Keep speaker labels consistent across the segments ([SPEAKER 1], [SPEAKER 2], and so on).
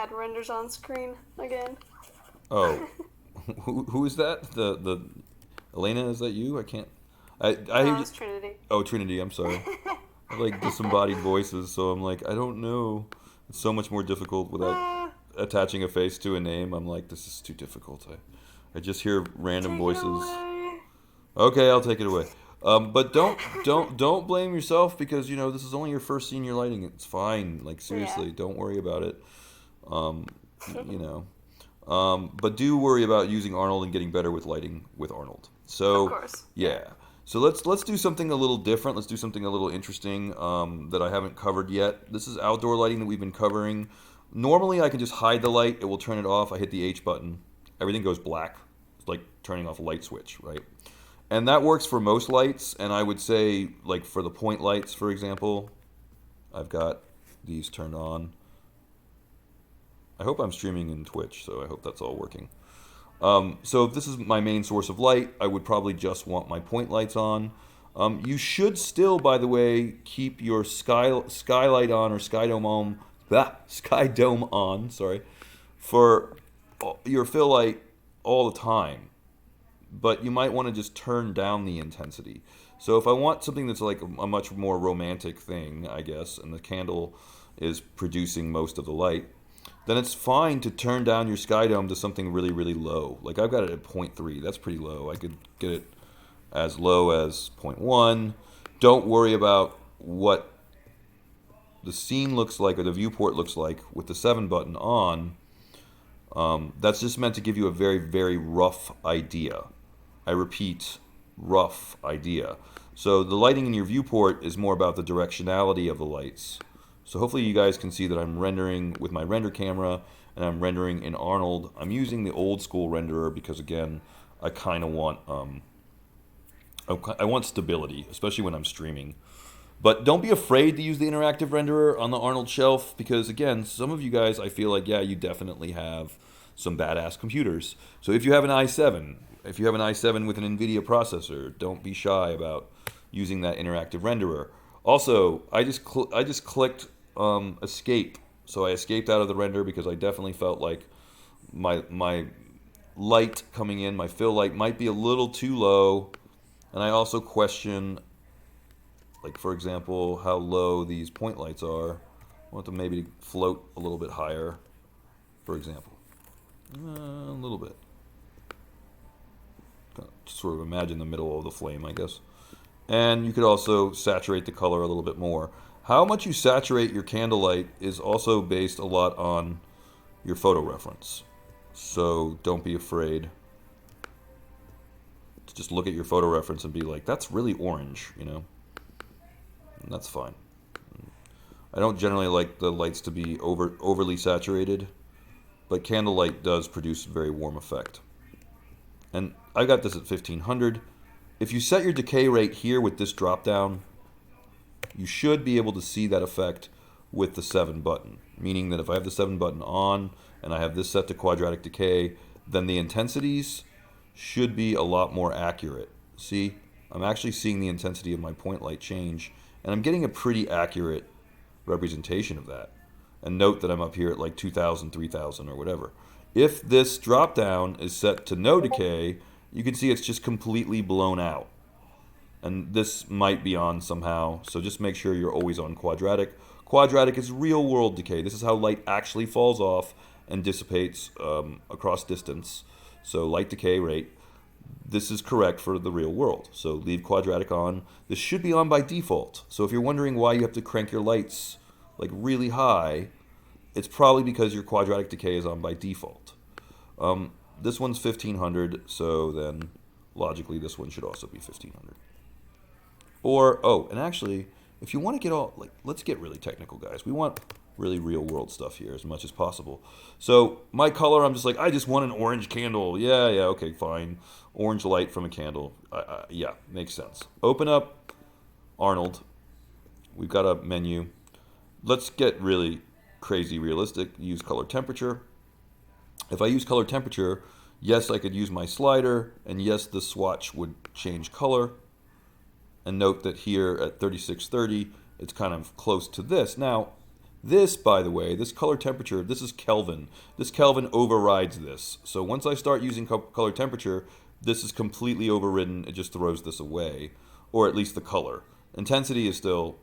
[SPEAKER 1] bad renders on screen again.
[SPEAKER 2] Oh, who is that? The Elena, is that you? I can't. I hear
[SPEAKER 1] No,
[SPEAKER 2] you.
[SPEAKER 1] it's Trinity.
[SPEAKER 2] Oh, Trinity. I'm sorry. I have like disembodied voices, so I'm like, I don't know. It's so much more difficult without
[SPEAKER 1] uh,
[SPEAKER 2] attaching a face to a name. I'm like, this is too difficult. I just hear random
[SPEAKER 1] Take it
[SPEAKER 2] voices.
[SPEAKER 1] away.
[SPEAKER 2] Okay, I'll take it away. But don't blame yourself because this is only your first senior lighting. It's fine. Like
[SPEAKER 1] Yeah.
[SPEAKER 2] seriously, don't worry about it. Um, you know. But do worry about using Arnold and getting better with lighting with Arnold.
[SPEAKER 1] Of
[SPEAKER 2] So
[SPEAKER 1] course. Yeah.
[SPEAKER 2] yeah. So let's do something a little different. Let's do something a little interesting that I haven't covered yet. This is outdoor lighting that we've been covering. Normally I can just hide the light. It will turn it off. I hit the H button. Everything goes black. It's like turning off a light switch, right? And that works for most lights. And I would say like for the point lights, for example, I've got these turned on. I hope I'm streaming in Twitch, so I hope that's all working. So if this is my main source of light, I would probably just want my point lights on. You should still, by the way, keep your skylight on or sky dome on. Sorry, for your fill light all the time. But you might want to just turn down the intensity. So if I want something that's like a much more romantic thing, I guess, and the candle is producing most of the light, then it's fine to turn down your sky dome to something really, really low. Like I've got it at 0.3. That's pretty low. I could get it as low as zero point 0.1. Don't worry about what the scene looks like or the viewport looks like with the 7 button on. That's just meant to give you a very, very rough idea. I repeat, rough idea. So the lighting in your viewport is more about the directionality of the lights. So hopefully you guys can see that I'm rendering with my render camera and I'm rendering in Arnold. I'm using the old school renderer because again, I kind of want I want stability, especially when I'm streaming. But don't be afraid to use the interactive renderer on the Arnold shelf because again, some of you guys I feel like yeah, you definitely have some badass computers. So if you have an i7, if you have an i7 with an NVIDIA processor, don't be shy about using that interactive renderer. Also, I just clicked escape. So I escaped out of the render because I definitely felt like my light coming in, my fill light might be a little too low. And I also question, like for example, how low these point lights are. I want them maybe to float a little bit higher, for example. A little bit. Sort of imagine the middle of the flame, I guess. And you could also saturate the color a little bit more. How much you saturate your candlelight is also based a lot on your photo reference. So don't be afraid to just look at your photo reference and be like, that's really orange, And that's fine. I don't generally like the lights to be overly saturated, but candlelight does produce a very warm effect. And I got this at 1500. If you set your decay rate here with this drop down, you should be able to see that effect with the 7 button. Meaning that if I have the 7 button on and I have this set to quadratic decay, then the intensities should be a lot more accurate. See, I'm actually seeing the intensity of my point light change, and I'm getting a pretty accurate representation of that. And note that I'm up here at like 2000, 3000 or whatever. If this drop down is set to no decay, you can see it's just completely blown out. And this might be on somehow, so just make sure you're always on quadratic. Quadratic is real world decay. This is how light actually falls off and dissipates across distance. So light decay rate, this is correct for the real world. So leave quadratic on. This should be on by default. So if you're wondering why you have to crank your lights like really high, it's probably because your quadratic decay is on by default. This one's 1500, so then logically this one should also be 1500. Or, oh, and actually, if you want to get all, like, let's get really technical, guys. We want really real world stuff here as much as possible. So my color, I'm just like, I just want an orange candle. Yeah, okay, fine. Orange light from a candle. Yeah, makes sense. Open up Arnold. We've got a menu. Let's get really crazy realistic. Use color temperature. If I use color temperature, yes, I could use my slider, and yes, the swatch would change color. And note that here at 3630, it's kind of close to this. Now, This, by the way, this color temperature, this is Kelvin. This Kelvin overrides this. So once I start using color temperature, this is completely overridden. It just throws this away, or at least the color. Intensity is still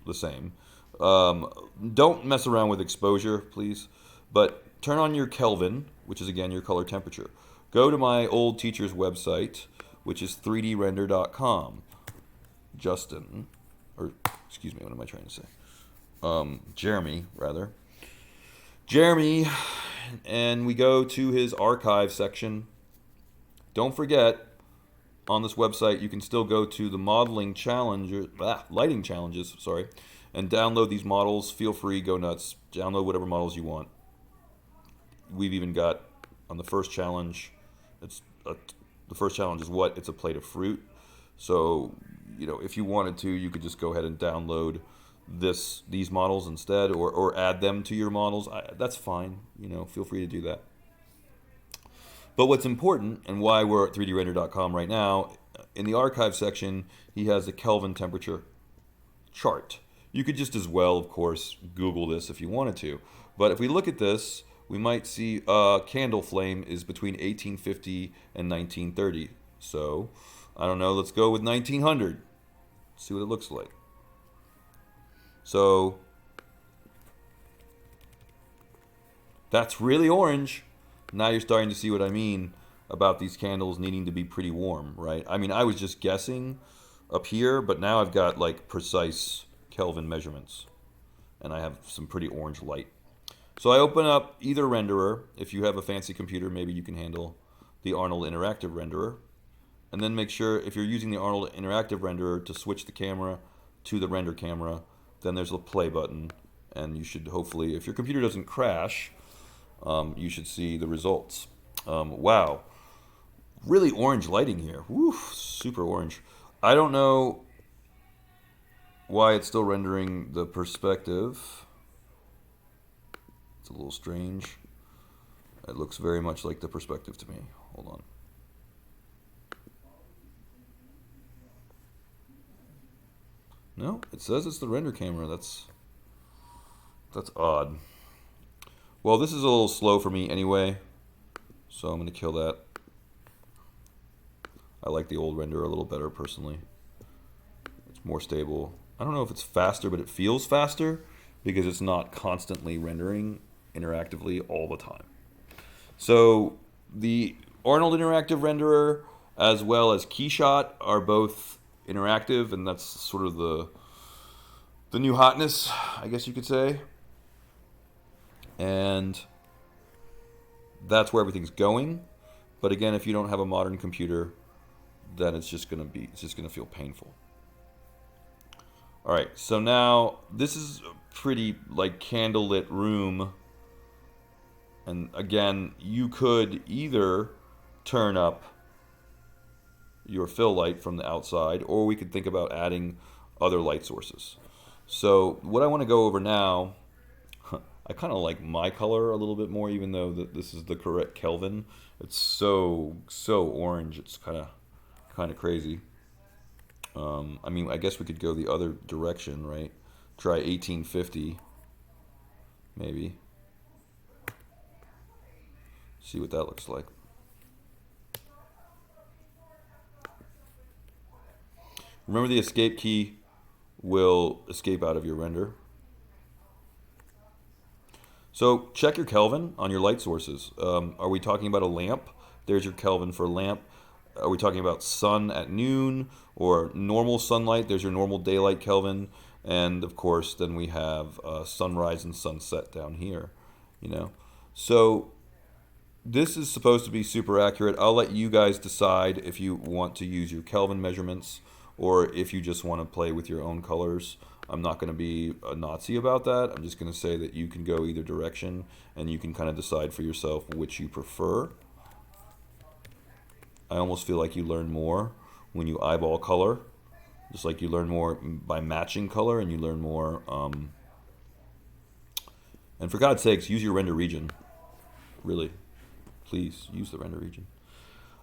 [SPEAKER 2] the same. Don't mess around with exposure, please. But turn on your Kelvin, which is again your color temperature. Go to my old teacher's website, which is 3drender.com. Justin, or excuse me, what am I trying to say? Jeremy, rather. Jeremy, and we go to his archive section. Don't forget, on this website, you can still go to the modeling challenge, lighting challenges, sorry, and download these models. Feel free, go nuts. Download whatever models you want. We've even got, on the first challenge, the first challenge is what? It's a plate of fruit. So, if you wanted to, you could just go ahead and download these models instead, or add them to your models. That's fine. Feel free to do that. But what's important, and why we're at 3drender.com right now, in the archive section, he has a Kelvin temperature chart. You could just as well, of course, Google this if you wanted to. But if we look at this, we might see a candle flame is between 1850 and 1930. So, I don't know, let's go with 1900. See what it looks like. So, that's really orange. Now you're starting to see what I mean about these candles needing to be pretty warm, right? I mean, I was just guessing up here, but now I've got like precise Kelvin measurements. And I have some pretty orange light. So I open up either renderer. If you have a fancy computer, maybe you can handle the Arnold Interactive Renderer. And then make sure, if you're using the Arnold Interactive Renderer, to switch the camera to the render camera. Then there's a play button, and you should hopefully, if your computer doesn't crash, you should see the results. Wow. Really orange lighting here. Woo, super orange. I don't know why it's still rendering the perspective. It's a little strange. It looks very much like the perspective to me. Hold on. No, it says it's the render camera. That's odd. Well, this is a little slow for me anyway, so I'm going to kill that. I like the old render a little better personally. It's more stable. I don't know if it's faster, but it feels faster because it's not constantly rendering interactively all the time. So the Arnold Interactive Renderer as well as Keyshot are both interactive, and that's sort of the new hotness, I guess you could say. And that's where everything's going. But again, if you don't have a modern computer, then it's just gonna feel painful. All right, so now this is a pretty like candlelit room, and again, you could either turn up your fill light from the outside, or we could think about adding other light sources. So what I want to go over now, I kind of like my color a little bit more, even though this is the correct Kelvin. It's so orange. It's kind of crazy. I mean, I guess we could go the other direction, right? Try 1850, maybe. See what that looks like. Remember, the escape key will escape out of your render. So check your Kelvin on your light sources. Are we talking about a lamp? There's your Kelvin for lamp. Are we talking about sun at noon or normal sunlight? There's your normal daylight Kelvin. And of course, then we have sunrise and sunset down here, So this is supposed to be super accurate. I'll let you guys decide if you want to use your Kelvin measurements or if you just want to play with your own colors. I'm not going to be a Nazi about that. I'm just going to say that you can go either direction and you can kind of decide for yourself which you prefer. I almost feel like you learn more when you eyeball color, just like you learn more by matching color, and you learn more. And for God's sakes, use your render region. Really, please use the render region.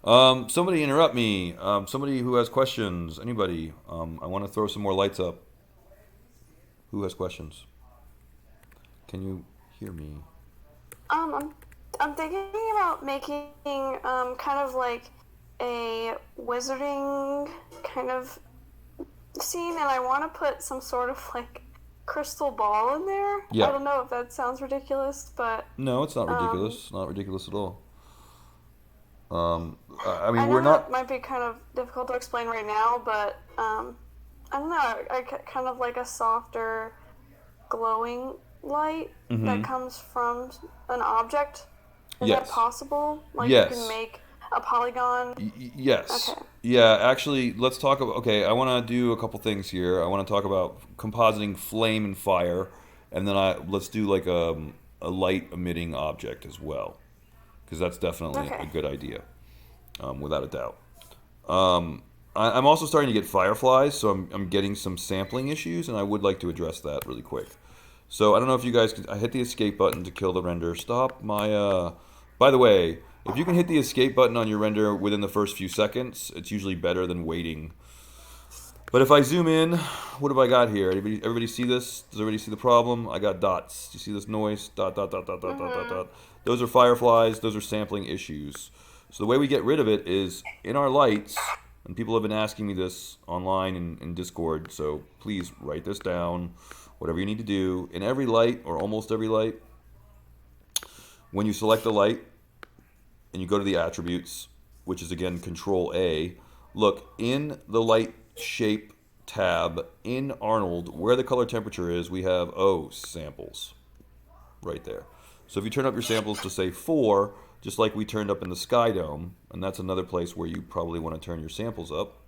[SPEAKER 2] Somebody interrupt me. Somebody who has questions. Anybody? I want to throw some more lights up. Who has questions? Can you hear me?
[SPEAKER 1] Um, I'm thinking about making kind of like a wizarding kind of scene, and I want to put some sort of like crystal ball in there. I
[SPEAKER 2] Yeah.
[SPEAKER 1] don't know if that sounds ridiculous, but
[SPEAKER 2] No, it's not
[SPEAKER 1] um,
[SPEAKER 2] ridiculous. Not ridiculous at all. I mean,
[SPEAKER 1] I
[SPEAKER 2] we're
[SPEAKER 1] know that
[SPEAKER 2] not.
[SPEAKER 1] might be kind of difficult to explain right now, but I don't know. Kind of like a softer, glowing light that
[SPEAKER 2] Mm-hmm.
[SPEAKER 1] comes from an object. Is that
[SPEAKER 2] Yes.
[SPEAKER 1] possible? Like you can
[SPEAKER 2] Yes.
[SPEAKER 1] make a polygon?
[SPEAKER 2] Yes.
[SPEAKER 1] Okay.
[SPEAKER 2] Yeah, actually, let's talk about. Okay, I want to do a couple things here. I want to talk about compositing flame and fire, and then let's do like a light emitting object as well, because that's definitely a
[SPEAKER 1] Okay.
[SPEAKER 2] good idea, without a doubt. I'm also starting to get fireflies, so I'm getting some sampling issues, and I would like to address that really quick. So I don't know if you guys could. I hit the escape button to kill the render. Stop my. By the way, if you can hit the escape button on your render within the first few seconds, it's usually better than waiting. But if I zoom in, what have I got here? Everybody see this? Does everybody see the problem? I got dots. Do you see this noise? Dot dot dot dot dot dot dot
[SPEAKER 1] Mhm.
[SPEAKER 2] dot. Those are fireflies. Those are sampling issues. So the way we get rid of it is in our lights, and people have been asking me this online in Discord. So please write this down. Whatever you need to do in every light or almost every light, when you select the light and you go to the attributes, which is again Control A, look in the light shape tab in Arnold where the color temperature is. We have samples right there. So if you turn up your samples to say 4, just like we turned up in the Sky Dome, and that's another place where you probably want to turn your samples up.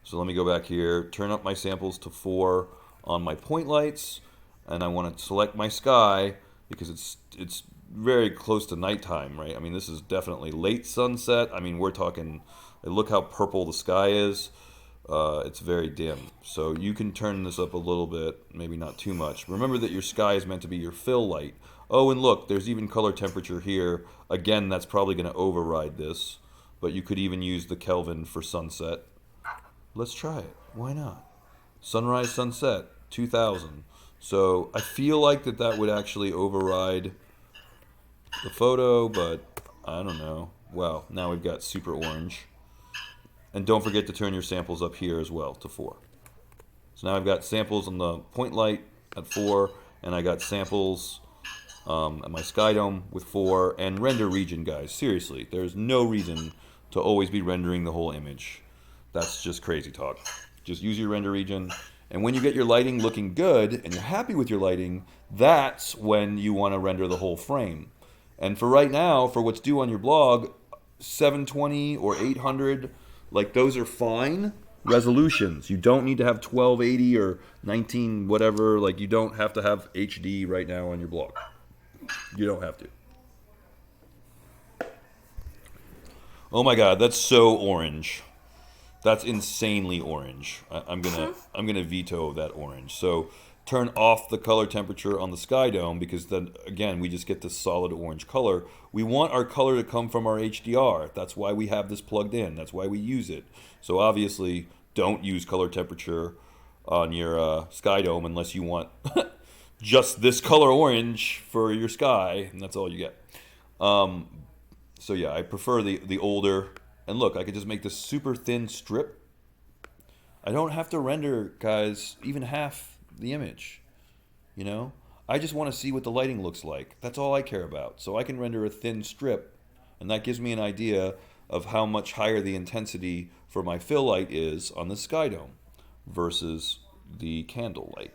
[SPEAKER 2] So let me go back here, turn up my samples to 4 on my point lights, and I want to select my sky because it's very close to nighttime, right? I mean, this is definitely late sunset. I mean, we're talking, look how purple the sky is. It's very dim. So you can turn this up a little bit, maybe not too much. Remember that your sky is meant to be your fill light. Oh, and look, there's even color temperature here. Again, that's probably going to override this, but you could even use the Kelvin for sunset. Let's try it. Why not? Sunrise, sunset, 2000. So I feel like that would actually override the photo, but I don't know. Wow, now we've got super orange. And don't forget to turn your samples up here as well to 4. So now I've got samples on the point light at 4, and I got samples at my sky dome with 4, and render region, guys. Seriously, there's no reason to always be rendering the whole image. That's just crazy talk. Just use your render region, and when you get your lighting looking good and you're happy with your lighting, that's when you want to render the whole frame. And for right now, for what's due on your blog, 720 or 800, like those are fine resolutions. You don't need to have 1280 or 19 whatever. Like you don't have to have HD right now on your blog. You don't have to. Oh my god, that's so orange. That's insanely orange. I'm gonna veto that orange. So turn off the color temperature on the sky dome because then again we just get this solid orange color. We want our color to come from our HDR. That's why we have this plugged in. That's why we use it. So obviously don't use color temperature on your sky dome unless you want just this color orange for your sky, and that's all you get. Um, so yeah, I prefer the older. And look, I could just make this super thin strip. I don't have to render, guys, even half the image. You know, I just want to see what the lighting looks like. That's all I care about. So I can render a thin strip, and that gives me an idea of how much higher the intensity for my fill light is on the sky dome versus the candle light.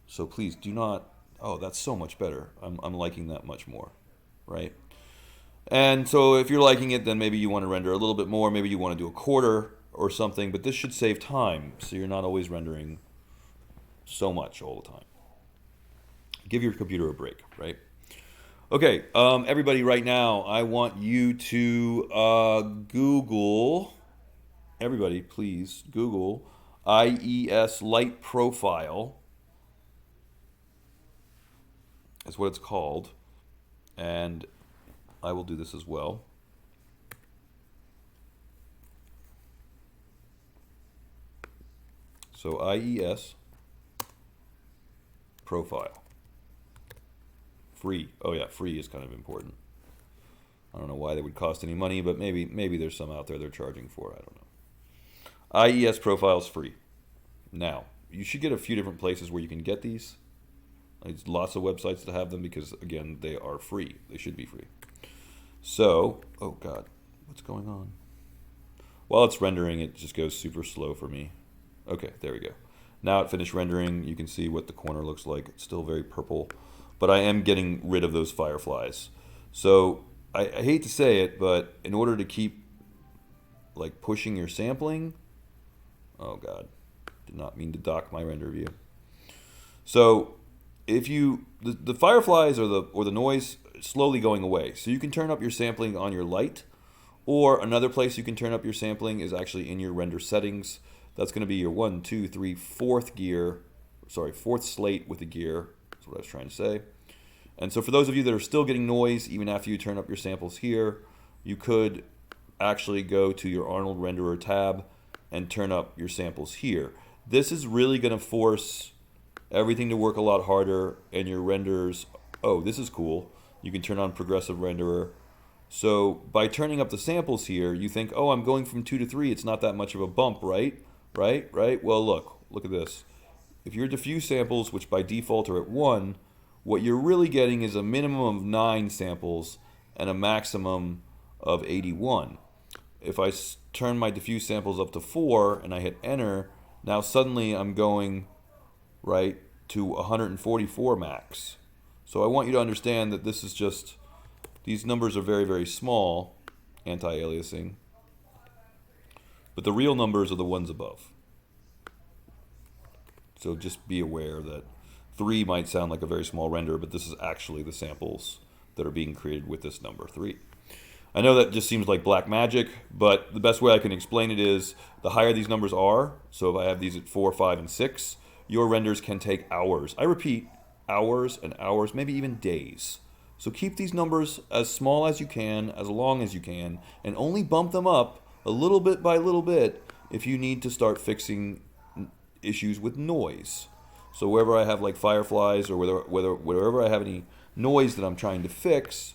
[SPEAKER 2] So please do not. Oh, that's so much better. I'm liking that much more, right? And so if you're liking it, then maybe you want to render a little bit more. Maybe you want to do a quarter or something. But this should save time, so you're not always rendering so much all the time. Give your computer a break, right? Okay, everybody, right now, I want you to Google. Everybody, please Google IES Light Profile. Is what it's called, and I will do this as well. So IES profile. Free. Oh yeah, free is kind of important. I don't know why they would cost any money, but maybe there's some out there they're charging for. I don't know. IES profiles free. Now, you should get a few different places where you can get these. There's lots of websites that have them because, again, they are free. They should be free. So, oh God, what's going on? While it's rendering, it just goes super slow for me. Okay, there we go. Now it finished rendering. You can see what the corner looks like. It's still very purple, but I am getting rid of those fireflies. So I hate to say it, but in order to keep like pushing your sampling, oh God, did not mean to dock my render view. So if you the fireflies or the noise slowly going away, so you can turn up your sampling on your light, or another place you can turn up your sampling is actually in your render settings. That's going to be your 1, 2, 3, fourth gear. Sorry, fourth slate with a gear. That's what I was trying to say. And so for those of you that are still getting noise, even after you turn up your samples here, you could actually go to your Arnold renderer tab and turn up your samples here. This is really going to force everything to work a lot harder, and your renders, oh, this is cool. You can turn on progressive renderer. So by turning up the samples here, you think, oh, I'm going from 2 to 3. It's not that much of a bump, right? Right? Well, look at this. If your diffuse samples, which by default are at 1, what you're really getting is a minimum of 9 samples and a maximum of 81. If I turn my diffuse samples up to 4 and I hit enter, now suddenly I'm going right to 144 max. So I want you to understand that this is just, these numbers are very, very small, anti-aliasing, but the real numbers are the ones above. So just be aware that 3 might sound like a very small render, but this is actually the samples that are being created with this number 3. I know that just seems like black magic, but the best way I can explain it is the higher these numbers are, so if I have these at 4, 5, and 6, your renders can take hours. I repeat, hours and hours, maybe even days. So keep these numbers as small as you can, as long as you can, and only bump them up a little bit by little bit if you need to start fixing issues with noise. So wherever I have like fireflies or wherever I have any noise that I'm trying to fix,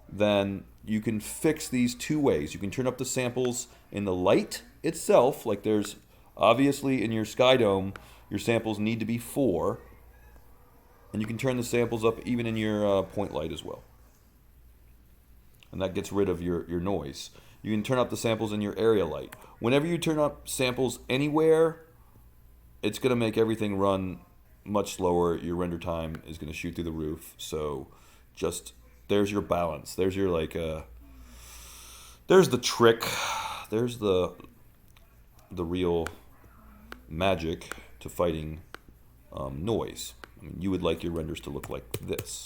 [SPEAKER 2] then you can fix these 2 ways. You can turn up the samples in the light itself, like there's obviously in your sky dome, your samples need to be 4, and you can turn the samples up even in your point light as well. And that gets rid of your noise. You can turn up the samples in your area light. Whenever you turn up samples anywhere, it's going to make everything run much slower. Your render time is going to shoot through the roof. So just, there's your balance. There's your there's the trick. There's the real magic to fighting noise. I mean, you would like your renders to look like this.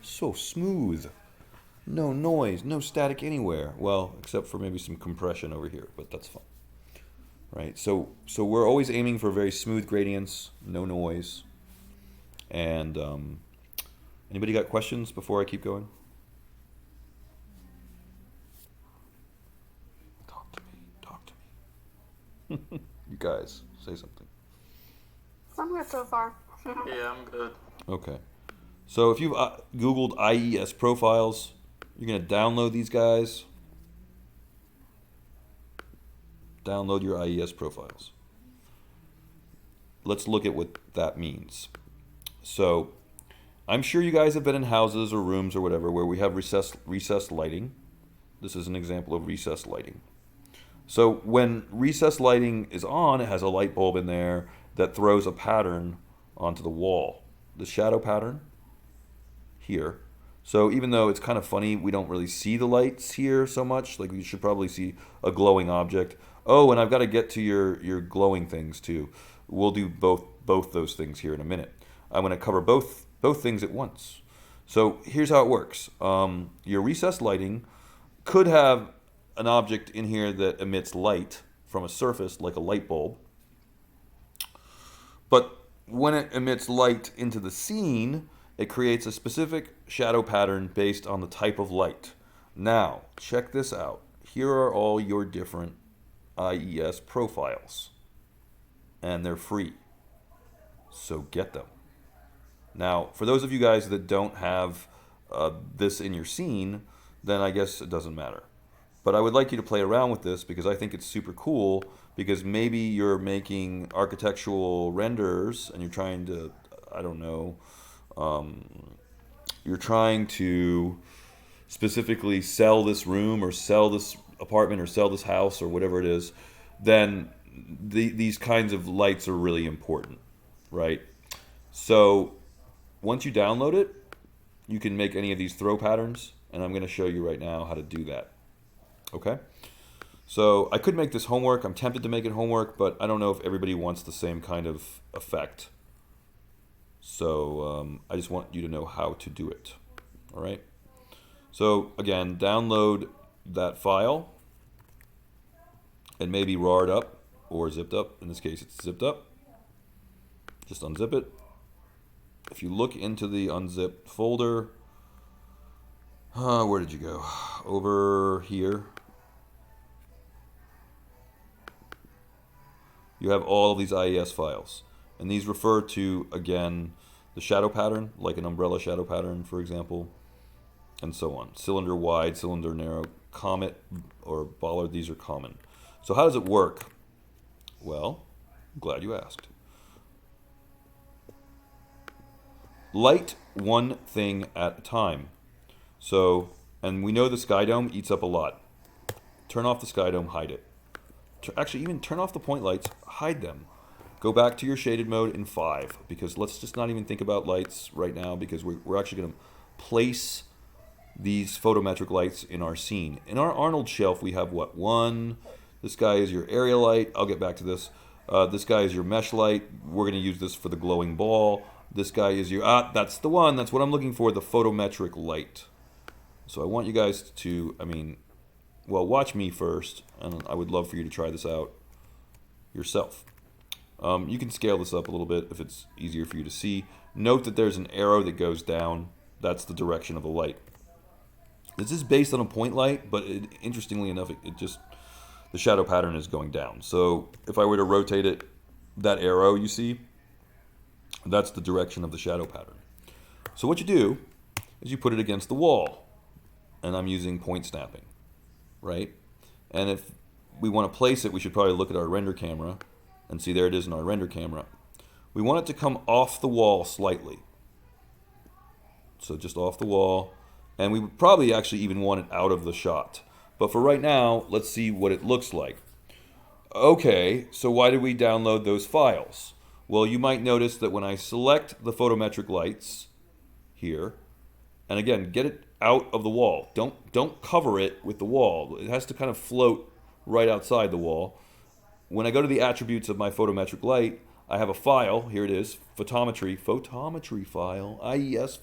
[SPEAKER 2] So smooth. No noise, no static anywhere. Well, except for maybe some compression over here, but that's fine. Right? So we're always aiming for very smooth gradients, no noise. And anybody got questions before I keep going? Talk to me. You guys, say something.
[SPEAKER 1] I'm good so far.
[SPEAKER 3] Yeah, I'm good.
[SPEAKER 2] Okay. So if you've Googled IES profiles, you're going to download these guys. Download your IES profiles. Let's look at what that means. So I'm sure you guys have been in houses or rooms or whatever where we have recessed lighting. This is an example of recessed lighting. So when recessed lighting is on, it has a light bulb in there that throws a pattern onto the wall. The shadow pattern here. So even though it's kind of funny, we don't really see the lights here so much. Like you should probably see a glowing object. Oh, and I've got to get to your glowing things too. We'll do both those things here in a minute. I'm going to cover both things at once. So here's how it works. Your recessed lighting could have an object in here that emits light from a surface, like a light bulb. But when it emits light into the scene, it creates a specific shadow pattern based on the type of light. Now, check this out. Here are all your different IES profiles. And they're free. So get them. Now, for those of you guys that don't have this in your scene, then I guess it doesn't matter. But I would like you to play around with this because I think it's super cool, because maybe you're making architectural renders and you're trying to, I don't know, you're trying to specifically sell this room or sell this apartment or sell this house or whatever it is, then these kinds of lights are really important, right? So once you download it, you can make any of these throw patterns, and I'm going to show you right now how to do that. Okay? So I could make this homework. I'm tempted to make it homework, but I don't know if everybody wants the same kind of effect. So I just want you to know how to do it. All right? So again, download that file and maybe RAR it up or zipped up. In this case, it's zipped up. Just unzip it. If you look into the unzipped folder, where did you go? Over here. You have all of these IES files. And these refer to, again, the shadow pattern, like an umbrella shadow pattern, for example, and so on. Cylinder wide, cylinder narrow, comet, or bollard, these are common. So how does it work? Well, I'm glad you asked. Light one thing at a time. So, and we know the sky dome eats up a lot. Turn off the sky dome, hide it. Actually, even turn off the point lights, hide them. Go back to your shaded mode in 5, because let's just not even think about lights right now, because we're actually going to place these photometric lights in our scene. In our Arnold shelf, we have what? 1. This guy is your area light. I'll get back to this. This guy is your mesh light. We're going to use this for the glowing ball. This guy is your... that's the one. That's what I'm looking for, the photometric light. So I want you guys to, well, watch me first, and I would love for you to try this out yourself. You can scale this up a little bit if it's easier for you to see. Note that there's an arrow that goes down. That's the direction of the light. This is based on a point light, but interestingly enough, it just, the shadow pattern is going down. So if I were to rotate it, that arrow you see, that's the direction of the shadow pattern. So what you do is you put it against the wall. And I'm using point snapping, right? And if we want to place it, we should probably look at our render camera and see there it is in our render camera. We want it to come off the wall slightly. So just off the wall. And we would probably actually even want it out of the shot. But for right now, let's see what it looks like. Okay, so why did we download those files? Well, you might notice that when I select the photometric lights here, and again, get it out of the wall. Don't cover it with the wall. It has to kind of float right outside the wall. When I go to the attributes of my photometric light, I have a file. Here it is, photometry file, IES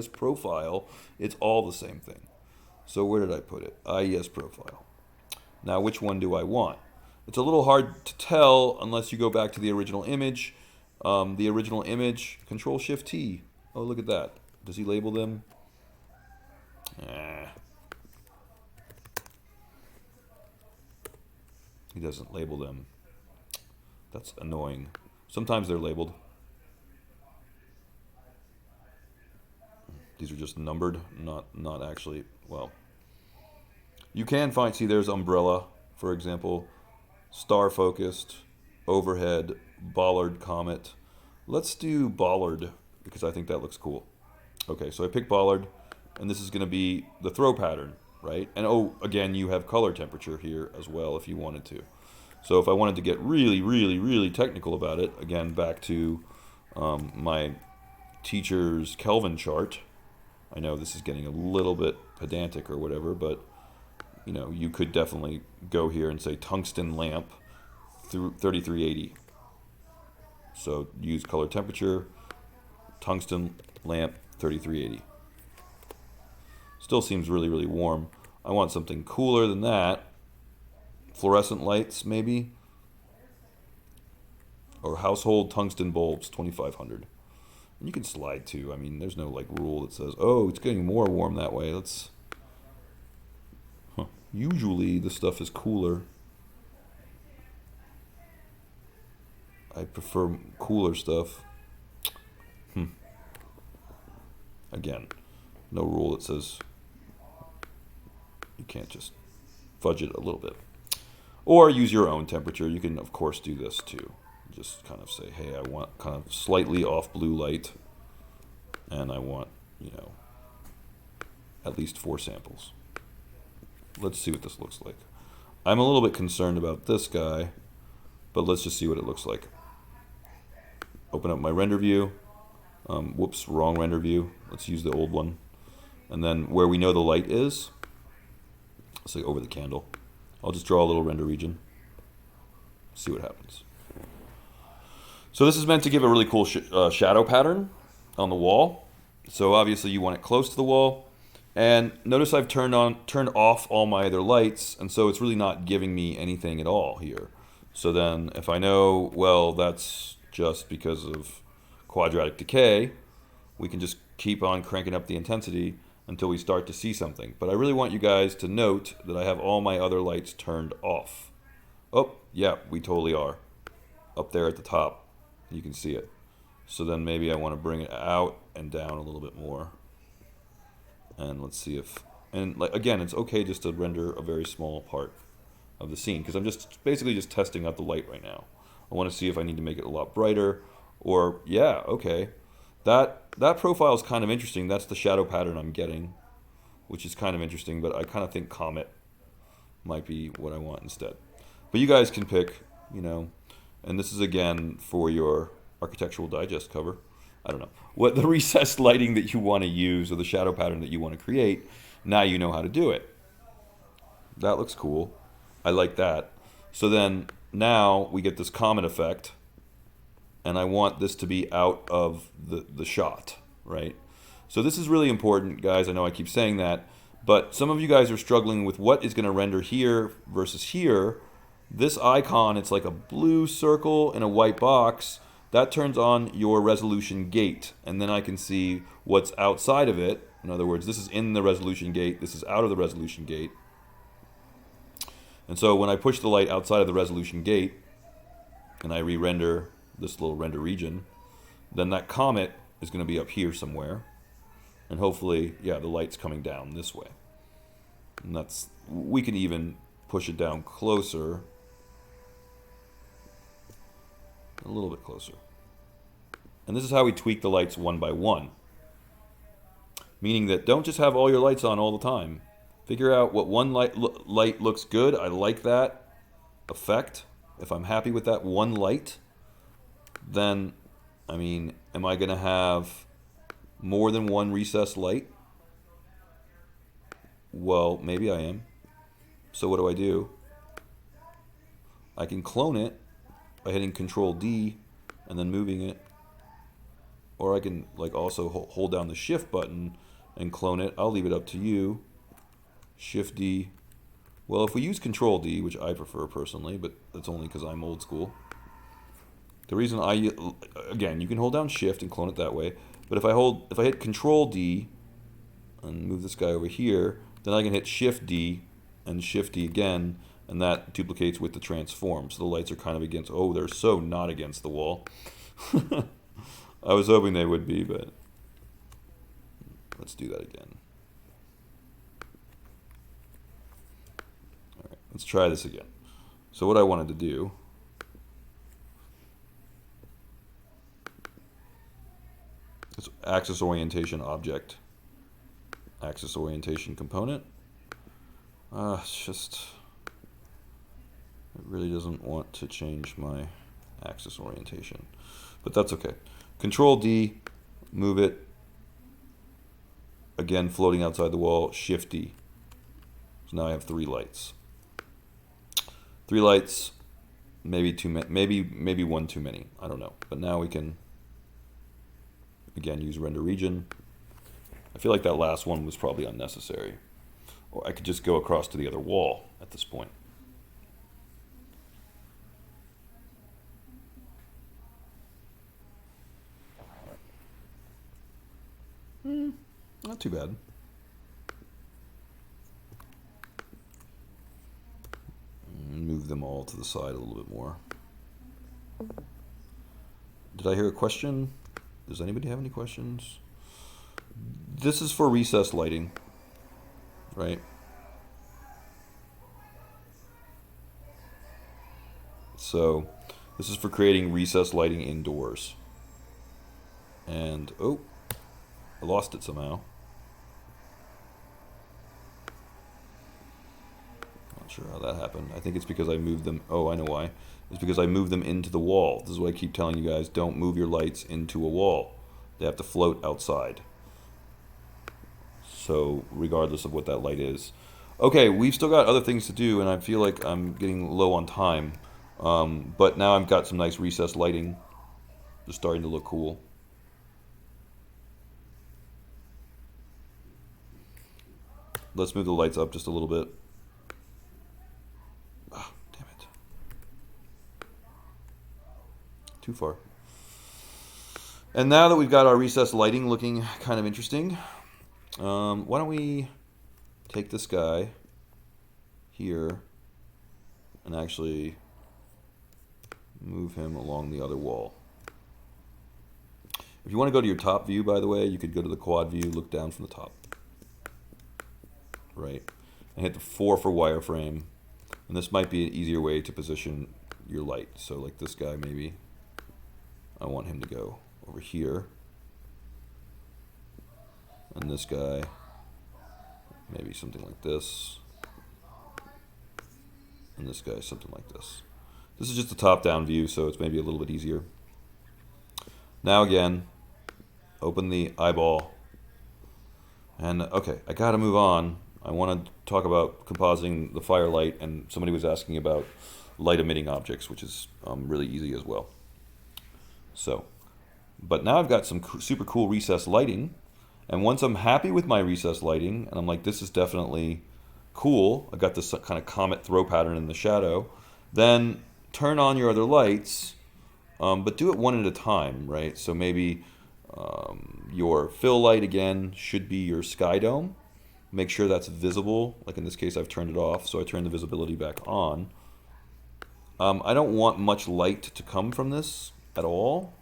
[SPEAKER 2] profile. It's all the same thing. So where did I put it? IES profile. Now, which one do I want? It's a little hard to tell unless you go back to the original image. The original image, Control-Shift-T. Oh, look at that. Does he label them? He doesn't label them. That's annoying. Sometimes they're labeled. These are just numbered, not actually, well. You can find, see there's umbrella, for example, star focused, overhead, bollard, comet. Let's do bollard because I think that looks cool. Okay, so I pick bollard, and this is going to be the throw pattern, right? And oh, again, you have color temperature here as well if you wanted to. So if I wanted to get really, really, really technical about it, again, back to my teacher's Kelvin chart. I know this is getting a little bit pedantic or whatever, but you know, you could definitely go here and say tungsten lamp through 3380. So use color temperature, tungsten lamp 3380. Still seems really, really warm. I want something cooler than that. Fluorescent lights, maybe. Or household tungsten bulbs, 2500. And you can slide too. I mean, there's no like rule that says, oh, it's getting more warm that way. Let's. Usually the stuff is cooler. I prefer cooler stuff. Again, no rule that says you can't just fudge it a little bit. Or use your own temperature. You can, of course, do this too. Just kind of say, hey, I want kind of slightly off blue light, and I want, you know, at least 4 samples. Let's see what this looks like. I'm a little bit concerned about this guy, but let's just see what it looks like. Open up my render view. Whoops, wrong render view. Let's use the old one. And then where we know the light is, let's say over the candle. I'll just draw a little render region. See what happens. So this is meant to give a really cool shadow pattern on the wall. So obviously you want it close to the wall. And notice I've turned off all my other lights, and so it's really not giving me anything at all here. So then if I know, well, that's just because of quadratic decay, we can just keep on cranking up the intensity until we start to see something. But I really want you guys to note that I have all my other lights turned off. Oh, yeah, we totally are. Up there at the top, you can see it. So then maybe I want to bring it out and down a little bit more. And let's see if, and like again, it's okay just to render a very small part of the scene, because I'm just basically just testing out the light right now. I want to see if I need to make it a lot brighter, or yeah, okay. That profile is kind of interesting. That's the shadow pattern I'm getting, which is kind of interesting, but I kind of think Comet might be what I want instead. But you guys can pick, you know, and this is again for your Architectural Digest cover. I don't know, what the recessed lighting that you want to use or the shadow pattern that you want to create. Now you know how to do it. That looks cool. I like that. So then now we get this comet effect, and I want this to be out of the shot, right? So this is really important, guys. I know I keep saying that, but some of you guys are struggling with what is going to render here versus here. This icon, it's like a blue circle in a white box. That turns on your resolution gate, and then I can see what's outside of it. In other words, this is in the resolution gate, this is out of the resolution gate. And so when I push the light outside of the resolution gate, and I re-render this little render region, then that comet is going to be up here somewhere. And hopefully, yeah, the light's coming down this way. And that's, we can even push it down closer. A little bit closer. And this is how we tweak the lights one by one. Meaning that don't just have all your lights on all the time. Figure out what one light looks good. I like that effect. If I'm happy with that one light, then, I mean, am I going to have more than one recessed light? Well, maybe I am. So what do? I can clone it by hitting Control D and then moving it. Or I can like also hold down the Shift button and clone it. I'll leave it up to you. Shift D. Well, if we use Control D, which I prefer personally, but that's only because I'm old school. The reason again, you can hold down Shift and clone it that way. But if I hit Control D and move this guy over here, then I can hit Shift D and Shift D again, and that duplicates with the transform. So the lights are kind of against, oh, they're so not against the wall. I was hoping they would be, but let's do that again. All right, let's try this again. So what I wanted to do is axis orientation object, axis orientation component. It's just, it really doesn't want to change my axis orientation, but that's okay. Control D, move it. Again, floating outside the wall, Shift D. So now I have 3 lights. 3 lights, maybe maybe one too many. I don't know. But now we can again use render region. I feel like that last one was probably unnecessary. Or I could just go across to the other wall at this point. Not too bad. Move them all to the side a little bit more. Did I hear a question? Does anybody have any questions? this is for recessed lighting, right? So this is for creating recessed lighting indoors. And, oh, I lost it somehow. Not sure how that happened. I think it's because I moved them. Oh, I know why. It's because I moved them into the wall. This is what I keep telling you guys. Don't move your lights into a wall. They have to float outside. So regardless of what that light is. Okay, we've still got other things to do, and I feel like I'm getting low on time. But now I've got some nice recessed lighting. Just starting to look cool. Let's move the lights up just a little bit. Ah, damn it. Too far. And now that we've got our recessed lighting looking kind of interesting, why don't we take this guy here and actually move him along the other wall. If you want to go to your top view, by the way, you could go to the quad view, look down from the top. Right. And hit the 4 for wireframe. And this might be an easier way to position your light. So like this guy, maybe I want him to go over here. And this guy, maybe something like this. And this guy, something like this. This is just a top-down view, so it's maybe a little bit easier. Now again, open the eyeball. And okay, I gotta move on. I want to talk about compositing the firelight, and somebody was asking about light-emitting objects, which is really easy as well. So, but now I've got some super cool recessed lighting, and once I'm happy with my recessed lighting, and I'm like, this is definitely cool, I've got this kind of comet throw pattern in the shadow, then turn on your other lights, but do it one at a time, right? So maybe your fill light, again, should be your sky dome. Make sure that's visible. Like in this case, I've turned it off, so I turn the visibility back on. I don't want much light to come from this at all,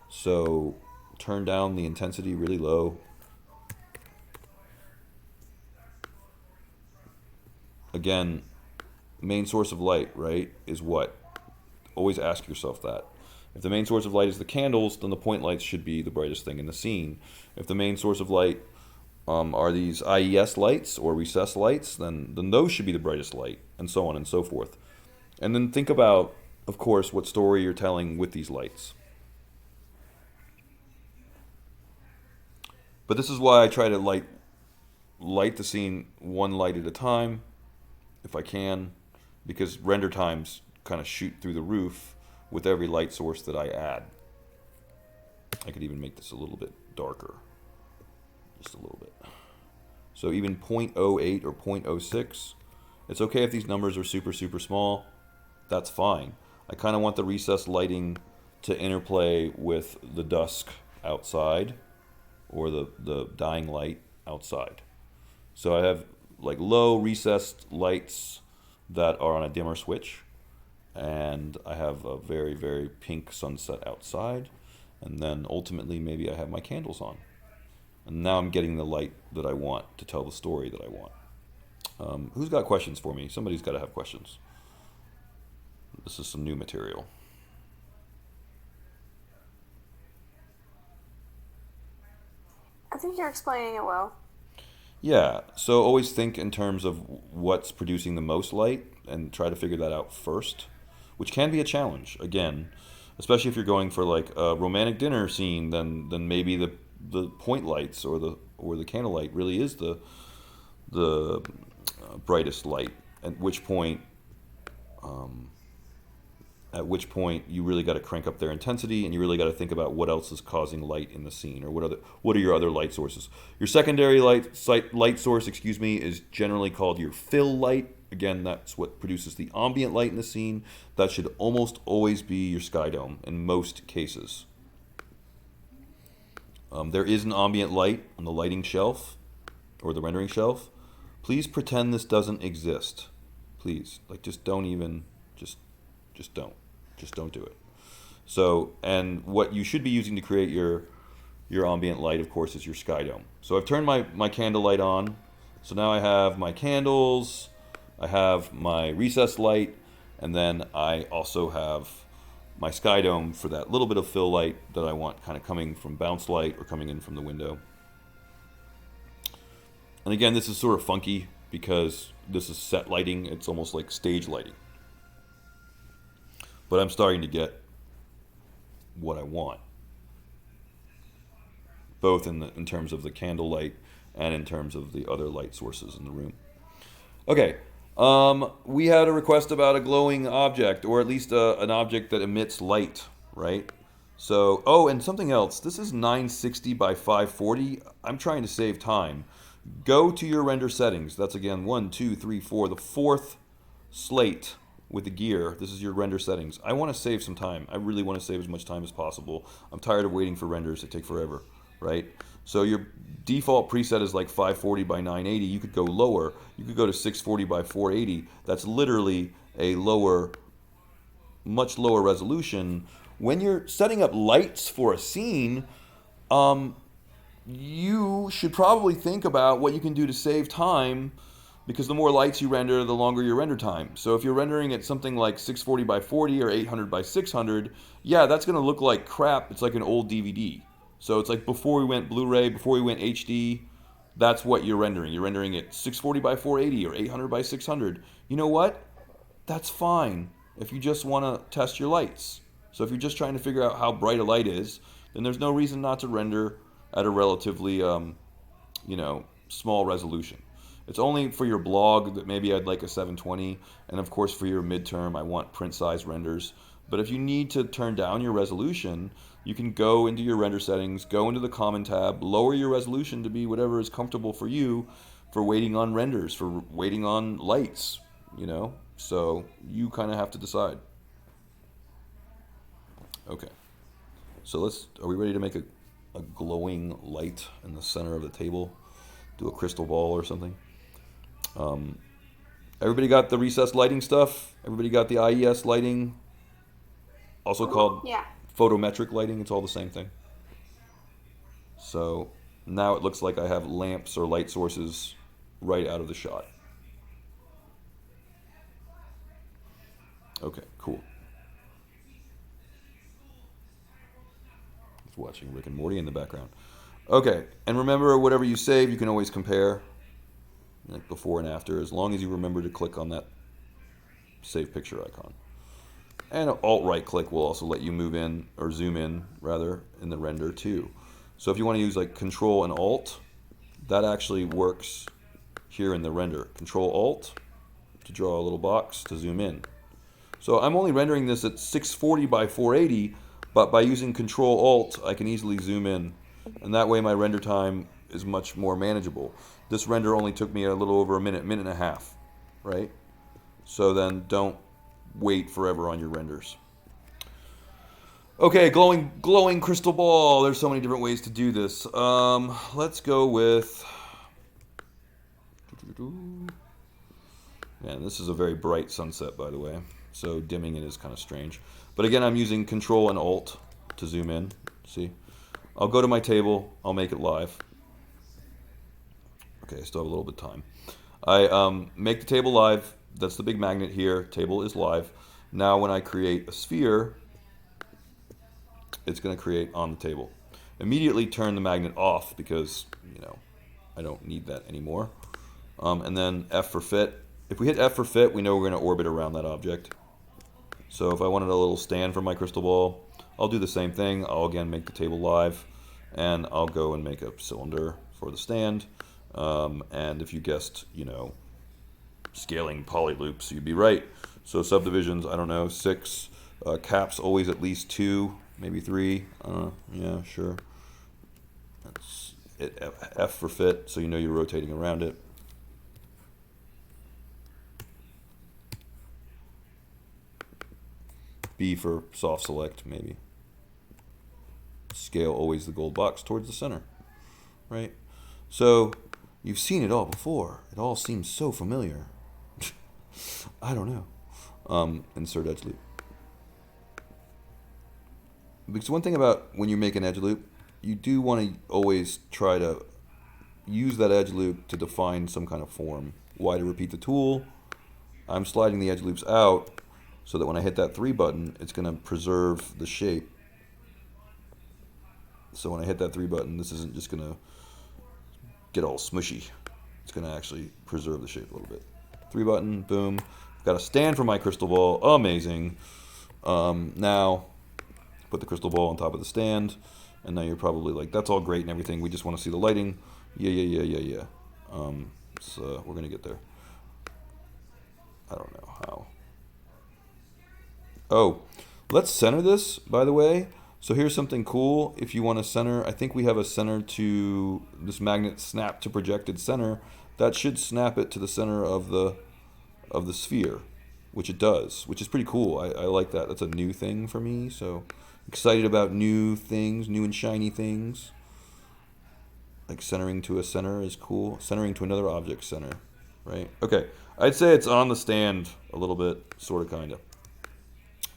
[SPEAKER 2] so turn down the intensity really low. Again, main source of light, right, is what? Always ask yourself that. If the main source of light is the candles, then the point lights should be the brightest thing in the scene. If the main source of light are these IES lights or recessed lights, then those should be the brightest light, and so on and so forth. And then think about, of course, what story you're telling with these lights. But this is why I try to light the scene one light at a time, if I can, because render times kind of shoot through the roof with every light source that I add. I could even make this a little bit darker. Just a little bit. So even 0.08 or 0.06, it's okay if these numbers are super, super small. That's fine. I kind of want the recessed lighting to interplay with the dusk outside or the dying light outside. So I have like low recessed lights that are on a dimmer switch, and I have a very, very pink sunset outside, and then ultimately maybe I have my candles on. And now I'm getting the light that I want to tell the story that I want. Who's got questions for me? Somebody's got to have questions. This is some new material.
[SPEAKER 1] I think you're explaining it well.
[SPEAKER 2] Yeah, so always think in terms of what's producing the most light and try to figure that out first, which can be a challenge, again, especially if you're going for like a romantic dinner scene, then maybe the point lights or the candlelight really is the brightest light. At which point you really got to crank up their intensity, and you really got to think about what else is causing light in the scene, or what are your other light sources. Your secondary light source, is generally called your fill light. Again, that's what produces the ambient light in the scene. That should almost always be your sky dome in most cases. There is an ambient light on the lighting shelf or the rendering shelf. Please pretend this doesn't exist. Please, just don't even, just don't do it. So, and what you should be using to create your your ambient light, of course, is your sky dome. So I've turned my candle light on. So now I have my candles, I have my recessed light, and then I also have my sky dome for that little bit of fill light that I want kind of coming from bounce light or coming in from the window. And again, this is sort of funky because this is set lighting. It's almost like stage lighting. But I'm starting to get what I want, both in terms of the candle light and in terms of the other light sources in the room. Okay, we had a request about a glowing object, or at least an object that emits light, right? So, oh, and something else. This is 960 by 540. I'm trying to save time. Go to your render settings. That's again 1, 2, 3, 4, the fourth slate with the gear. This is your render settings. I want to save some time. I really want to save as much time as possible. I'm tired of waiting for renders that take forever, right? So your default preset is like 540 by 980. You could go lower. You could go to 640 by 480. That's literally a much lower resolution. When you're setting up lights for a scene, you should probably think about what you can do to save time, because the more lights you render, the longer your render time. So if you're rendering at something like 640 by 40 or 800 by 600, yeah, that's going to look like crap. It's like an old DVD. So it's like before we went Blu-ray, before we went HD, that's what you're rendering. You're rendering at 640 by 480 or 800 by 600. You know what? That's fine if you just want to test your lights. So if you're just trying to figure out how bright a light is, then there's no reason not to render at a relatively, small resolution. It's only for your blog that maybe I'd like a 720, and of course for your midterm I want print size renders. But if you need to turn down your resolution, you can go into your render settings, go into the common tab, lower your resolution to be whatever is comfortable for you for waiting on renders, for waiting on lights, So you kind of have to decide. Okay. So are we ready to make a glowing light in the center of the table? Do a crystal ball or something? Everybody got the recessed lighting stuff? Everybody got the IES lighting? Also called photometric lighting. It's all the same thing. So now it looks like I have lamps or light sources right out of the shot. Okay, cool. Just watching Rick and Morty in the background. Okay, and remember, whatever you save, you can always compare, like before and after, as long as you remember to click on that save picture icon. And Alt right click will also let you move in, or zoom in, rather, in the render too. So if you want to use like Control and Alt, that actually works here in the render. Control Alt to draw a little box to zoom in. So I'm only rendering this at 640 by 480, but by using Control Alt, I can easily zoom in. And that way my render time is much more manageable. This render only took me a little over a minute and a half, right? So then don't wait forever on your renders. Okay, glowing crystal ball. There's so many different ways to do this. Let's go with... Man, this is a very bright sunset, by the way. So dimming it is kind of strange. But again, I'm using Control and Alt to zoom in. See? I'll go to my table. I'll make it live. Okay, I still have a little bit of time. I make the table live. That's the big magnet here. Table is live. Now when I create a sphere, it's going to create on the table. Immediately turn the magnet off because, I don't need that anymore. And then F for fit. If we hit F for fit, we know we're going to orbit around that object. So if I wanted a little stand for my crystal ball, I'll do the same thing. I'll again make the table live, and I'll go and make a cylinder for the stand. And if you guessed, scaling poly loops, you'd be right. So subdivisions, I don't know, 6. Caps always at least 2, maybe 3. Yeah, sure. That's it. F for fit, so you know you're rotating around it. B for soft select, maybe. Scale always the gold box towards the center, right? So you've seen it all before. It all seems so familiar. I don't know. Insert edge loop. Because one thing about when you make an edge loop you do want to always try to use that edge loop to define some kind of form. Y to repeat the tool. I'm sliding the edge loops out so that when I hit that 3 button, it's going to preserve the shape. So when I hit that 3 button, this isn't just going to get all smushy. It's going to actually preserve the shape a little bit. 3 button, boom. Got a stand for my crystal ball. Amazing. Now, put the crystal ball on top of the stand. And now you're probably like, that's all great and everything. We just want to see the lighting. Yeah. So we're going to get there. I don't know how. Oh, let's center this, by the way. So here's something cool. If you want to center, I think we have a center to this magnet snap to projected center. That should snap it to the center of the sphere, which it does, which is pretty cool. I like that. That's a new thing for me. So excited about new things, new and shiny things. Like centering to a center is cool. Centering to another object center, right? Okay, I'd say it's on the stand a little bit, sort of, kind of,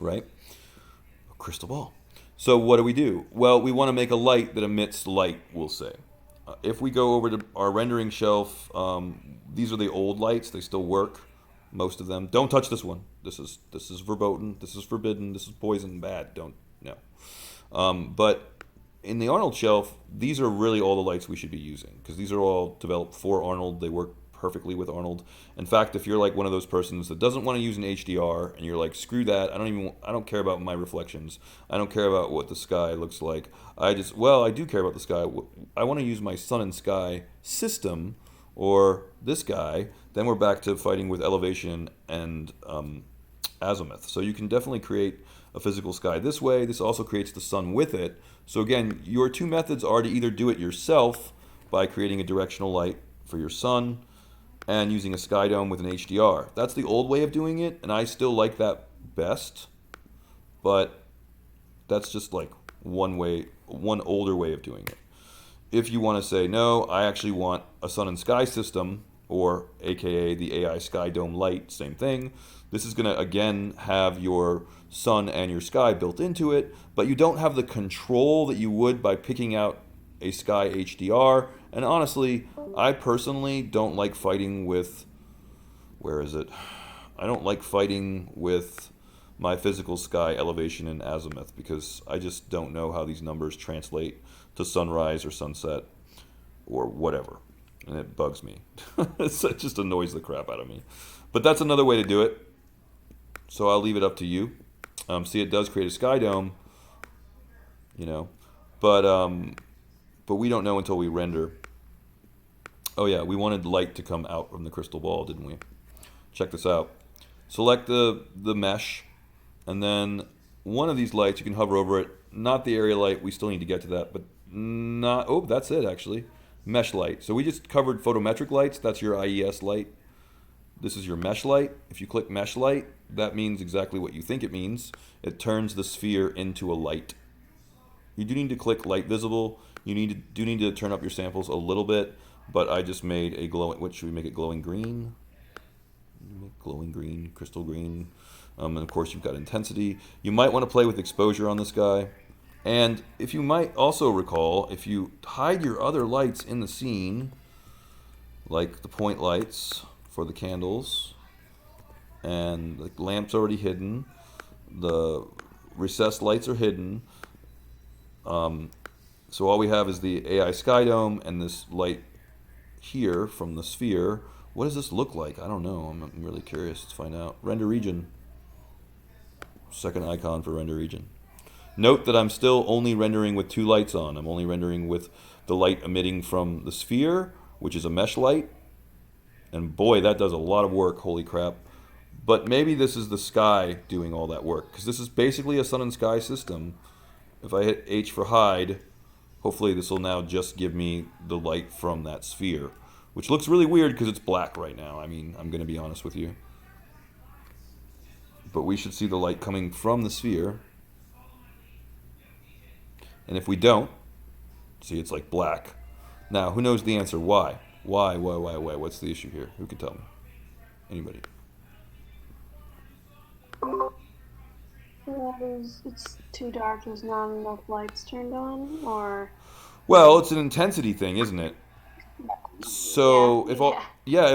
[SPEAKER 2] right? A crystal ball. So what do? Well, we want to make a light that emits light, we'll say. If we go over to our rendering shelf, these are the old lights. They still work, most of them. Don't touch this one. This is verboten. This is forbidden. This is poison. Bad. Don't. No. But in the Arnold shelf, these are really all the lights we should be using, because these are all developed for Arnold. They work perfectly with Arnold. In fact, if you're like one of those persons that doesn't want to use an HDR and you're like, screw that, I don't care about my reflections. I don't care about what the sky looks like. I do care about the sky. I want to use my sun and sky system, or this guy. Then we're back to fighting with elevation and azimuth. So you can definitely create a physical sky this way. This also creates the sun with it. So again, your two methods are to either do it yourself by creating a directional light for your sun and using a sky dome with an HDR. That's the old way of doing it, and I still like that best, but that's just like one older way of doing it. If you want to say, no, I actually want a sun and sky system, or AKA the AI Sky Dome Light, same thing. This is going to, again, have your sun and your sky built into it, but you don't have the control that you would by picking out a sky HDR. And honestly, I personally don't like fighting with, I don't like fighting with my physical sky elevation and azimuth, because I just don't know how these numbers translate to sunrise or sunset or whatever. And it bugs me. It just annoys the crap out of me. But that's another way to do it. So I'll leave it up to you. See, it does create a sky dome, but we don't know until we render. Oh yeah, we wanted light to come out from the crystal ball, didn't we? Check this out. Select the mesh, and then one of these lights, you can hover over it. Not the area light, we still need to get to that, but that's it actually. Mesh light. So we just covered photometric lights. That's your IES light. This is your mesh light. If you click mesh light, that means exactly what you think it means. It turns the sphere into a light. You do need to click light visible. You do need to turn up your samples a little bit, but I just made a glowing, what should we make it, glowing green? Glowing green, crystal green. And of course you've got intensity. You might want to play with exposure on this guy. And if you might also recall, if you hide your other lights in the scene, like the point lights for the candles, and the lamp's already hidden, the recessed lights are hidden, so all we have is the AI Sky Dome and this light here from the sphere. What does this look like? I don't know. I'm really curious. Let's find out. Render region. Second icon for render region. Note that I'm still only rendering with two lights on. I'm only rendering with the light emitting from the sphere, which is a mesh light. And boy, that does a lot of work. Holy crap. But maybe this is the sky doing all that work, because this is basically a sun and sky system. If I hit H for hide, hopefully this will now just give me the light from that sphere, which looks really weird because it's black right now. I mean, I'm going to be honest with you. But we should see the light coming from the sphere. And if we don't, see, it's like black. Now, who knows the answer? Why? Why? What's the issue here? Who can tell me? Anybody?
[SPEAKER 1] That is, it's too dark. There's not enough lights turned on, or
[SPEAKER 2] Well, it's an intensity thing, isn't it?
[SPEAKER 1] yeah,
[SPEAKER 2] So if
[SPEAKER 1] yeah.
[SPEAKER 2] all yeah,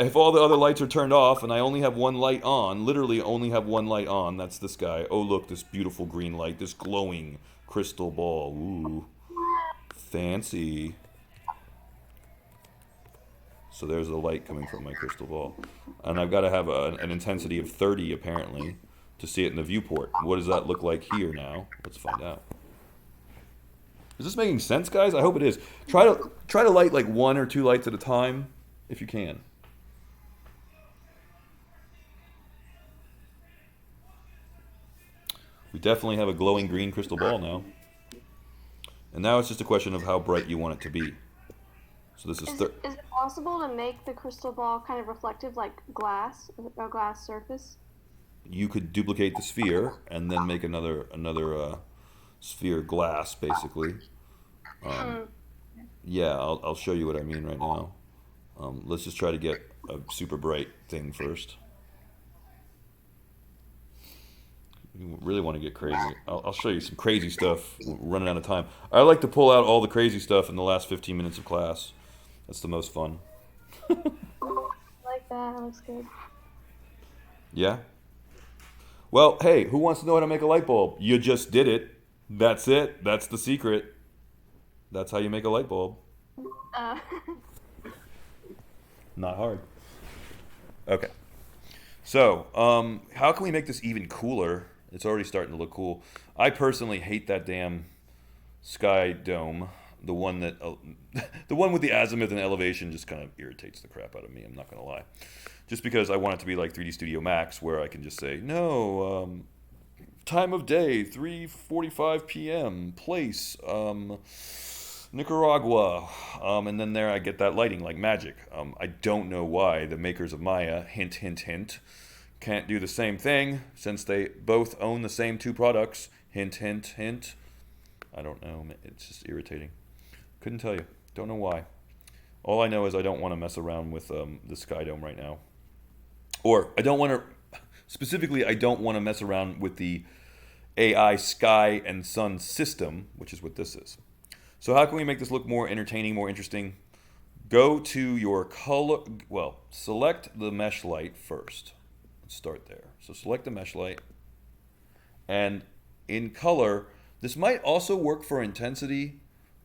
[SPEAKER 2] if all the other lights are turned off and I only have one light on, literally only have one light on, that's this guy. Oh look, this beautiful green light, this glowing crystal ball. Ooh, fancy. So there's the light coming from my crystal ball. And I've got to have an intensity of 30 apparently to see it in the viewport. What does that look like here now? Let's find out. Is this making sense, guys? I hope it is. Try to light like one or two lights at a time if you can. We definitely have a glowing green crystal ball now. And now it's just a question of how bright you want it to be. So this is
[SPEAKER 1] Is it possible to make the crystal ball kind of reflective, like glass, a glass surface?
[SPEAKER 2] you could duplicate the sphere and then make another sphere glass basically. Um,
[SPEAKER 1] Hmm.
[SPEAKER 2] yeah, I'll show you what I mean right now. Let's just try to get a super bright thing first. You really want to get crazy. I'll show you some crazy stuff. We're running out of time. I like to pull out all the crazy stuff in the last 15 minutes of class. That's the most fun.
[SPEAKER 1] I like that. That looks good.
[SPEAKER 2] Yeah? Well, hey, who wants to know how to make a light bulb? You just did it. That's it. That's the secret. That's how you make a light bulb.
[SPEAKER 1] Uh,
[SPEAKER 2] Not hard. Okay. So, how can we make this even cooler? It's already starting to look cool. I personally hate that damn sky dome. The one that, the one with the azimuth and elevation just kind of irritates the crap out of me. I'm not gonna lie. Just because I want it to be like 3D Studio Max, where I can just say, no, time of day, 3:45 p.m. Place, Nicaragua, and then there I get that lighting like magic. I don't know why the makers of Maya, hint, hint, hint, can't do the same thing since they both own the same two products. Hint, hint, hint. I don't know. It's just irritating. Couldn't tell you. Don't know why. All I know is I don't want to mess around with the Sky Dome right now. Or I don't want to, specifically, I don't want to mess around with the AI sky and sun system, which is what this is. So how can we make this look more entertaining, more interesting? Go to your color, well, select the mesh light first. Let's start there. So select the mesh light. And in color, this might also work for intensity,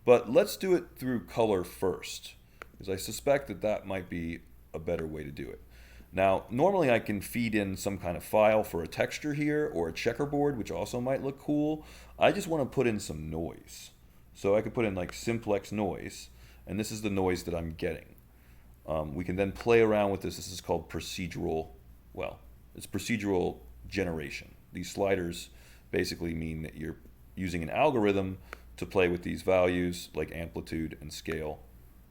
[SPEAKER 2] but let's do it through color first, because I suspect that that might be a better way to do it. Now, normally I can feed in some kind of file for a texture here or a checkerboard, which also might look cool. I just want to put in some noise. So I could put in like simplex noise, and this is the noise that I'm getting. We can then play around with this. This is called procedural, well, it's procedural generation. These sliders basically mean that you're using an algorithm to play with these values like amplitude and scale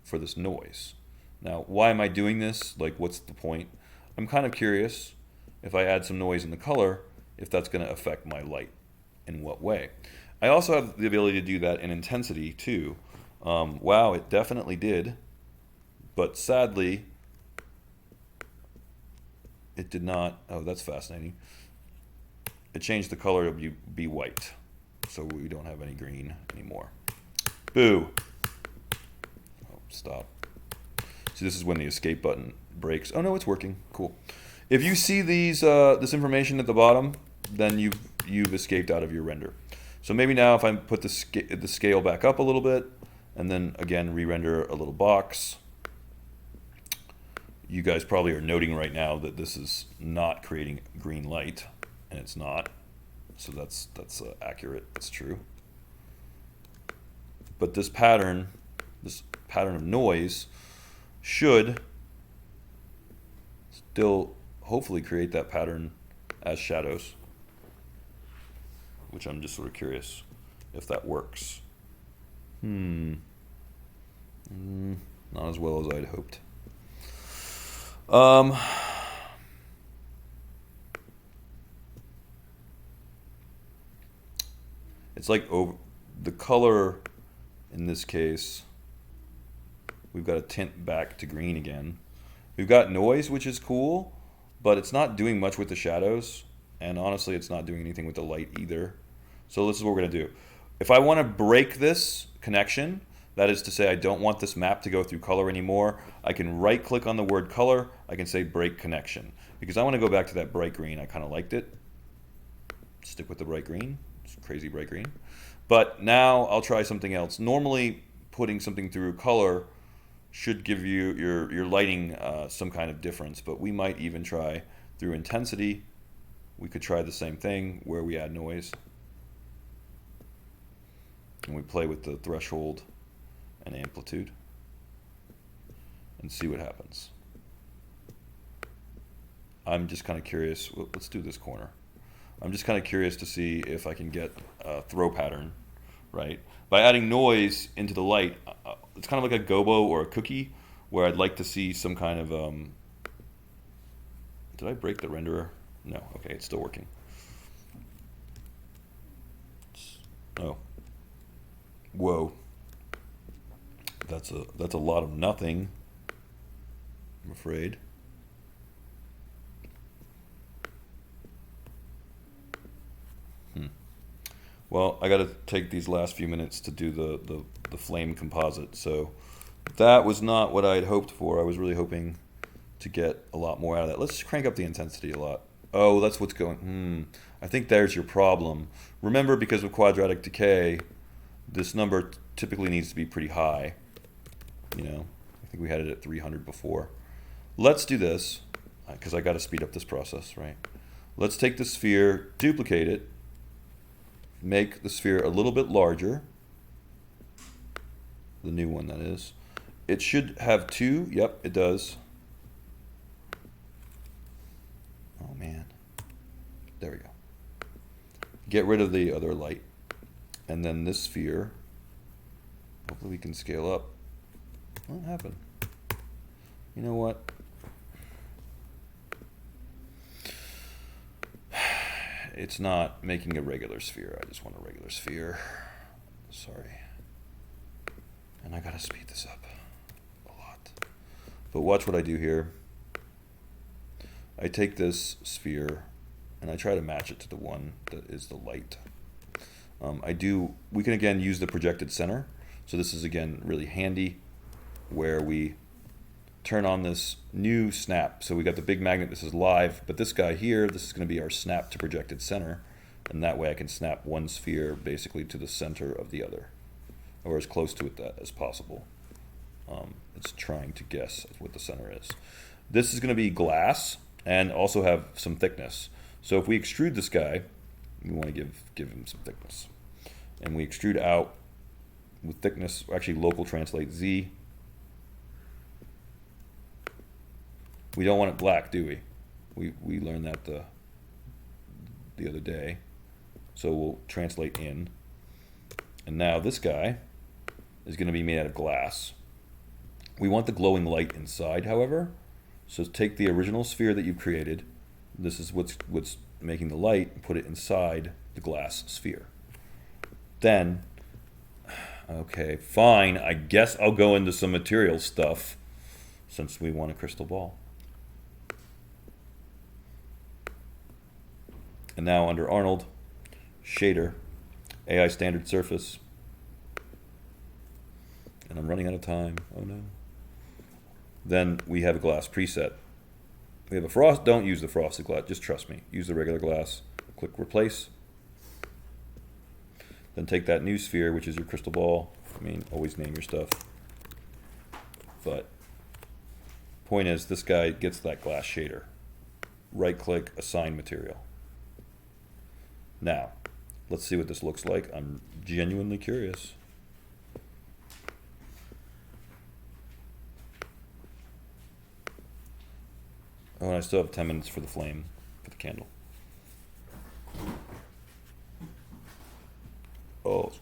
[SPEAKER 2] for this noise. Now, why am I doing this? Like, what's the point? I'm kind of curious if I add some noise in the color, if that's going to affect my light. In what way? I also have the ability to do that in intensity too. Wow, it definitely did. But sadly, it did not. Oh, that's fascinating. It changed the color to be white. So we don't have any green anymore. Boo. Oh, stop. See, this is when the escape button breaks. Oh no, it's working. Cool. If you see this information at the bottom, then you've escaped out of your render. So maybe now if I put the scale back up a little bit, and then again re-render a little box, you guys probably are noting right now that this is not creating green light, and it's not. So that's accurate. That's true. But this pattern of noise should still hopefully create that pattern as shadows, which I'm just sort of curious if that works. Not as well as I'd hoped. It's like over the color in this case. We've got a tint back to green again. We've got noise, which is cool, but it's not doing much with the shadows. and honestly, it's not doing anything with the light either. So this is what we're going to do. If I want to break this connection, that is to say I don't want this map to go through color anymore, I can right click on the word color, I can say break connection. Because I want to go back to that bright green, I kind of liked it. Stick with the bright green, it's crazy bright green. But now I'll try something else. Normally putting something through color should give you your lighting some kind of difference, but we might even try through intensity. We could try the same thing where we add noise. And we play with the threshold and amplitude and see what happens. I'm just kind of curious. Let's do this corner. I'm just kind of curious to see if I can get a throw pattern, right? By adding noise into the light, it's kind of like a gobo or a cookie, where I'd like to see some kind of, did I break the renderer? No, okay, it's still working. Oh. Whoa. That's a lot of nothing, I'm afraid. Well, I got to take these last few minutes to do the flame composite. So that was not what I had hoped for. I was really hoping to get a lot more out of that. Let's crank up the intensity a lot. Oh, that's what's going. I think there's your problem. Remember, because of quadratic decay, this number typically needs to be pretty high. You know, I think we had it at 300 before. Let's do this, because I got to speed up this process, right? Let's take the sphere, duplicate it, make the sphere a little bit larger. The new one, that is. It should have 2. Yep, it does. Oh, man. There we go. Get rid of the other light. And then this sphere, hopefully we can scale up. What happened? You know what? It's not making a regular sphere. I just want a regular sphere. Sorry. And I gotta speed this up a lot. But watch what I do here. I take this sphere and I try to match it to the one that is the light. We can again use the projected center. So this is again really handy, where we turn on this new snap. So we got the big magnet, this is live, but this guy here, this is going to be our snap to projected center, and that way I can snap one sphere basically to the center of the other, or as close to it as possible. It's trying to guess what the center is. This is going to be glass and also have some thickness. So if we extrude this guy, we want to give him some thickness, and we extrude out with thickness, actually local translate Z. We don't want it black, do we? We learned that the other day. So we'll translate in. And now this guy is going to be made out of glass. We want the glowing light inside, however. So take the original sphere that you've created. This is what's making the light, and put it inside the glass sphere. Then, okay, fine. I guess I'll go into some material stuff since we want a crystal ball. And now under Arnold, shader, AI standard surface. And I'm running out of time. Oh no. Then we have a glass preset. We have a frost. Don't use the frosted glass. Just trust me. Use the regular glass. Click replace. Then take that new sphere, which is your crystal ball. I mean, always name your stuff. But point is, this guy gets that glass shader. Right click, assign material. Now, let's see what this looks like. I'm genuinely curious. Oh, and I still have 10 minutes for the flame, for the candle. Oh,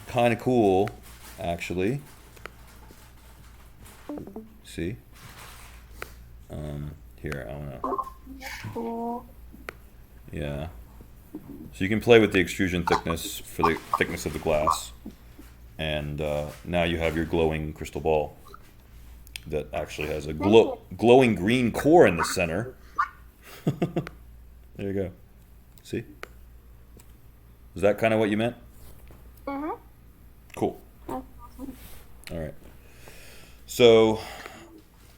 [SPEAKER 2] kind of cool, actually. See? Here, I wanna.
[SPEAKER 1] Cool.
[SPEAKER 2] Yeah. So you can play with the extrusion thickness for the thickness of the glass, and now you have your glowing crystal ball that actually has a glowing green core in the center. There you go. See? Is that kind of what you meant?
[SPEAKER 1] Mm-hmm.
[SPEAKER 2] Cool.
[SPEAKER 1] That's awesome.
[SPEAKER 2] All right. So,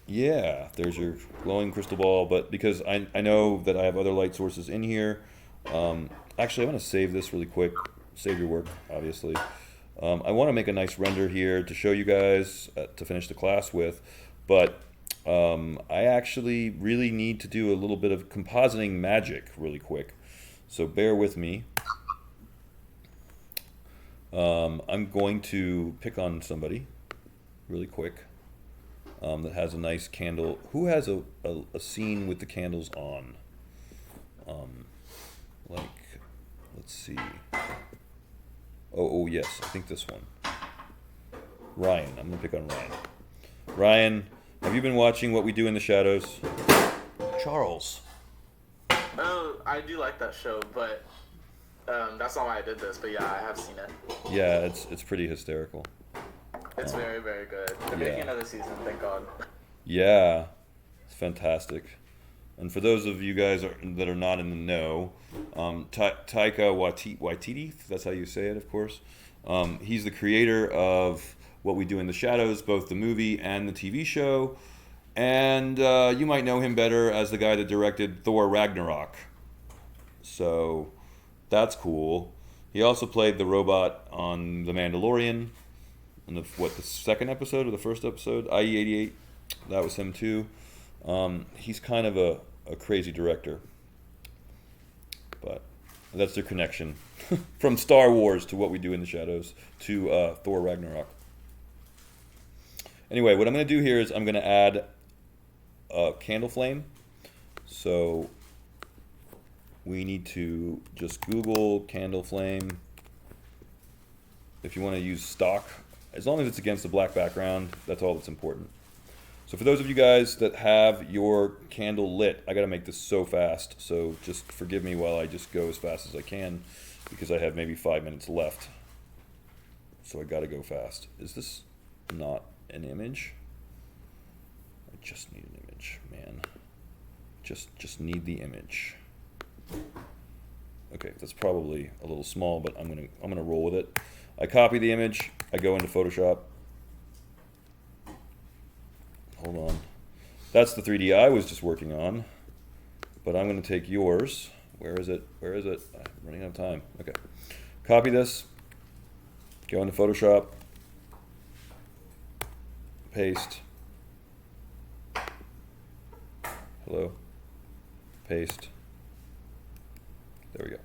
[SPEAKER 2] yeah, there's your glowing crystal ball. But because I know that I have other light sources in here, actually, I'm going to save this really quick. Save your work, obviously. I want to make a nice render here to show you guys to finish the class with. But I actually really need to do a little bit of compositing magic really quick. So bear with me. I'm going to pick on somebody really quick that has a nice candle. Who has a scene with the candles on? Like, let's see. Oh, yes, I think this one. Ryan. I'm going to pick on Ryan. Ryan, have you been watching What We Do in the Shadows? Charles.
[SPEAKER 3] Oh, I do like that show, but that's not why I did this. But yeah, I have seen it.
[SPEAKER 2] Yeah, it's pretty hysterical.
[SPEAKER 3] It's very, very good. They're
[SPEAKER 2] Yeah.
[SPEAKER 3] making another season, thank God.
[SPEAKER 2] Yeah, it's fantastic. And for those of you guys that are not in the know, Taika Waititi, that's how you say it, of course. He's the creator of What We Do in the Shadows, both the movie and the TV show. And you might know him better as the guy that directed Thor Ragnarok. So that's cool. He also played the robot on The Mandalorian. In the second episode or the first episode? IE-88. That was him too. He's kind of a crazy director. But that's their connection. From Star Wars to What We Do in the Shadows to Thor Ragnarok. Anyway, what I'm going to do here is I'm going to add a candle flame. So we need to just Google candle flame. If you want to use stock, as long as it's against a black background, that's all that's important. So for those of you guys that have your candle lit, I got to make this so fast, so just forgive me while I just go as fast as I can, because I have maybe 5 minutes left. So I got to go fast. Is this not an image? I just need an image, man. Just need the image. Okay, that's probably a little small, but I'm gonna roll with it. I copy the image. I go into Photoshop. Hold on. That's the 3D I was just working on. But I'm going to take yours. Where is it? Where is it? I'm running out of time. Okay. Copy this. Go into Photoshop. Paste. Hello. Paste. There we go.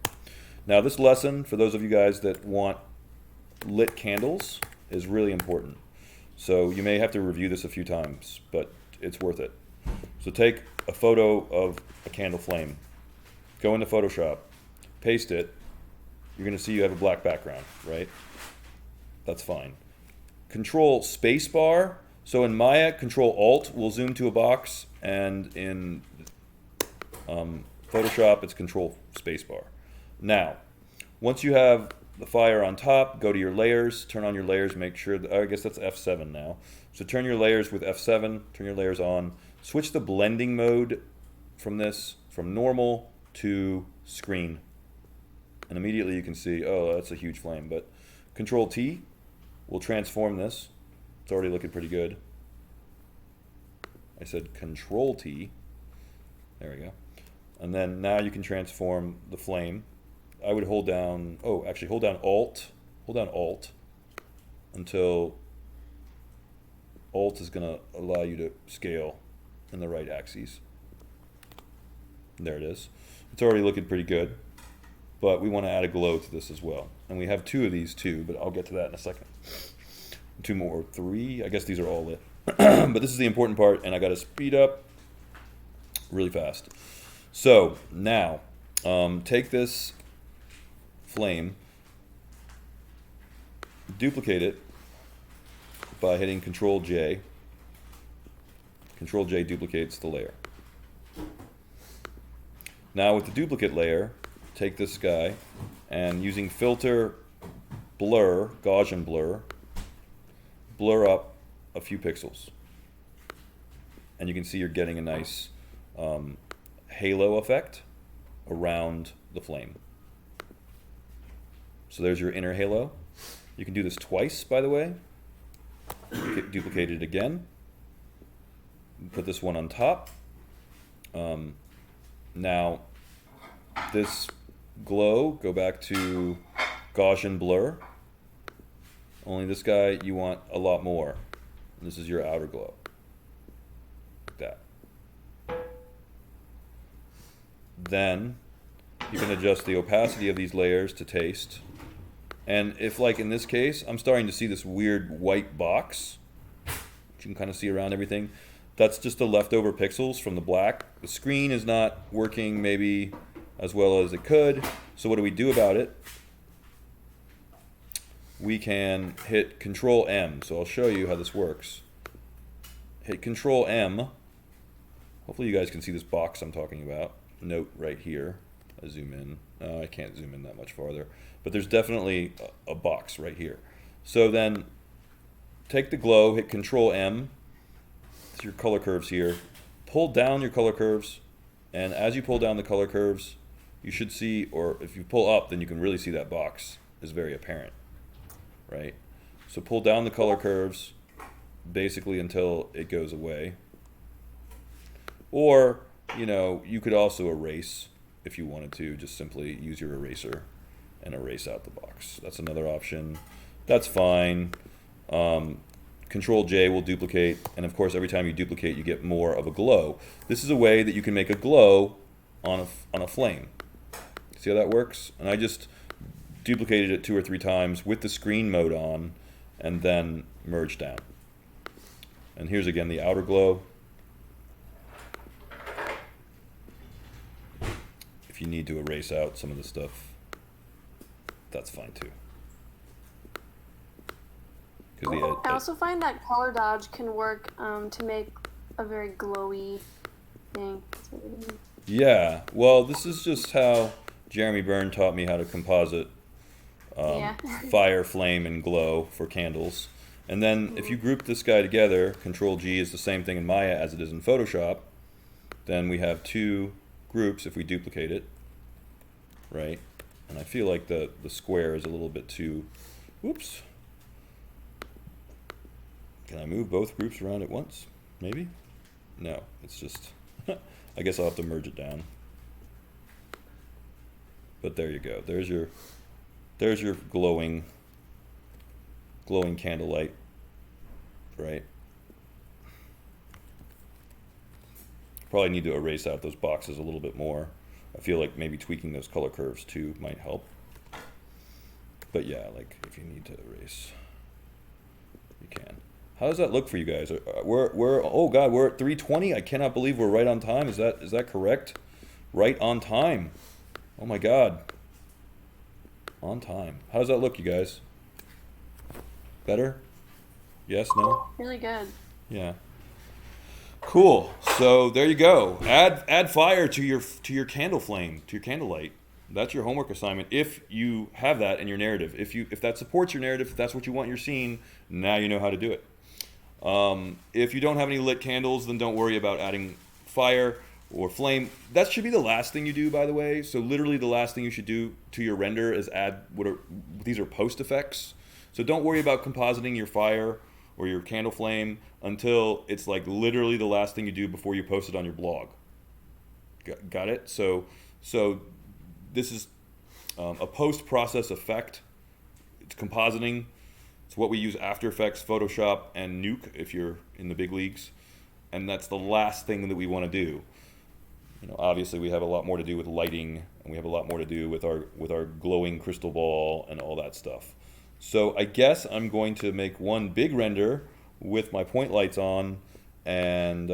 [SPEAKER 2] Now this lesson, for those of you guys that want lit candles, is really important. So you may have to review this a few times, but it's worth it. So take a photo of a candle flame, go into Photoshop, paste it. You're going to see you have a black background, right? That's fine. Control spacebar. So in Maya, Control Alt will zoom to a box, and in Photoshop, it's Control spacebar. Now, once you have the fire on top, go to your layers, turn on your layers, make sure that, I guess that's F7 now. So turn your layers with F7, turn your layers on, switch the blending mode from normal to screen. And immediately you can see, oh, that's a huge flame, but Control T will transform this. It's already looking pretty good. I said Control T. There we go. And then now you can transform the flame. I would hold down, hold down Alt until Alt is going to allow you to scale in the right axes. There it is. It's already looking pretty good, but we want to add a glow to this as well. And we have 2 of these too, but I'll get to that in a second. 2 more, 3, I guess these are all lit. But this is the important part, and I got to speed up really fast. So now, take this flame, duplicate it by hitting Control J. Control J duplicates the layer. Now with the duplicate layer, take this guy and using filter blur, Gaussian blur, blur up a few pixels. And you can see you're getting a nice halo effect. around the flame. So there's your inner halo. You can do this twice, by the way. Duplicate it again. Put this one on top. Now, this glow, go back to Gaussian blur. Only this guy, you want a lot more. And this is your outer glow. Like that. Then, you can adjust the opacity of these layers to taste. And if, like in this case, I'm starting to see this weird white box, which you can kind of see around everything, that's just the leftover pixels from the black. The screen is not working maybe as well as it could. So what do we do about it? We can hit Control M. So I'll show you how this works. Hit Control M. Hopefully you guys can see this box I'm talking about. Note right here. I zoom in. I can't zoom in that much farther. But there's definitely a box right here. So then take the glow, hit Control M. It's your color curves here. Pull down your color curves. And as you pull down the color curves, you should see, or if you pull up, then you can really see that box is very apparent. Right? So pull down the color curves basically until it goes away. Or, you know, you could also erase if you wanted to. Just simply use your eraser and erase out the box. That's another option. That's fine. Control J will duplicate, and of course every time you duplicate you get more of a glow. This is a way that you can make a glow on a flame. See how that works? And I just duplicated it 2 or 3 times with the screen mode on and then merged down. And here's again the outer glow. If you need to erase out some of the stuff, that's fine too.
[SPEAKER 1] I also find that color dodge can work to make a very glowy thing.
[SPEAKER 2] Yeah, well, this is just how Jeremy Byrne taught me how to composite fire, flame, and glow for candles. And then if you group this guy together, Control G is the same thing in Maya as it is in Photoshop. Then we have 2 groups if we duplicate it, right? And I feel like the square is a little bit too, whoops. Can I move both groups around at once? Maybe? No, it's just, I guess I'll have to merge it down. But there you go. There's your glowing candlelight, right? Probably need to erase out those boxes a little bit more. I feel like maybe tweaking those color curves too might help. But yeah, like if you need to erase, you can. How does that look for you guys? We're oh god, we're at 3:20. I cannot believe we're right on time. Is that correct? Right on time. Oh my god. On time. How does that look, you guys? Better? Yes, no?
[SPEAKER 1] Really good.
[SPEAKER 2] Yeah. Cool. So there you go. Add fire to your candle flame, to your candlelight. That's your homework assignment if you have that in your narrative. If that supports your narrative, if that's what you want your scene, now you know how to do it. If you don't have any lit candles, then don't worry about adding fire or flame. That should be the last thing you do, by the way. So literally the last thing you should do to your render is add these are post effects. So don't worry about compositing your fire or your candle flame until it's like literally the last thing you do before you post it on your blog. Got it? So this is a post-process effect. It's compositing. It's what we use After Effects, Photoshop, and Nuke if you're in the big leagues. And that's the last thing that we want to do. You know, obviously we have a lot more to do with lighting, and we have a lot more to do with our glowing crystal ball and all that stuff. So I guess I'm going to make one big render with my point lights on, and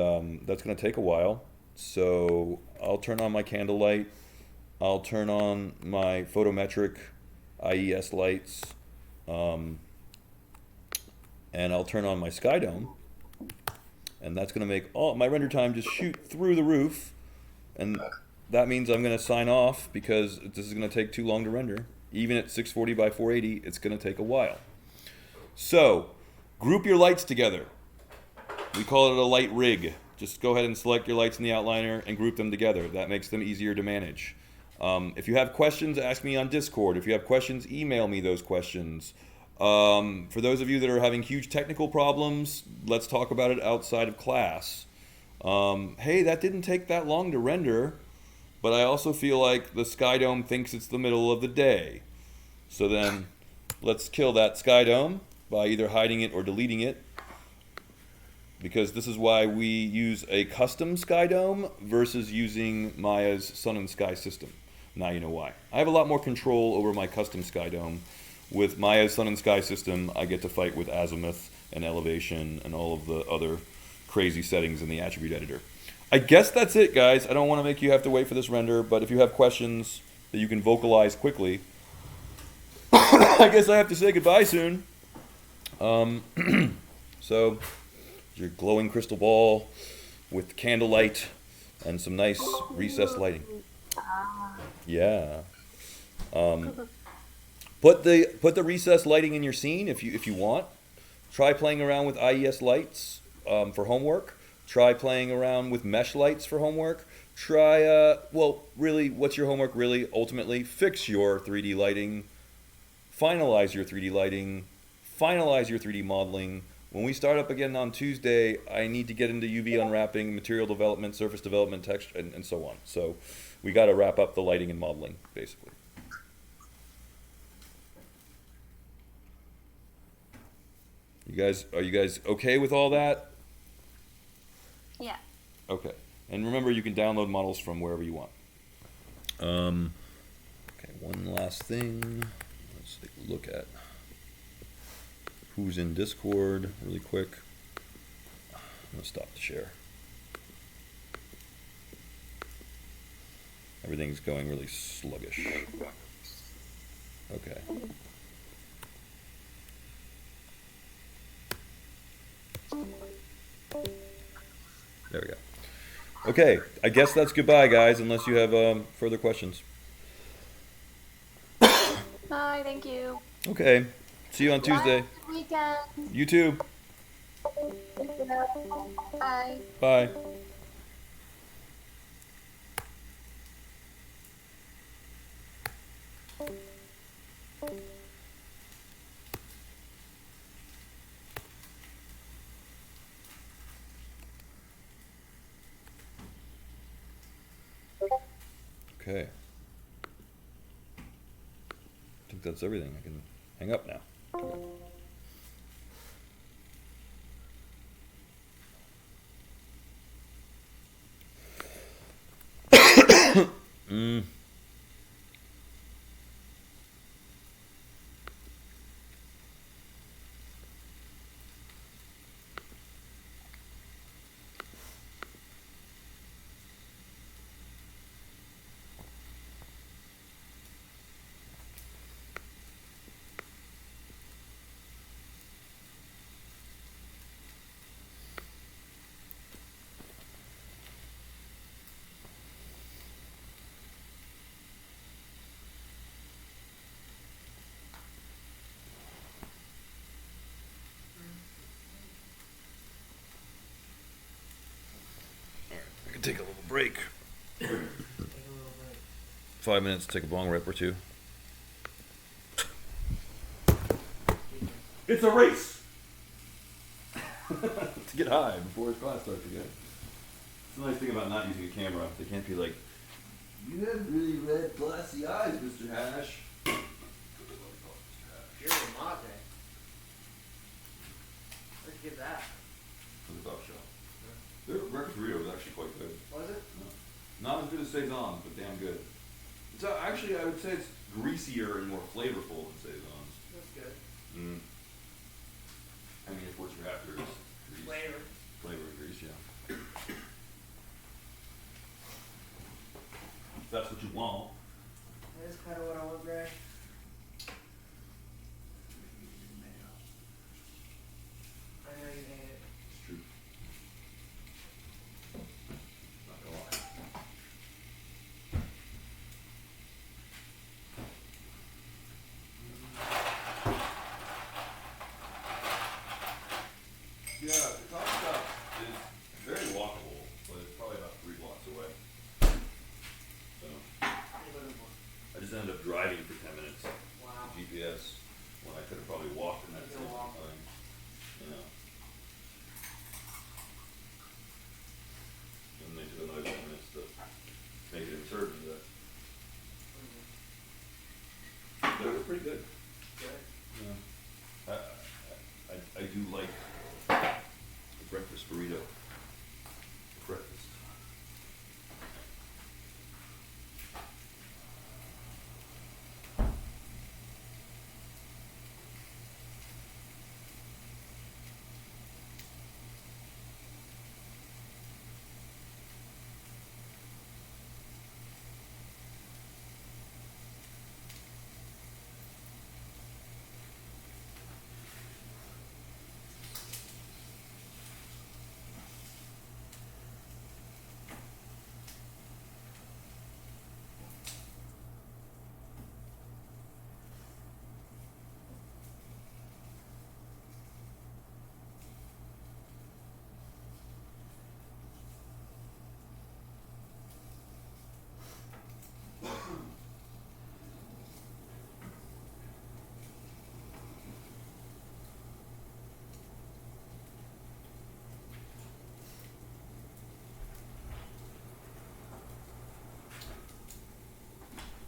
[SPEAKER 2] that's going to take a while. So I'll turn on my candle light. I'll turn on my photometric IES lights, and I'll turn on my sky dome, and that's going to make all my render time just shoot through the roof, and that means I'm going to sign off because this is going to take too long to render. Even at 640 by 480, it's going to take a while. So, group your lights together. We call it a light rig. Just go ahead and select your lights in the outliner and group them together. That makes them easier to manage. If you have questions, ask me on Discord. If you have questions, email me those questions. For those of you that are having huge technical problems, let's talk about it outside of class. Hey, that didn't take that long to render, but I also feel like the Sky Dome thinks it's the middle of the day. So then, let's kill that Sky Dome by either hiding it or deleting it. Because this is why we use a custom Sky Dome versus using Maya's Sun and Sky system. Now you know why. I have a lot more control over my custom Sky Dome. With Maya's Sun and Sky system, I get to fight with azimuth and elevation and all of the other crazy settings in the attribute editor. I guess that's it, guys. I don't want to make you have to wait for this render, but if you have questions that you can vocalize quickly, I guess I have to say goodbye soon. So, your glowing crystal ball with candlelight and some nice recessed lighting. Yeah. Put the recessed lighting in your scene if you want. Try playing around with IES lights for homework. Try playing around with mesh lights for homework. Try well, really, what's your homework really? Ultimately, fix your 3D lighting. Finalize your 3D lighting. Finalize your 3D modeling. When we start up again on Tuesday, I need to get into UV unwrapping, material development, surface development, texture, and so on. So we got to wrap up the lighting and modeling, basically. Are you guys okay with all that?
[SPEAKER 1] Yeah.
[SPEAKER 2] Okay. And remember, you can download models from wherever you want. Okay, one last thing. Let's take a look at who's in Discord really quick. I'm going to stop the share. Everything's going really sluggish. Okay. There we go. Okay, I guess that's goodbye, guys, unless you have further questions.
[SPEAKER 1] Bye, thank you.
[SPEAKER 2] Okay, see you on Tuesday.
[SPEAKER 1] Bye, weekend.
[SPEAKER 2] You too.
[SPEAKER 1] Bye.
[SPEAKER 2] Bye. Okay. I think that's everything. I can hang up now. I can take a little break. 5 minutes, take a bong rip or two. It's a race! To get high before his class starts again. It's the nice thing about not using a camera. They can't be like, you have really red, glassy eyes, Mr. Hash.
[SPEAKER 4] You're a mate. Where'd you get that?
[SPEAKER 2] From the Buck Shop. Their breakfast burrito was actually quite good.
[SPEAKER 4] Was it?
[SPEAKER 2] No. Not as good as Saison, but damn good. It's actually, I would say it's greasier and more flavorful than Saison's.
[SPEAKER 4] That's good.
[SPEAKER 2] I mean, if what you're after is grease.
[SPEAKER 4] Flavor.
[SPEAKER 2] Flavor and grease, yeah. If that's what you want.
[SPEAKER 4] That is kind of what I want, Greg. I know you hate it.
[SPEAKER 2] It's true. Not gonna lie. Yeah, the coffee shop is very walkable, but it's probably about 3 blocks away. So.
[SPEAKER 4] You live in
[SPEAKER 2] just ended up driving for 10 minutes.
[SPEAKER 4] Wow.
[SPEAKER 2] GPS when I could have probably walked in that
[SPEAKER 4] You
[SPEAKER 2] same
[SPEAKER 4] can walk.
[SPEAKER 2] time. You know. And they took another 10 minutes to make it in service. But it was pretty good.
[SPEAKER 4] Good.
[SPEAKER 2] Yeah. I do like the breakfast burrito. Breakfast.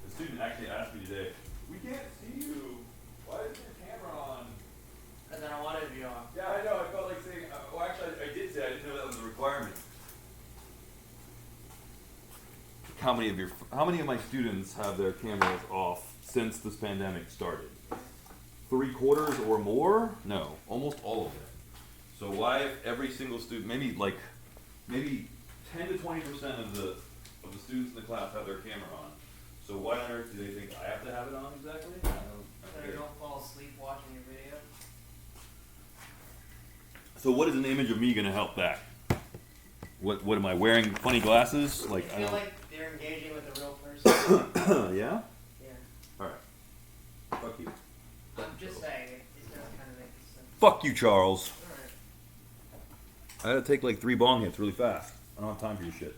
[SPEAKER 2] The student actually asked me today, we can't see you. Why is your camera on?
[SPEAKER 4] Because I don't want it to be on.
[SPEAKER 2] Yeah, I know. I felt like saying, well, actually, I did say I didn't know that was a requirement. How many of my students have their cameras off since this pandemic started? 3/4 or more? No, almost all of them. So why, if every single student, maybe 10 to 20% of the students in the class have their camera on. So why on earth do they think I have to have it on exactly? I
[SPEAKER 4] So
[SPEAKER 2] don't
[SPEAKER 4] you
[SPEAKER 2] get it.
[SPEAKER 4] don't fall asleep watching your video.
[SPEAKER 2] So what is an image of me gonna help that? What am I wearing? Funny glasses?
[SPEAKER 4] I
[SPEAKER 2] Like I
[SPEAKER 4] feel
[SPEAKER 2] don't.
[SPEAKER 4] like they're engaging with a real person.
[SPEAKER 2] Yeah.
[SPEAKER 4] Yeah.
[SPEAKER 2] All right. Fuck you.
[SPEAKER 4] I'm just saying, it's gonna kind of make sense.
[SPEAKER 2] Fuck you, Charles.
[SPEAKER 4] Alright.
[SPEAKER 2] I had to take like 3 bong hits really fast. I don't have time for your shit.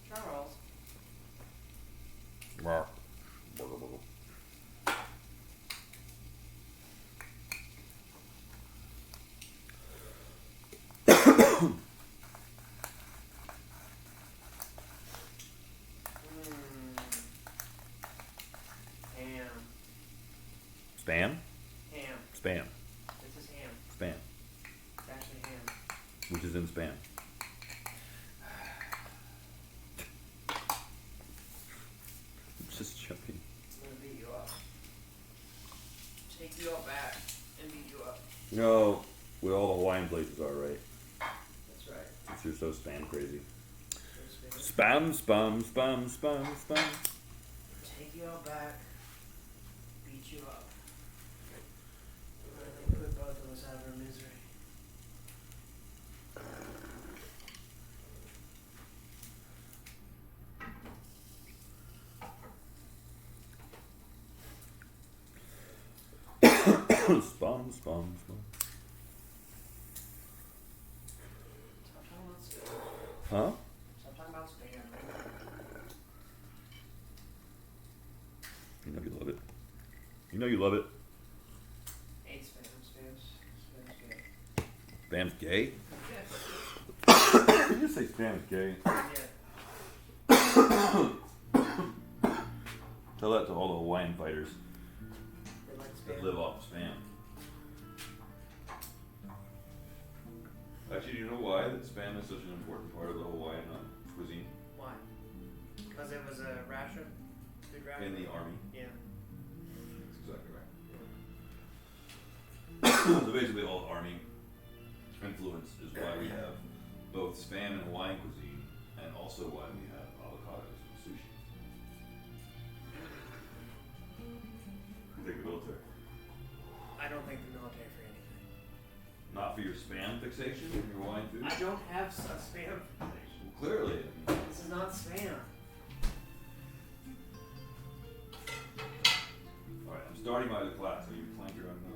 [SPEAKER 4] Charles. Ham.
[SPEAKER 2] Spam?
[SPEAKER 4] Ham.
[SPEAKER 2] Spam.
[SPEAKER 4] This is ham.
[SPEAKER 2] Spam.
[SPEAKER 4] It's actually ham.
[SPEAKER 2] Which is in spam. I'm just joking.
[SPEAKER 4] I'm gonna beat you up. Take you out back and beat you up.
[SPEAKER 2] You know what all the Hawaiian places are, right?
[SPEAKER 4] That's right.
[SPEAKER 2] Since you're so spam crazy.
[SPEAKER 4] There's
[SPEAKER 2] Spam, spam, spam, spam, spam.
[SPEAKER 4] take you out back, beat you up. And then put both of us out of our misery.
[SPEAKER 2] Spam, spam, spam.
[SPEAKER 4] Stop talking about spam.
[SPEAKER 2] Huh?
[SPEAKER 4] Stop talking about spam.
[SPEAKER 2] You know you love it. You know you love it.
[SPEAKER 4] Hate spam. Spam's good.
[SPEAKER 2] Spam's gay?
[SPEAKER 4] Yeah.
[SPEAKER 2] Did you just say spam is gay?
[SPEAKER 4] Yeah.
[SPEAKER 2] Tell that to all the Hawaiian fighters
[SPEAKER 4] They like
[SPEAKER 2] that
[SPEAKER 4] spam.
[SPEAKER 2] live off of spam. Actually, do you know why that spam is such an important part of the Hawaiian cuisine?
[SPEAKER 4] Why? Because it was a ration? Food ration?
[SPEAKER 2] In the army.
[SPEAKER 4] Yeah.
[SPEAKER 2] That's exactly right. So basically all army influence is why we have both spam and Hawaiian cuisine, and also why we have avocados and sushi. Take the military.
[SPEAKER 4] I don't think the military for anything.
[SPEAKER 2] Not for your spam fixation and your Hawaiian food?
[SPEAKER 4] I don't have a spam fixation.
[SPEAKER 2] Well, clearly. I mean,
[SPEAKER 4] This is not spam.
[SPEAKER 2] alright, I'm starting by the class. Are you clank your own mouth?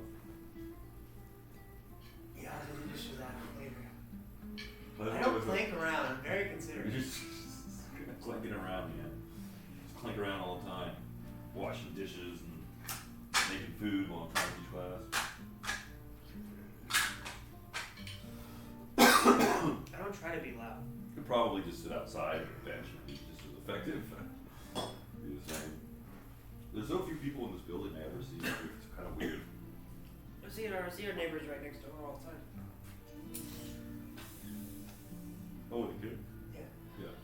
[SPEAKER 4] Yeah. I'll do the dishes after later. I don't clank around. I'm very considerate.
[SPEAKER 2] You're just clanking around, man. Just clank around all the time. Washing dishes and making food while I'm trying to teach class.
[SPEAKER 4] I don't try to be loud.
[SPEAKER 2] You could probably just sit outside on the bench and be just as effective. Be the same. There's so few people in this building I ever see. It's kind of weird.
[SPEAKER 4] I see our neighbors right next door all the time.
[SPEAKER 2] Oh, they do?
[SPEAKER 4] Yeah.
[SPEAKER 2] Yeah.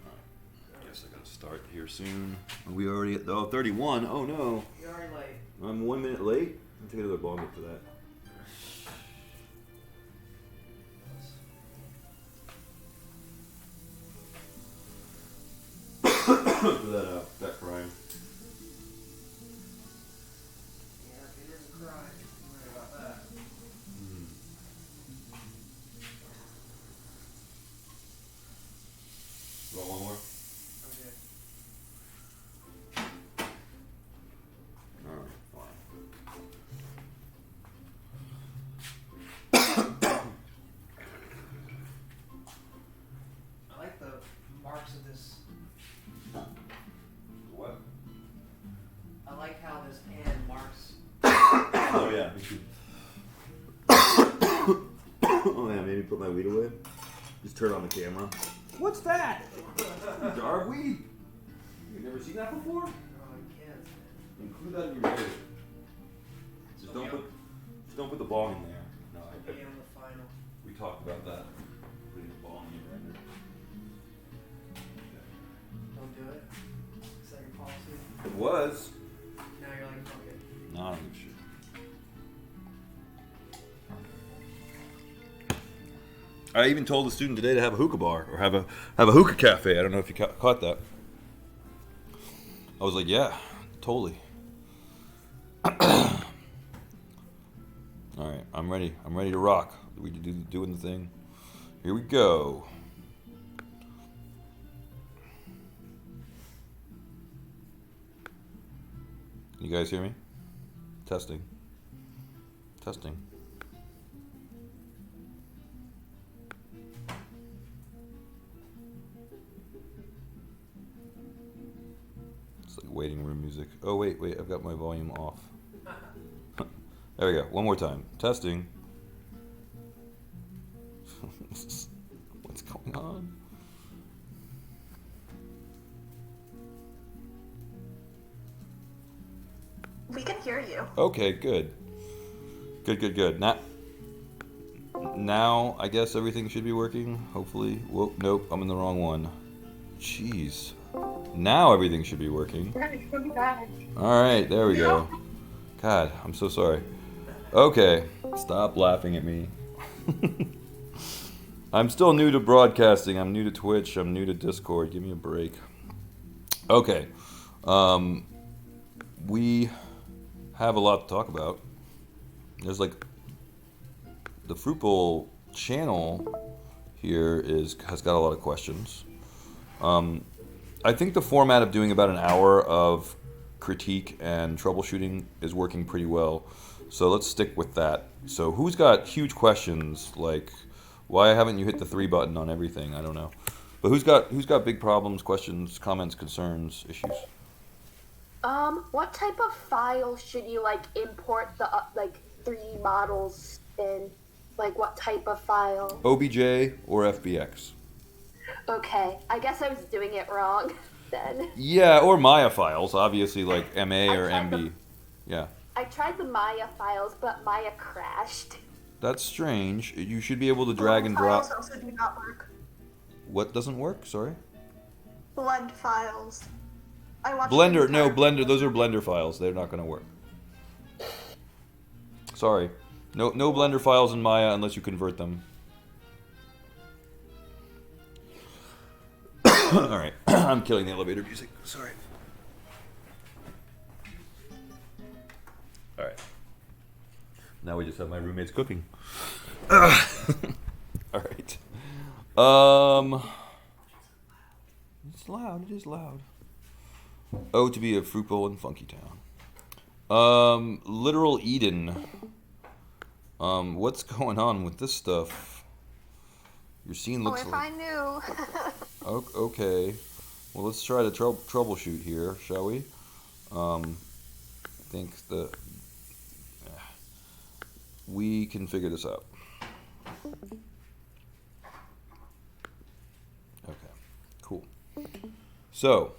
[SPEAKER 2] Alright. Guess I gotta start here soon. Are we already at 31? Oh no.
[SPEAKER 4] You're already late.
[SPEAKER 2] I'm 1 minute late. I'll take another bong for that. For that crime.
[SPEAKER 4] Yeah, it is a crime. Don't worry about that.
[SPEAKER 2] Want one more?
[SPEAKER 4] Okay.
[SPEAKER 2] Alright,
[SPEAKER 4] I like the marks of this.
[SPEAKER 2] What?
[SPEAKER 4] I like how this hand marks.
[SPEAKER 2] Oh yeah, me too. Oh yeah, maybe put my weed away. Just turn on the camera. What's that? Jar of weed. You've never seen that before?
[SPEAKER 4] Oh, I can't.
[SPEAKER 2] Include that in your narrative. Just don't put the bong in there. No,
[SPEAKER 4] Be on the final.
[SPEAKER 2] we talked about that. Putting the bong in your render.
[SPEAKER 4] Don't do it. Is that your policy?
[SPEAKER 2] It was.
[SPEAKER 4] Now you're like, fuck it.
[SPEAKER 2] No, I don't give a shit. I even told the student today to have a hookah bar or have a hookah cafe. I don't know if you caught that. I was like, yeah, totally. All right, I'm ready. I'm ready to rock. We doing the thing. Here we go. You guys hear me? Testing. Testing. It's like waiting room music. Oh, wait, I've got my volume off. There we go. One more time. Testing. What's going on?
[SPEAKER 1] We can hear you.
[SPEAKER 2] Okay, good. Good. Now, I guess everything should be working. Hopefully. Whoa, nope, I'm in the wrong one. Jeez. Now everything should be working. Alright, there we go. God, I'm so sorry. Okay, stop laughing at me. I'm still new to broadcasting. I'm new to Twitch. I'm new to Discord. Give me a break. Okay. We have a lot to talk about. There's like the Fruit Bowl channel here has got a lot of questions. I think the format of doing about an hour of critique and troubleshooting is working pretty well. So let's stick with that. So who's got huge questions like why haven't you hit the 3 button on everything? I don't know. But who's got big problems, questions, comments, concerns, issues?
[SPEAKER 5] What type of file should you import the 3 models in? Like what type of file?
[SPEAKER 2] OBJ or FBX?
[SPEAKER 5] Okay, I guess I was doing it wrong then.
[SPEAKER 2] Yeah, or Maya files, obviously like MA or MB. Yeah.
[SPEAKER 5] I tried the Maya files, but Maya crashed.
[SPEAKER 2] That's strange. You should be able to drag and drop.
[SPEAKER 1] Files also do not work.
[SPEAKER 2] What doesn't work? Sorry.
[SPEAKER 1] Blend files. I watched
[SPEAKER 2] Blender,
[SPEAKER 1] the
[SPEAKER 2] no,
[SPEAKER 1] entire-
[SPEAKER 2] Blender. Those are Blender files. They're not going to work. Sorry. No Blender files in Maya unless you convert them. All right. I'm killing the elevator music. Sorry. All right. Now we just have my roommates cooking. All right. It's loud. It is loud. Oh, to be a fruit bowl in Funky Town. Literal Eden. What's going on with this stuff? Your scene
[SPEAKER 6] Oh,
[SPEAKER 2] looks
[SPEAKER 6] if
[SPEAKER 2] like...
[SPEAKER 6] I knew.
[SPEAKER 2] Okay. Well, let's try to troubleshoot here, shall we? I think we can figure this out. Okay, cool. So,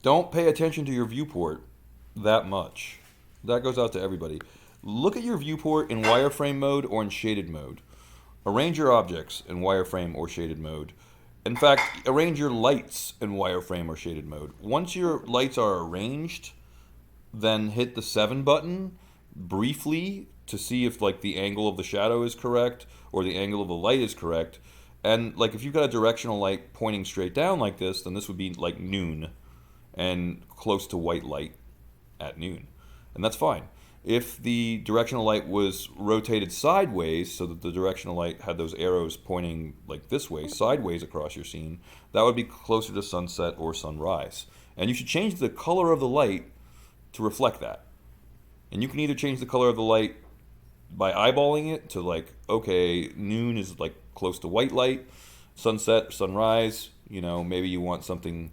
[SPEAKER 2] don't pay attention to your viewport that much. That goes out to everybody. Look at your viewport in wireframe mode or in shaded mode. Arrange your objects in wireframe or shaded mode. In fact, arrange your lights in wireframe or shaded mode. Once your lights are arranged, then hit the 7 button briefly to see if like the angle of the shadow is correct or the angle of the light is correct. And like if you've got a directional light pointing straight down like this, then this would be like noon and close to white light at noon. And that's fine. If the directional light was rotated sideways so that the directional light had those arrows pointing like this way, sideways across your scene, that would be closer to sunset or sunrise. And you should change the color of the light to reflect that. And you can either change the color of the light by eyeballing it to like, okay, noon is like close to white light, sunset, sunrise, you know, maybe you want something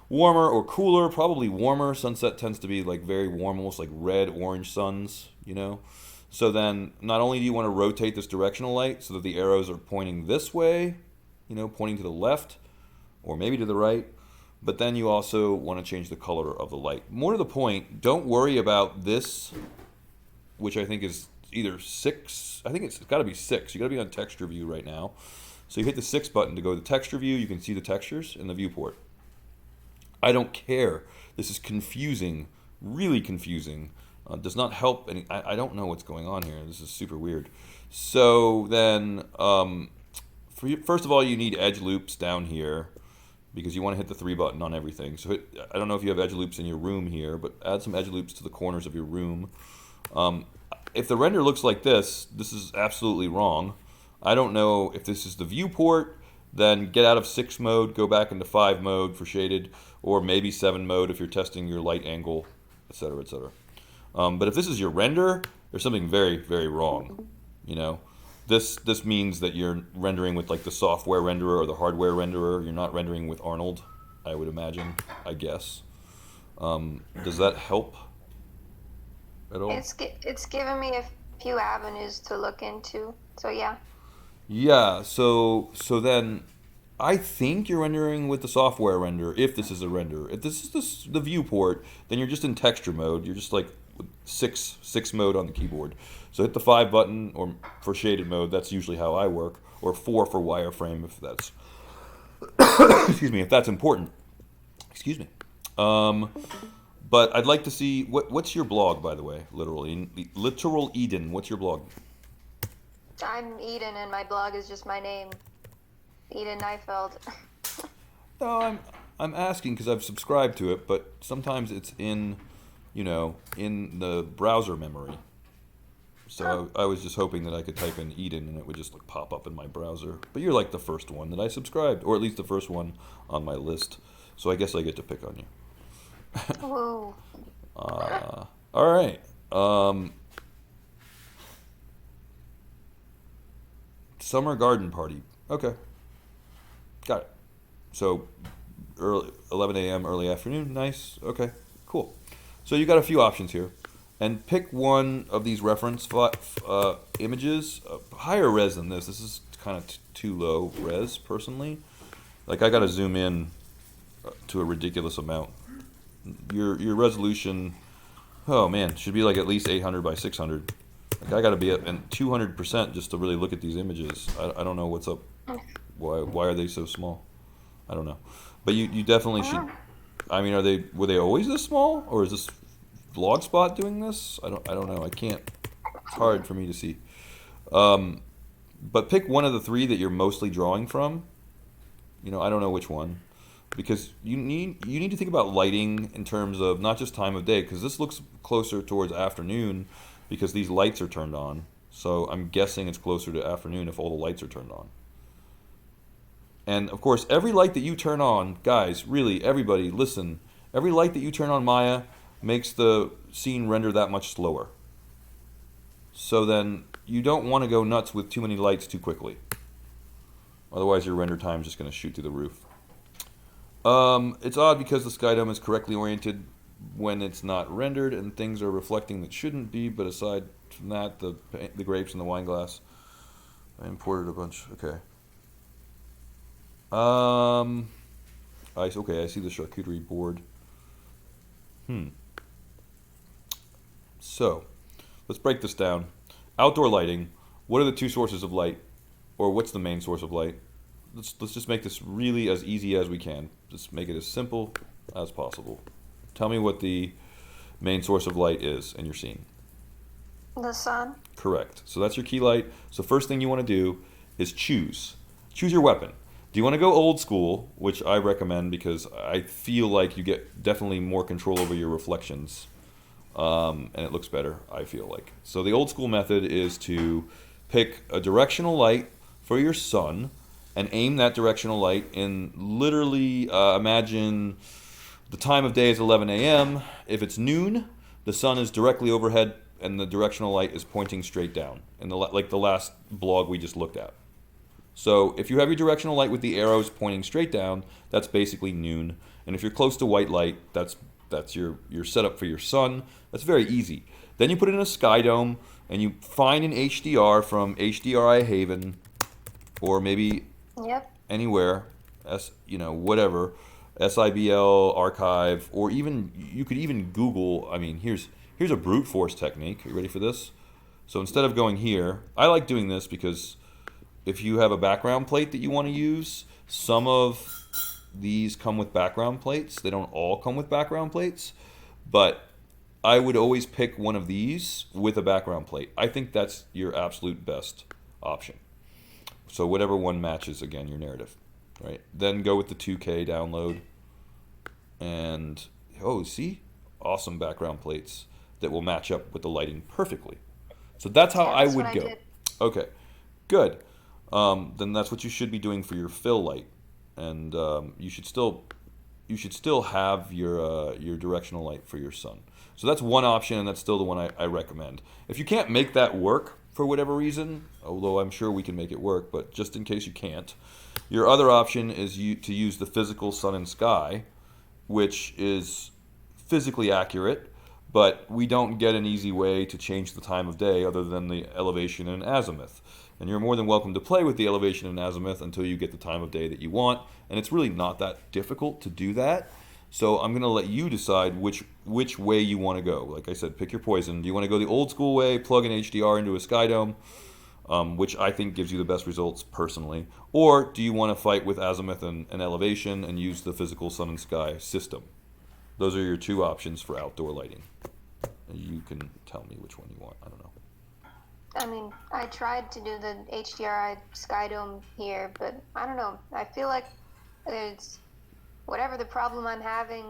[SPEAKER 2] warmer or cooler, probably warmer. Sunset tends to be like very warm, almost like red, orange suns, you know. So then not only do you want to rotate this directional light so that the arrows are pointing this way, you know, pointing to the left or maybe to the right, but then you also want to change the color of the light. More to the point, don't worry about this, which I think is either 6, I think it's got to be 6. You got to be on texture view right now. So you hit the 6 button to go to texture view. You can see the textures in the viewport. I don't care. This is confusing, really confusing. Does not help any. I don't know what's going on here. This is super weird. So then, first of all, you need edge loops down here because you want to hit the 3 button on everything. So I don't know if you have edge loops in your room here, but add some edge loops to the corners of your room. If the render looks like this is absolutely wrong. I don't know if this is the viewport. Then get out of 6 mode, go back into 5 mode for shaded, or maybe 7 mode if you're testing your light angle, etc., etc. But if this is your render, there's something very, very wrong. You know, this means that you're rendering with like the software renderer or the hardware renderer. You're not rendering with Arnold, I would imagine. I guess. Does that help at all?
[SPEAKER 6] It's given me a few avenues to look into. So yeah.
[SPEAKER 2] Yeah, so then I think you're rendering with the software renderer, if this is a renderer. If this is the viewport, then you're just in texture mode. You're just like 6 mode on the keyboard. So hit the 5 button or for shaded mode. That's usually how I work. Or 4 for wireframe if that's excuse me, if that's important. Excuse me. But I'd like to see what's your blog, by the way, Literal Eden. What's your blog?
[SPEAKER 6] I'm Eden, and my blog is just my name, Eden Neifeld.
[SPEAKER 2] No, I'm asking because I've subscribed to it, but sometimes it's in, you know, in the browser memory. So I was just hoping that I could type in Eden and it would just like pop up in my browser. But you're like the first one that I subscribed, or at least the first one on my list. So I guess I get to pick on you.
[SPEAKER 6] Whoa.
[SPEAKER 2] All right. Summer garden party. Okay. Got it. So, early 11 a.m. early afternoon. Nice. Okay. Cool. So you got a few options here, and pick one of these reference images. Higher res than this. This is kind of too low res, personally. Like I got to zoom in to a ridiculous amount. Your resolution, oh man, should be like at least 800 by 600. Like I got to be at 200% just to really look at these images. I don't know what's up. Why are they so small? I don't know. But you definitely should. I mean, were they always this small, or is this Vlogspot doing this? I don't know. I can't. It's hard for me to see. But pick one of the 3 that you're mostly drawing from. You know, I don't know which one, because you need to think about lighting in terms of not just time of day, because this looks closer towards afternoon because these lights are turned on. So I'm guessing it's closer to afternoon if all the lights are turned on. And of course, every light that you turn on, guys, really, everybody, listen. Every light that you turn on Maya makes the scene render that much slower. So then you don't want to go nuts with too many lights too quickly. Otherwise, your render time is just going to shoot through the roof. It's odd because the sky dome is correctly oriented when it's not rendered and things are reflecting that shouldn't be, but aside from that, the grapes and the wine glass, I imported a bunch. Okay. I see the charcuterie board. So, let's break this down. Outdoor lighting. What are the two sources of light? Or what's the main source of light? Let's just make this really as easy as we can. Just make it as simple as possible. Tell me what the main source of light is in your scene.
[SPEAKER 6] The sun.
[SPEAKER 2] Correct. So that's your key light. So first thing you want to do is choose. Choose your weapon. Do you want to go old school, which I recommend because I feel like you get definitely more control over your reflections, and it looks better, I feel like. So the old school method is to pick a directional light for your sun and aim that directional light in literally, imagine the time of day is 11 a.m. If it's noon, the sun is directly overhead and the directional light is pointing straight down, in like the last blog we just looked at. So if you have your directional light with the arrows pointing straight down, that's basically noon. And if you're close to white light, that's your setup for your sun. That's very easy. Then you put it in a sky dome and you find an HDR from HDRI Haven, or maybe anywhere, whatever, SIBL archive, or even you could even Google. I mean, here's a brute force technique. Are you ready for this? So instead of going here, I like doing this because if you have a background plate that you want to use, some of these come with background plates. They don't all come with background plates, but I would always pick one of these with a background plate. I think that's your absolute best option. So whatever one matches, again, your narrative, right? Then go with the 2K download, and see, awesome background plates that will match up with the lighting perfectly. So that's how I would go. Okay, good. Then that's what you should be doing for your fill light, and you should still have your directional light for your sun. So that's one option, and that's still the one I recommend. If you can't make that work for whatever reason, although I'm sure we can make it work, but just in case you can't, your other option is to use the physical sun and sky, which is physically accurate, but we don't get an easy way to change the time of day other than the elevation and azimuth. And you're more than welcome to play with the elevation and azimuth until you get the time of day that you want. And it's really not that difficult to do that. So I'm going to let you decide which way you want to go. Like I said, pick your poison. Do you want to go the old school way, plug an HDR into a sky dome, which I think gives you the best results personally? Or do you want to fight with azimuth and elevation and use the physical sun and sky system? Those are your two options for outdoor lighting. And you can tell me which one you want. I don't know.
[SPEAKER 6] I mean, I tried to do the HDRI Sky Dome here, but I don't know. I feel like it's whatever the problem I'm having,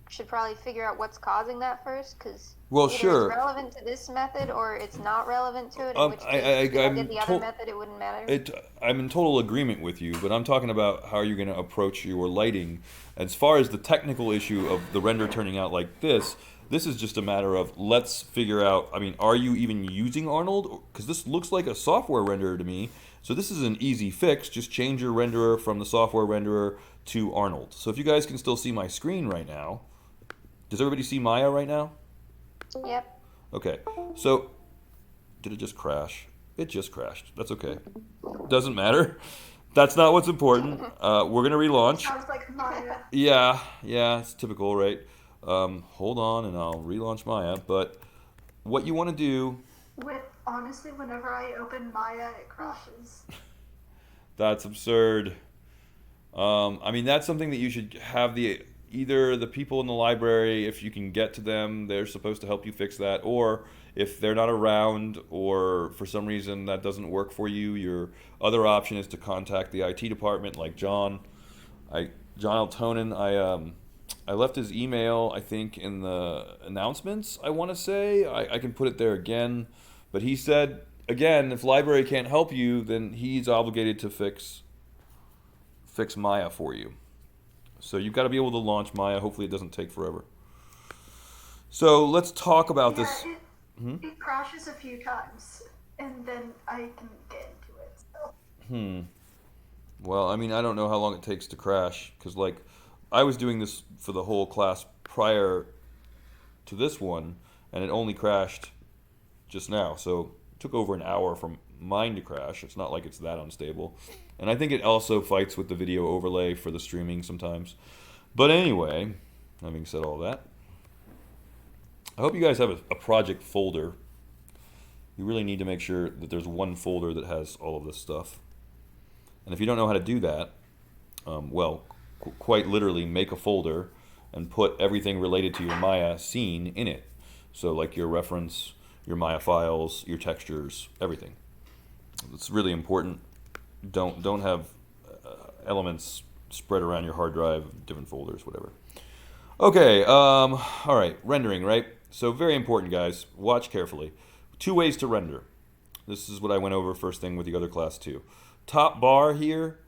[SPEAKER 6] should probably figure out what's causing that first, because either it's relevant to this method or it's not relevant to it. In which case, if I did the other method, it wouldn't matter.
[SPEAKER 2] I'm in total agreement with you, but I'm talking about how you're going to approach your lighting. As far as the technical issue of the render turning out like this is just a matter of let's figure out, are you even using Arnold? Because this looks like a software renderer to me. So this is an easy fix. Just change your renderer from the software renderer to Arnold. So if you guys can still see my screen right now, does everybody see Maya right now?
[SPEAKER 6] Yep.
[SPEAKER 2] Okay. So did it just crash? It just crashed. That's okay. Doesn't matter. That's not what's important. We're going to relaunch.
[SPEAKER 5] Sounds like Maya.
[SPEAKER 2] Yeah, it's typical, right? Hold on, and I'll relaunch Maya. But what you want to do...
[SPEAKER 5] Honestly, whenever I open Maya, it crashes.
[SPEAKER 2] That's absurd. That's something that you should have either the people in the library, if you can get to them, they're supposed to help you fix that. Or if they're not around, or for some reason that doesn't work for you, your other option is to contact the IT department, like John. John Altonen, I left his email, I think, in the announcements, I want to say. I can put it there again. But he said, again, if library can't help you, then he's obligated to fix fix Maya for you. So you've got to be able to launch Maya. Hopefully it doesn't take forever. So let's talk about this.
[SPEAKER 7] It crashes a few times, and then I can get into it. So.
[SPEAKER 2] Well, I mean, I don't know how long it takes to crash, because, like, I was doing this for the whole class prior to this one, and it only crashed just now. So it took over an hour for mine to crash. It's not like it's that unstable. And I think it also fights with the video overlay for the streaming sometimes. But anyway, having said all that, I hope you guys have a project folder. You really need to make sure that there's one folder that has all of this stuff. And if you don't know how to do that, quite literally make a folder and put everything related to your Maya scene in it. So like your reference, your Maya files, your textures, everything. It's really important. Don't have elements spread around your hard drive, different folders, whatever. Okay, all right, rendering, right? So very important, guys. Watch carefully. 2 ways to render. This is what I went over first thing with the other class too. Top bar here,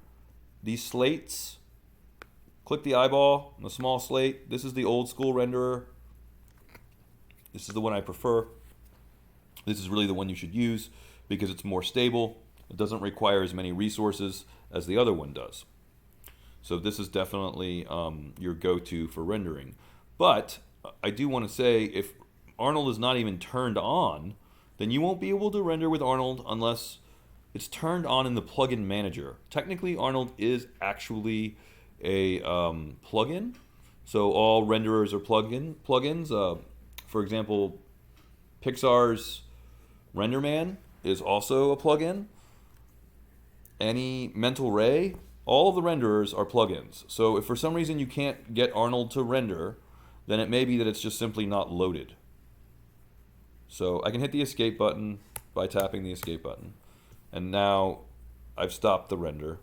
[SPEAKER 2] these slates. Click the eyeball on the small slate. This is the old school renderer. This is the one I prefer. This is really the one you should use because it's more stable. It doesn't require as many resources as the other one does. So this is definitely your go-to for rendering. But I do want to say, if Arnold is not even turned on, then you won't be able to render with Arnold unless it's turned on in the plugin manager. Technically, Arnold is actually a plugin. So all renderers are plugins. For example, Pixar's RenderMan is also a plugin. Any Mental Ray, all of the renderers are plugins. So if for some reason you can't get Arnold to render, then it may be that it's just simply not loaded. So I can hit the escape button by tapping the escape button. And now I've stopped the render.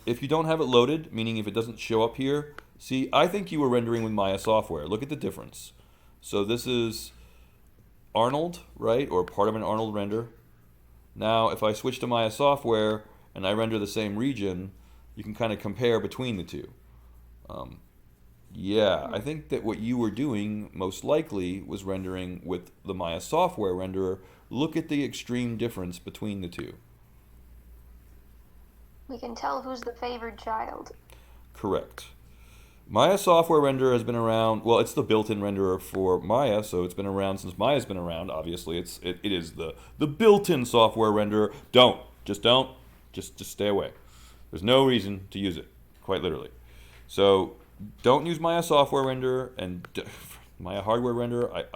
[SPEAKER 2] If you don't have it loaded, meaning if it doesn't show up here, see, I think you were rendering with Maya software. Look at the difference. So this is Arnold, right? Or part of an Arnold render. Now, if I switch to Maya software and I render the same region, you can kind of compare between the two. Yeah, I think that what you were doing most likely was rendering with the Maya software renderer. Look at the extreme difference between the two.
[SPEAKER 6] We can tell who's the favored child.
[SPEAKER 2] Correct. Maya software renderer has been around. Well, it's the built-in renderer for Maya, so it's been around since Maya's been around. Obviously, it is the built-in software renderer. Just stay away. There's no reason to use it, quite literally. So don't use Maya software renderer and Maya hardware renderer.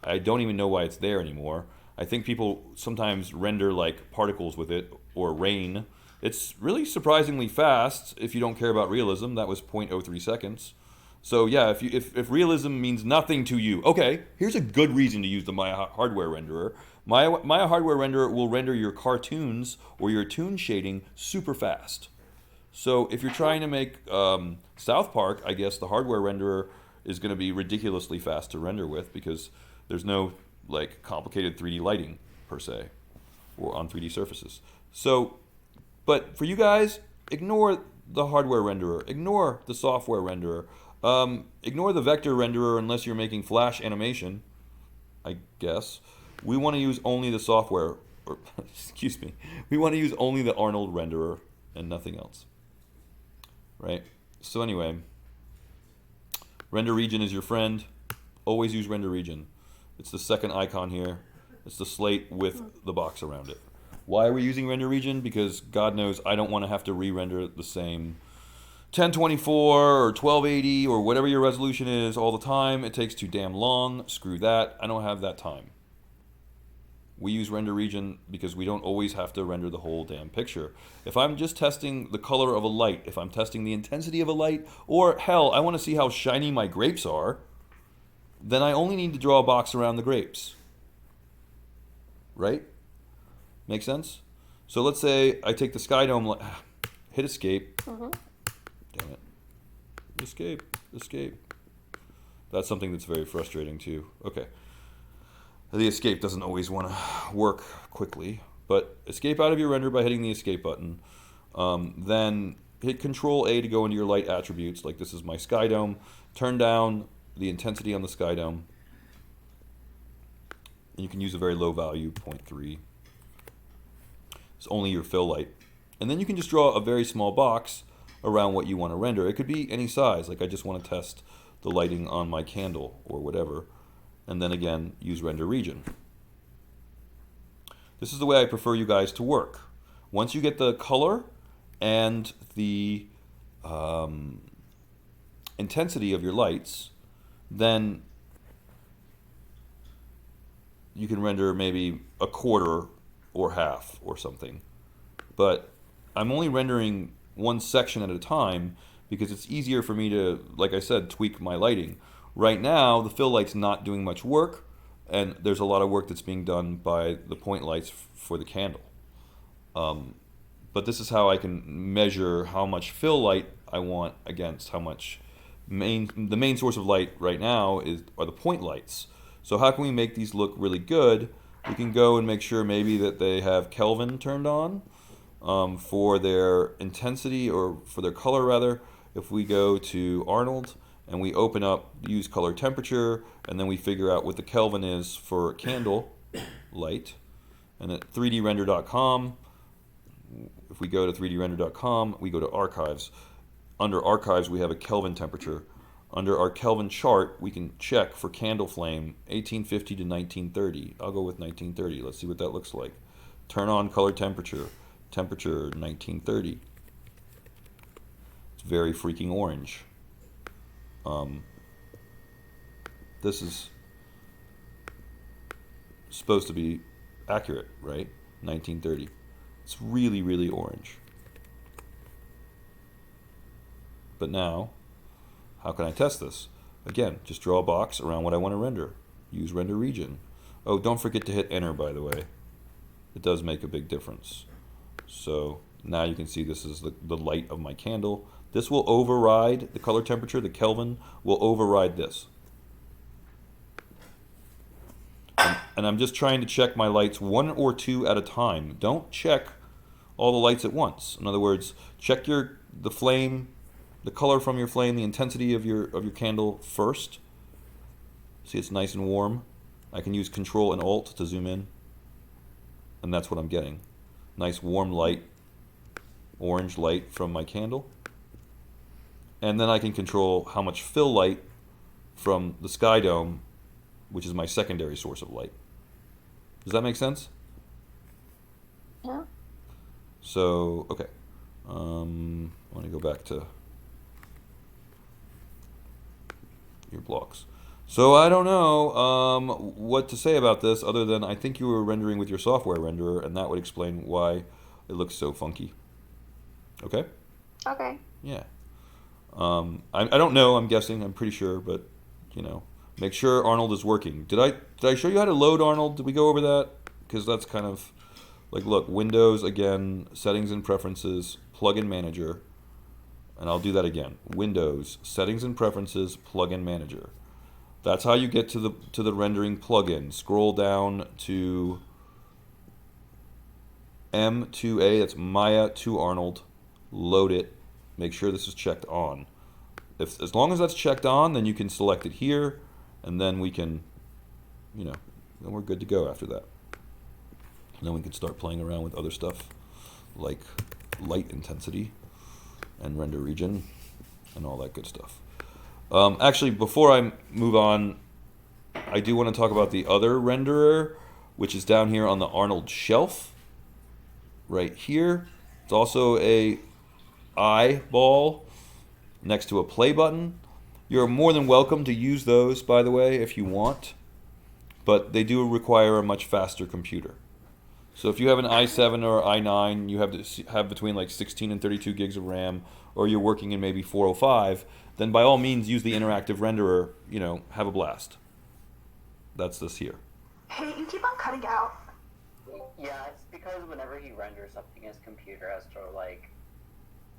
[SPEAKER 2] I don't even know why it's there anymore. I think people sometimes render like particles with it or rain. It's really surprisingly fast if you don't care about realism. That was 0.03 seconds. So yeah, if realism means nothing to you, okay, here's a good reason to use the Maya hardware renderer. Maya hardware renderer will render your cartoons or your toon shading super fast. So if you're trying to make South Park, I guess the hardware renderer is going to be ridiculously fast to render with because there's no like complicated 3D lighting per se or on 3D surfaces. So, but for you guys, ignore the hardware renderer, ignore the software renderer, ignore the vector renderer unless you're making Flash animation, I guess. We want to use only the software, or excuse me, we want to use only the Arnold renderer and nothing else. Right? So anyway, render region is your friend. Always use render region. It's the second icon here. It's the slate with the box around it. Why are we using render region? Because God knows I don't want to have to re-render the same 1024 or 1280 or whatever your resolution is all the time. It takes too damn long. Screw that. I don't have that time. We use render region because we don't always have to render the whole damn picture. If I'm just testing the color of a light, if I'm testing the intensity of a light, or hell, I want to see how shiny my grapes are, then I only need to draw a box around the grapes. Right? Make sense? So let's say I take the sky dome, hit escape. Damn it. Escape. That's something that's very frustrating too. Okay. The escape doesn't always want to work quickly, but escape out of your render by hitting the escape button. Then hit Control A to go into your light attributes. Like this is my sky dome. Turn down the intensity on the sky dome. And you can use a very low value, 0.3. It's only your fill light. And then you can just draw a very small box around what you want to render. It could be any size. Like I just want to test the lighting on my candle or whatever. And then again, use render region. This is the way I prefer you guys to work. Once you get the color and the intensity of your lights, then you can render maybe a quarter or half or something. But I'm only rendering one section at a time because it's easier for me to, like I said, tweak my lighting. Right now, the fill light's not doing much work, and there's a lot of work that's being done by the point lights for the candle. But this is how I can measure how much fill light I want against how much the main source of light right now are the point lights. So how can we make these look really good? We can go and make sure maybe that they have Kelvin turned on for their intensity, or for their color rather. If we go to Arnold and we open up use color temperature, and then we figure out what the Kelvin is for candle light, and at 3drender.com, if we go to 3drender.com, we go to archives. Under archives we have a Kelvin temperature. Under our Kelvin chart, we can check for candle flame 1850 to 1930. I'll go with 1930. Let's see what that looks like. Turn on color temperature. Temperature 1930. It's very freaking orange. This is supposed to be accurate, right? 1930. It's really, really orange. But now, how can I test this? Again, just draw a box around what I want to render. Use render region. Oh, don't forget to hit enter, by the way. It does make a big difference. So now you can see this is the light of my candle. This will override the color temperature. The Kelvin will override this. And I'm just trying to check my lights one or two at a time. Don't check all the lights at once. In other words, check the flame, the color from your flame, the intensity of your candle first. See, it's nice and warm. I can use Control and Alt to zoom in, and that's what I'm getting. Nice warm light, orange light from my candle. And then I can control how much fill light from the sky dome, which is my secondary source of light. Does that make sense?
[SPEAKER 6] Yeah.
[SPEAKER 2] So, okay. Let me go back to your blocks. So I don't know what to say about this other than I think you were rendering with your software renderer, and that would explain why it looks so funky. Okay?
[SPEAKER 6] Okay.
[SPEAKER 2] Yeah. I don't know, I'm guessing, I'm pretty sure, but, you know, make sure Arnold is working. Did I show you how to load Arnold? Did we go over that? Because that's kind of, like, look, Windows, again, Settings and Preferences, Plugin Manager, and I'll do that again. Windows, Settings and Preferences, Plugin Manager. That's how you get to the rendering plugin. Scroll down to M2A, that's Maya to Arnold, load it, make sure this is checked on. As long as that's checked on, then you can select it here, and then we can, you know, then we're good to go after that. And then we can start playing around with other stuff like light intensity and render region and all that good stuff. Actually, before I move on, I do want to talk about the other renderer, which is down here on the Arnold shelf, right here. It's also a eyeball next to a play button. You're more than welcome to use those, by the way, if you want, but they do require a much faster computer. So if you have an i7 or i9, you have to have between like 16 and 32 gigs of RAM, or you're working in maybe 405, then by all means use the interactive renderer, you know, have a blast. That's this here.
[SPEAKER 7] Hey, you keep on cutting out.
[SPEAKER 8] Yeah, it's because whenever he renders something, his computer has to, like,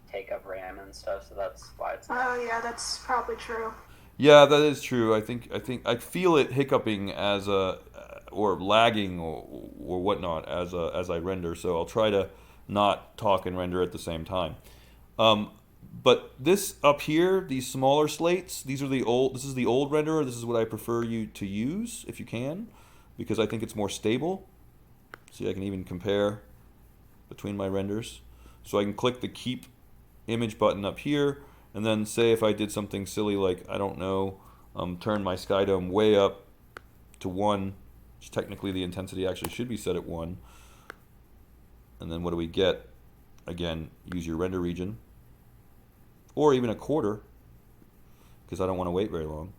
[SPEAKER 8] take up RAM and stuff, so that's why it's...
[SPEAKER 7] Oh yeah, that's probably true.
[SPEAKER 2] Yeah, that is true. I feel it hiccuping or lagging or whatnot as I render. So I'll try to not talk and render at the same time. But this up here, these smaller slates, this is the old renderer. This is what I prefer you to use if you can, because I think it's more stable. See, I can even compare between my renders. So I can click the keep image button up here, and then say if I did something silly like, I don't know, turn my sky dome way up to 1, which technically the intensity actually should be set at 1. And then what do we get? Again, use your render region, or even a quarter, because I don't want to wait very long.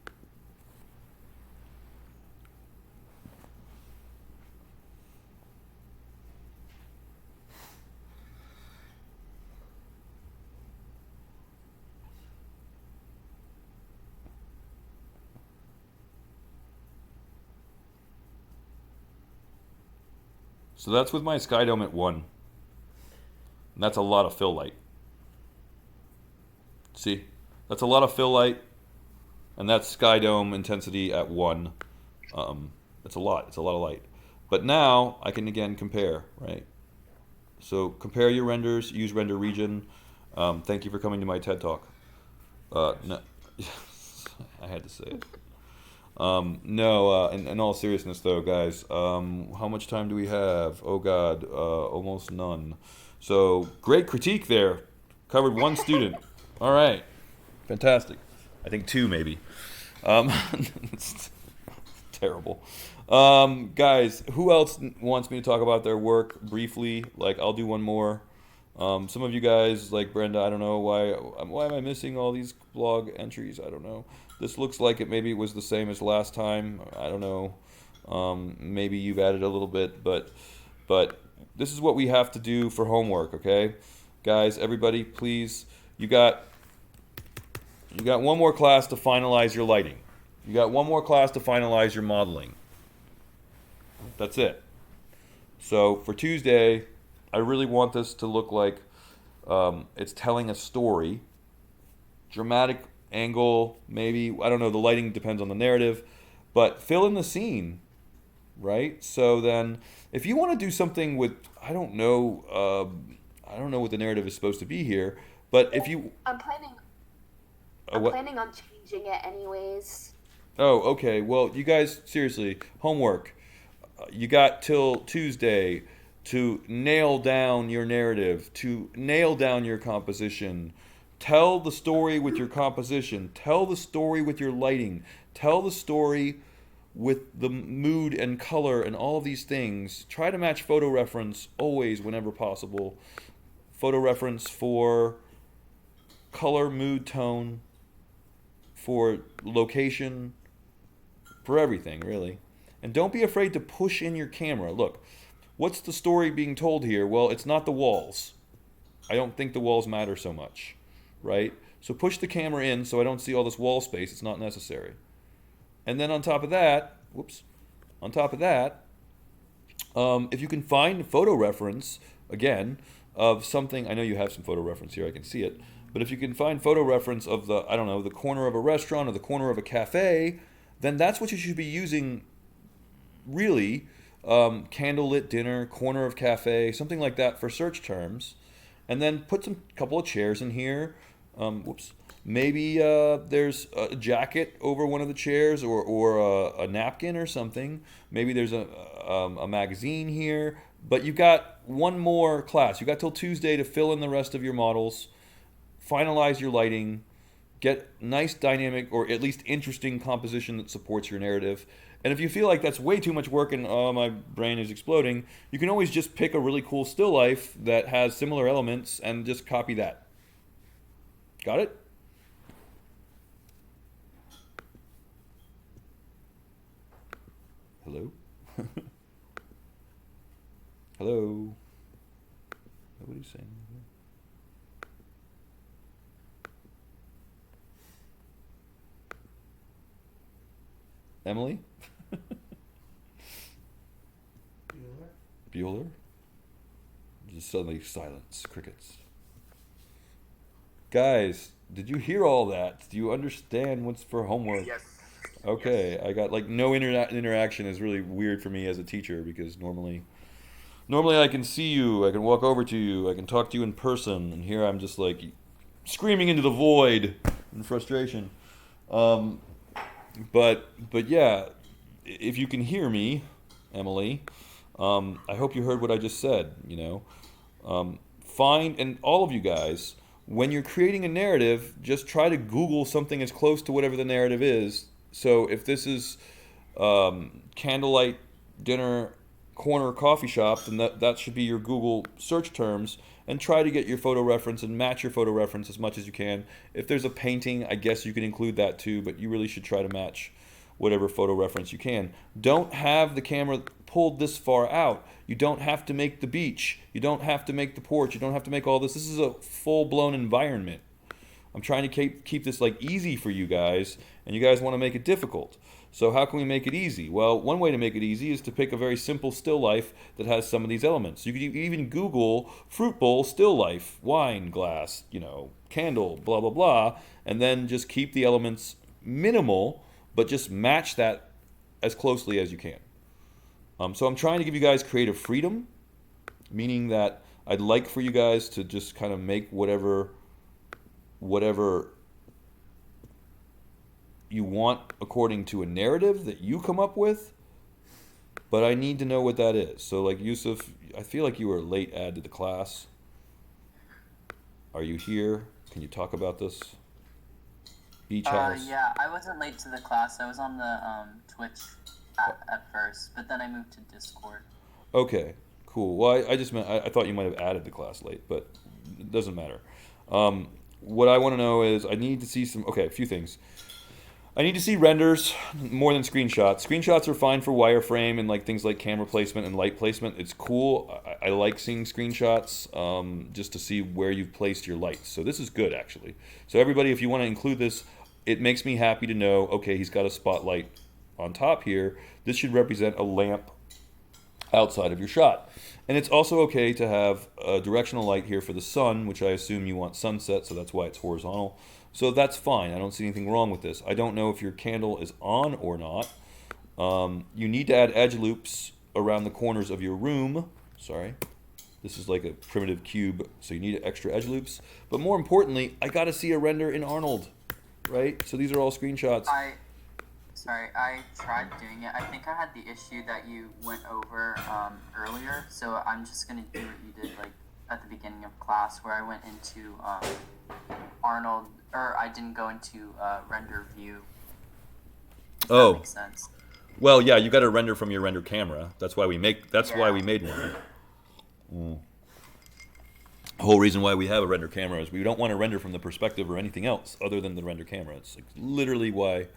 [SPEAKER 2] So that's with my sky dome at 1. And that's a lot of fill light. See? That's a lot of fill light. And that's sky dome intensity at 1. It's a lot. It's a lot of light. But now I can again compare, right? So compare your renders, use render region. Thank you for coming to my TED Talk. No, I had to say it. No, in all seriousness though, guys, how much time do we have? Oh God, almost none. So, great critique there. Covered 1 student. All right. Fantastic. I think 2 maybe. It's terrible. Guys, who else wants me to talk about their work briefly? Like, I'll do one more. Some of you guys, like Brenda, I don't know why am I missing all these blog entries? I don't know. This looks like maybe it was the same as last time. I don't know. Maybe you've added a little bit, but this is what we have to do for homework, okay? Guys, everybody, please, you got one more class to finalize your lighting. You got one more class to finalize your modeling. That's it. So for Tuesday, I really want this to look like it's telling a story. Dramatic angle, maybe. I don't know. The lighting depends on the narrative. But fill in the scene, right? So then if you want to do something with, I don't know what the narrative is supposed to be here. But if you...
[SPEAKER 5] I'm planning on changing it anyways.
[SPEAKER 2] Oh, okay. Well, you guys, seriously, homework. You got till Tuesday to nail down your narrative, to nail down your composition. Tell the story with your composition. Tell the story with your lighting. Tell the story with the mood and color and all of these things. Try to match photo reference always whenever possible. Photo reference for color, mood, tone, for location, for everything, really. And don't be afraid to push in your camera. Look, what's the story being told here? Well, it's not the walls. I don't think the walls matter so much, right? So push the camera in so I don't see all this wall space. It's not necessary. And then on top of that, if you can find photo reference, again, of something, I know you have some photo reference here, I can see it, but if you can find photo reference of the, I don't know, the corner of a restaurant or the corner of a cafe, then that's what you should be using, really. Candlelit dinner, corner of cafe, something like that for search terms. And then put some couple of chairs in here. Maybe there's a jacket over one of the chairs, or a napkin or something. Maybe there's a magazine here. But you've got one more class. You've got till Tuesday to fill in the rest of your models, finalize your lighting, get nice dynamic or at least interesting composition that supports your narrative. And if you feel like that's way too much work and my brain is exploding, you can always just pick a really cool still life that has similar elements and just copy that. Got it? Hello? Hello? Nobody's saying anything. Emily? Bueller? Just suddenly silence, crickets. Guys, did you hear all that? Do you understand what's for homework?
[SPEAKER 3] Yes.
[SPEAKER 2] Okay, yes. I got like no interaction is really weird for me as a teacher because normally Normally I can see you, I can walk over to you, I can talk to you in person, and here I'm just like screaming into the void in frustration. Um, but yeah, if you can hear me, Emily, I hope you heard what I just said. Find, and all of you guys, when you're creating a narrative, just try to Google something as close to whatever the narrative is. So if this is candlelight dinner corner coffee shop, then that should be your Google search terms, and try to get your photo reference and match your photo reference as much as you can. If there's a painting, I guess you can include that too, but you really should try to match whatever photo reference you can. Don't have the camera pulled this far out. You don't have to make the beach. You don't have to make the porch. You don't have to make all this. This is a full-blown environment. I'm trying to keep this like easy for you guys, and you guys want to make it difficult. So how can we make it easy? Well, one way to make it easy is to pick a very simple still life that has some of these elements. You could even Google fruit bowl still life, wine glass, candle, blah, blah, blah, and then just keep the elements minimal, but just match that as closely as you can. So I'm trying to give you guys creative freedom, meaning that I'd like for you guys to just kind of make whatever you want according to a narrative that you come up with, but I need to know what that is. So like Yusuf, I feel like you were a late add to the class. Are you here? Can you talk about this? Beach house?
[SPEAKER 9] Yeah, I wasn't late to the class. I was on the Twitch at first, but then I moved to Discord.
[SPEAKER 2] Okay, cool. Well, I just meant, I thought you might have added the class late, but it doesn't matter. What I want to know is, I need to see a few things. I need to see renders more than screenshots. Screenshots are fine for wireframe and like things like camera placement and light placement. It's cool. I like seeing screenshots just to see where you've placed your lights. So this is good, actually. So everybody, if you want to include this, it makes me happy to know, okay, he's got a spotlight on top here. This should represent a lamp outside of your shot. And it's also okay to have a directional light here for the sun, which I assume you want sunset, so that's why it's horizontal. So that's fine. I don't see anything wrong with this. I don't know if your candle is on or not. You need to add edge loops around the corners of your room. Sorry. This is like a primitive cube, so you need extra edge loops. But more importantly, I got to see a render in Arnold, right? So these are all screenshots.
[SPEAKER 9] I tried doing it. I think I had the issue that you went over earlier, so I'm just going to do what you did like at the beginning of class, where I went into Arnold, or I didn't go into render view.
[SPEAKER 2] Oh,
[SPEAKER 9] that makes sense.
[SPEAKER 2] Well, yeah, you got to render from your render camera. That's why we make. That's why we made one. The whole reason why we have a render camera is we don't want to render from the perspective or anything else other than the render camera. It's like literally why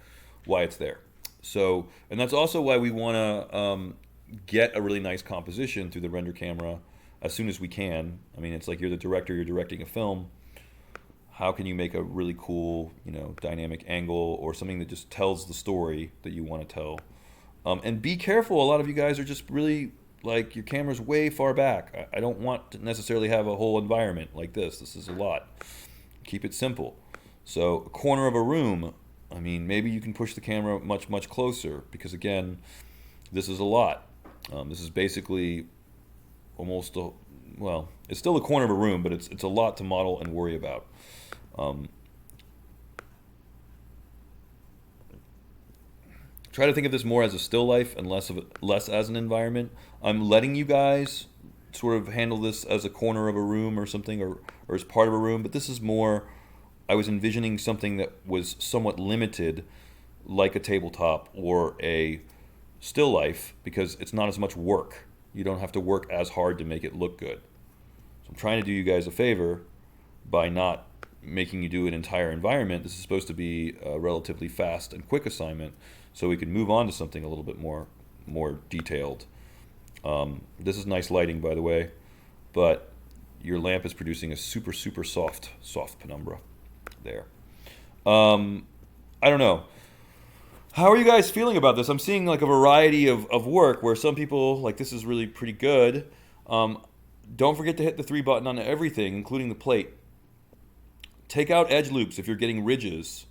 [SPEAKER 2] it's there. So, and that's also why we want to get a really nice composition through the render camera as soon as we can. I mean, it's like you're the director, you're directing a film. How can you make a really cool, dynamic angle or something that just tells the story that you want to tell? And be careful. A lot of you guys are just really, like, your camera's way far back. I don't want to necessarily have a whole environment like this. This is a lot. Keep it simple. So, a corner of a room, I mean, maybe you can push the camera much, much closer because, again, this is a lot. This is basically almost it's still the corner of a room, but it's a lot to model and worry about. Try to think of this more as a still life and less as an environment. I'm letting you guys sort of handle this as a corner of a room or something, or as part of a room, but this is more, I was envisioning something that was somewhat limited, like a tabletop or a still life, because it's not as much work. You don't have to work as hard to make it look good. So I'm trying to do you guys a favor by not making you do an entire environment. This is supposed to be a relatively fast and quick assignment, so we can move on to something a little bit more detailed. This is nice lighting, by the way, but your lamp is producing a super, super soft penumbra there. I don't know. How are you guys feeling about this? I'm seeing like a variety of work where some people, like, this is really pretty good. Don't forget to hit the 3 button on everything, including the plate. Take out edge loops if you're getting ridges.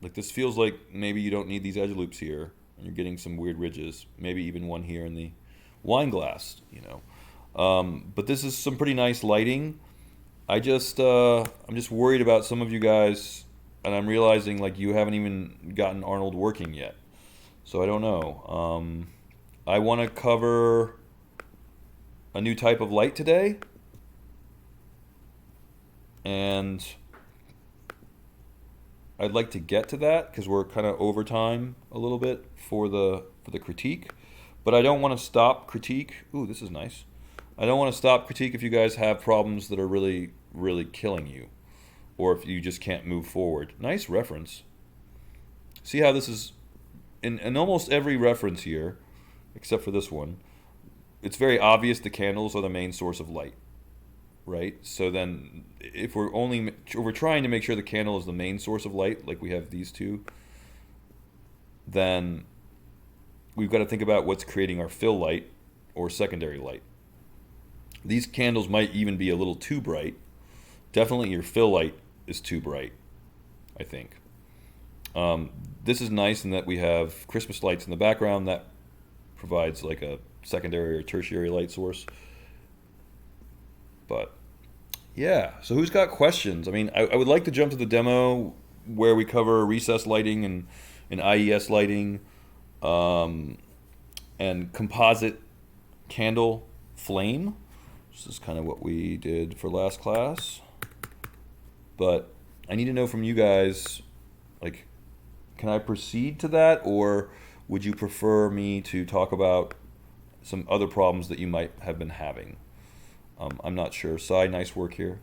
[SPEAKER 2] Like, this feels like maybe you don't need these edge loops here, and you're getting some weird ridges. Maybe even one here in the wine glass, But this is some pretty nice lighting. I'm just worried about some of you guys, and I'm realizing like you haven't even gotten Arnold working yet. So I don't know. I want to cover a new type of light today, and I'd like to get to that because we're kind of over time a little bit for the critique. But I don't want to stop critique. Ooh, this is nice. I don't want to stop critique if you guys have problems that are really, really killing you, or if you just can't move forward. Nice reference. See how this is in almost every reference here, except for this one. It's very obvious the candles are the main source of light, right? So then, if we're trying to make sure the candle is the main source of light, like we have these two, then we've got to think about what's creating our fill light or secondary light. These candles might even be a little too bright. Definitely your fill light is too bright, I think. This is nice in that we have Christmas lights in the background that provides like a secondary or tertiary light source. But yeah, so who's got questions? I mean, I would like to jump to the demo where we cover recessed lighting and IES lighting, and composite candle flame. This is kind of what we did for last class. But I need to know from you guys, like, can I proceed to that, or would you prefer me to talk about some other problems that you might have been having? I'm not sure. Sai, nice work here.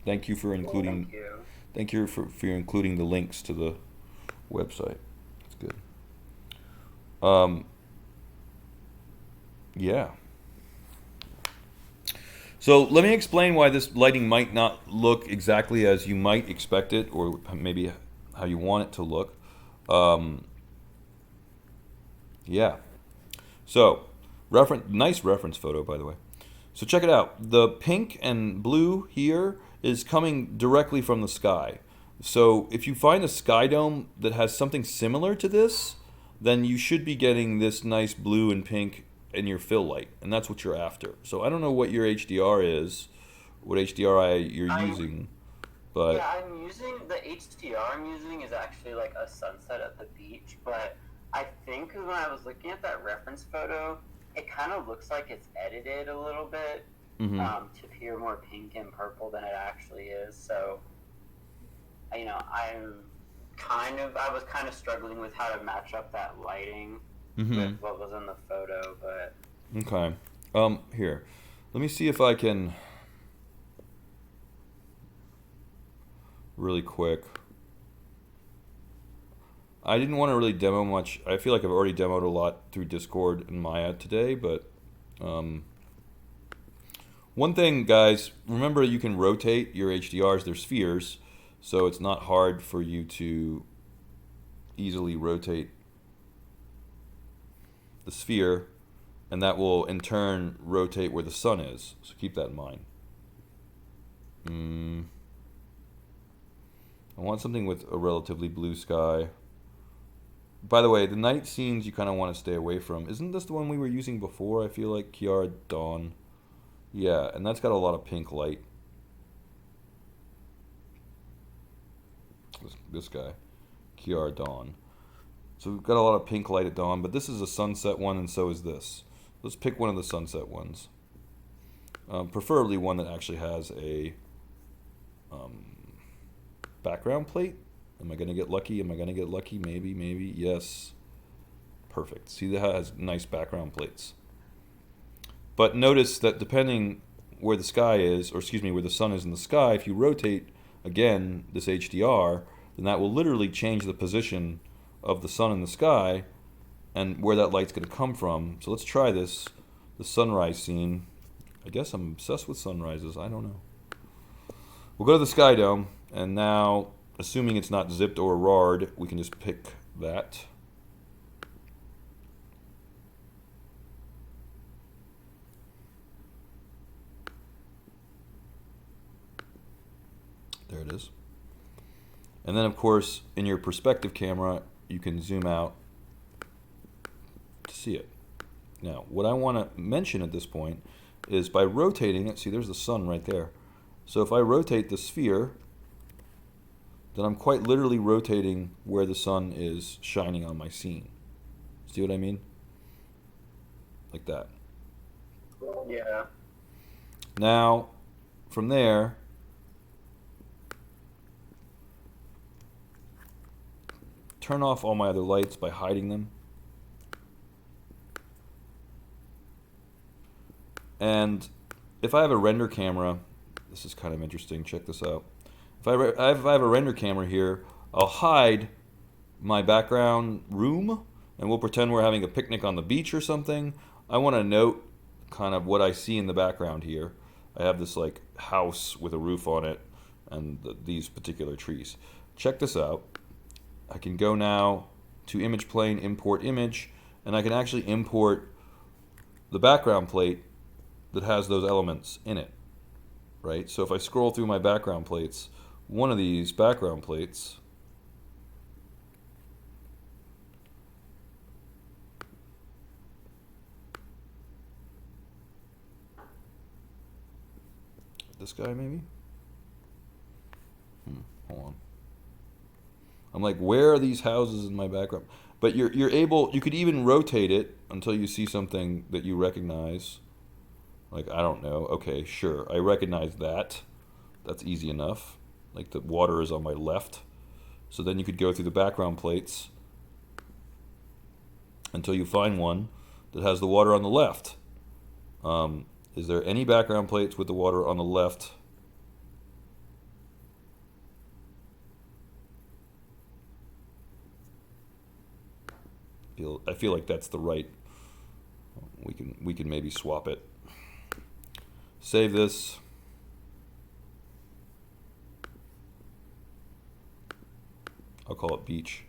[SPEAKER 2] Thank you for including. Thank you for including the links to the website. That's good. Yeah. So let me explain why this lighting might not look exactly as you might expect it, or maybe how you want it to look. Yeah. So, nice reference photo, by the way. So check it out. The pink and blue here is coming directly from the sky. So if you find a sky dome that has something similar to this, then you should be getting this nice blue and pink in your fill light, and that's what you're after. So I don't know what your HDR is, what HDRI you're using, but
[SPEAKER 8] yeah, I'm using the HDR I'm using is actually like a sunset at the beach, but I think when I was looking at that reference photo, it kind of looks like it's edited a little bit to appear more pink and purple than it actually is. So, you know, I was kind of struggling with how to match up that lighting with what was in the photo, but
[SPEAKER 2] okay. Here, let me see if I can really quick. I didn't want to really demo much. I feel like I've already demoed a lot through Discord and Maya today, but one thing, guys, remember you can rotate your HDRs. They're spheres, so it's not hard for you to easily rotate the sphere, and that will in turn rotate where the sun is. So keep that in mind. I want something with a relatively blue sky. By the way, the night scenes you kind of want to stay away from. Isn't this the one we were using before? I feel like Kiara Dawn. Yeah, and that's got a lot of pink light. This guy, Kiara Dawn. So we've got a lot of pink light at dawn, but this is a sunset one, and so is this. Let's pick one of the sunset ones. Preferably one that actually has a background plate. Am I going to get lucky? Am I going to get lucky? Maybe, maybe. Yes. Perfect. See, that has nice background plates. But notice that depending where the sky is, or excuse me, where the sun is in the sky, if you rotate, again, this HDR, then that will literally change the position of the sun in the sky and where that light's going to come from. So let's try this, the sunrise scene. I guess I'm obsessed with sunrises. I don't know. We'll go to the sky dome, and now, assuming it's not zipped or RAR'd, we can just pick that. There it is. And then, of course, in your perspective camera, you can zoom out to see it. Now, what I want to mention at this point is by rotating it, see there's the sun right there. So if I rotate the sphere, then I'm quite literally rotating where the sun is shining on my scene. See what I mean? Like that.
[SPEAKER 8] Yeah.
[SPEAKER 2] Now, from there, turn off all my other lights by hiding them. And if I have a render camera, this is kind of interesting, check this out. If I have a render camera here, I'll hide my background room, and we'll pretend we're having a picnic on the beach or something. I want to note kind of what I see in the background here. I have this like house with a roof on it and these particular trees. Check this out. I can go now to image plane, import image, and I can actually import the background plate that has those elements in it, right? So if I scroll through my background plates, one of these background plates this guy maybe? Hold on. I'm like, where are these houses in my background? But you're able, you could even rotate it until you see something that you recognize. Like, I don't know. Okay, sure. I recognize that. That's easy enough. Like the water is on my left. So then you could go through the background plates until you find one that has the water on the left. Is there any background plates with the water on the left? I feel like that's the right. We can maybe swap it. Save this. I'll call it beach.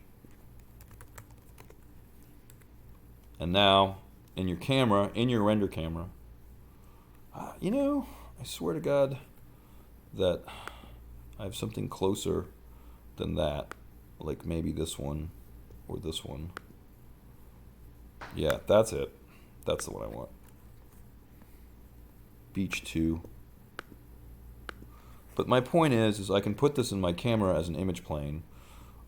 [SPEAKER 2] And now, in your camera, in your render camera, you know, I swear to God that I have something closer than that, like maybe this one or this one. Yeah, that's it. That's the one I want. Beach 2. But my point is I can put this in my camera as an image plane.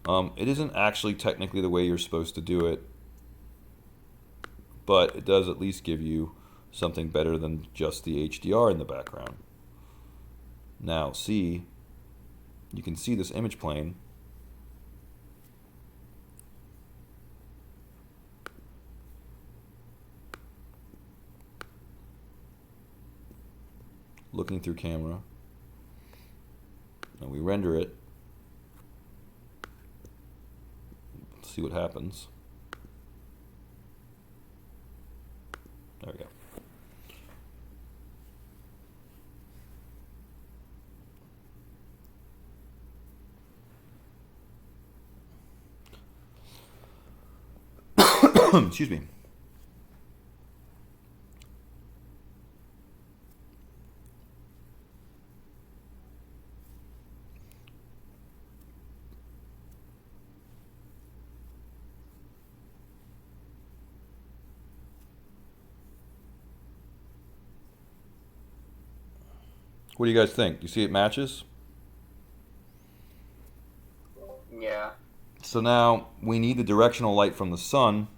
[SPEAKER 2] It isn't actually technically the way you're supposed to do it, but it does at least give you something better than just the HDR in the background. Now, see, you can see this image plane. Looking through camera, and we render it. Let's see what happens. There we go. Excuse me. What do you guys think? You see it matches?
[SPEAKER 8] Yeah.
[SPEAKER 2] So now we need the directional light from the sun.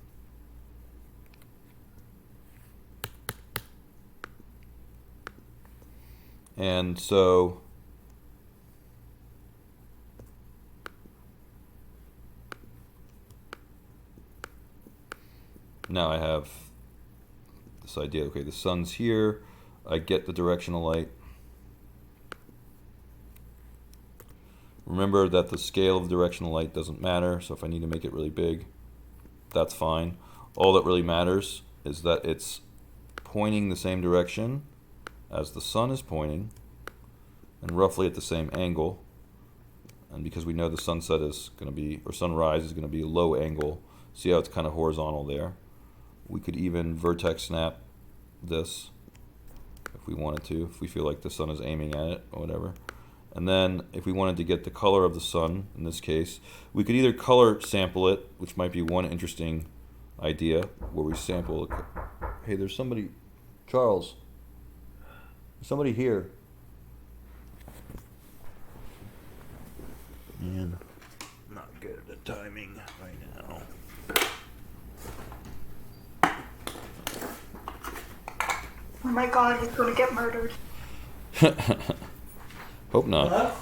[SPEAKER 2] And so now I have this idea. Okay, the sun's here. I get the directional light. Remember that the scale of the directional light doesn't matter, so if I need to make it really big, that's fine. All that really matters is that it's pointing the same direction as the sun is pointing, and roughly at the same angle. And because we know the sunset is going to be, or sunrise is going to be a low angle, see how it's kind of horizontal there? We could even vertex snap this if we wanted to, if we feel like the sun is aiming at it or whatever. And then if we wanted to get the color of the sun, in this case, we could either color sample it, which might be one interesting idea, where we sample Hey, there's somebody. Charles. There's somebody here. Man, not good at the timing right now.
[SPEAKER 7] Oh my god, he's gonna get murdered.
[SPEAKER 2] Hope not.
[SPEAKER 4] Hello?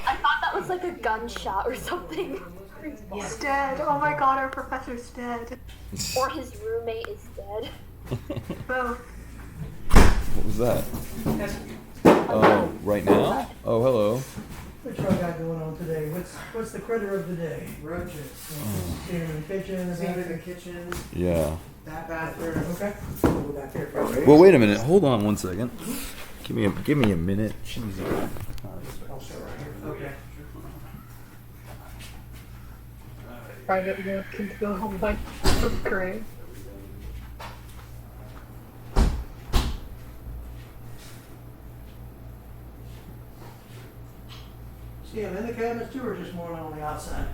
[SPEAKER 5] I thought that was like a gunshot or something.
[SPEAKER 7] He's dead. Oh my god, our professor's dead.
[SPEAKER 5] Or his roommate is dead.
[SPEAKER 7] Both.
[SPEAKER 2] What was that? Oh, right now? Oh, hello.
[SPEAKER 10] What's y'all got going on today? What's the critter of the day?
[SPEAKER 4] Roaches.
[SPEAKER 10] See him in the kitchen?
[SPEAKER 4] See him in the kitchen.
[SPEAKER 2] Yeah.
[SPEAKER 4] That bathroom.
[SPEAKER 10] Okay.
[SPEAKER 4] We'll go back there for a break.
[SPEAKER 2] Well, wait a minute. Hold on one second. Give me a minute. Jeez.
[SPEAKER 4] I'll show right here. Okay.
[SPEAKER 11] Private work can go home like that's great.
[SPEAKER 10] See him in the cabinets too, or just more on the outside?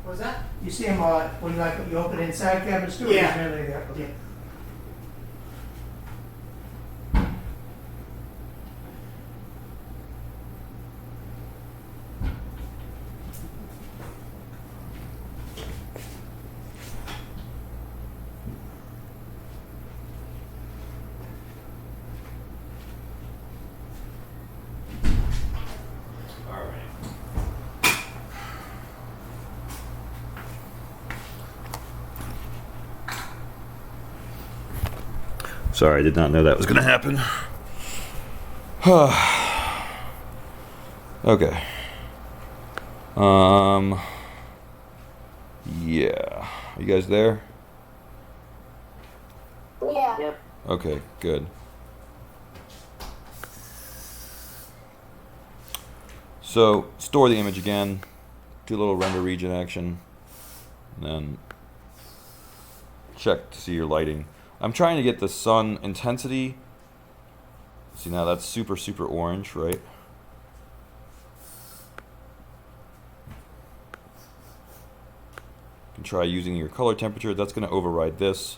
[SPEAKER 4] What's that?
[SPEAKER 10] You see him when you open inside cabinets too, or
[SPEAKER 4] Yeah.
[SPEAKER 10] just mainly there? Okay.
[SPEAKER 2] Sorry, I did not know that was going to happen. Okay. Yeah. Are you guys there?
[SPEAKER 5] Yeah.
[SPEAKER 8] Yep.
[SPEAKER 2] Okay, good. So, store the image again, do a little render region action, and then check to see your lighting. I'm trying to get the sun intensity. See, now that's super, super orange, right? You can try using your color temperature. That's going to override this.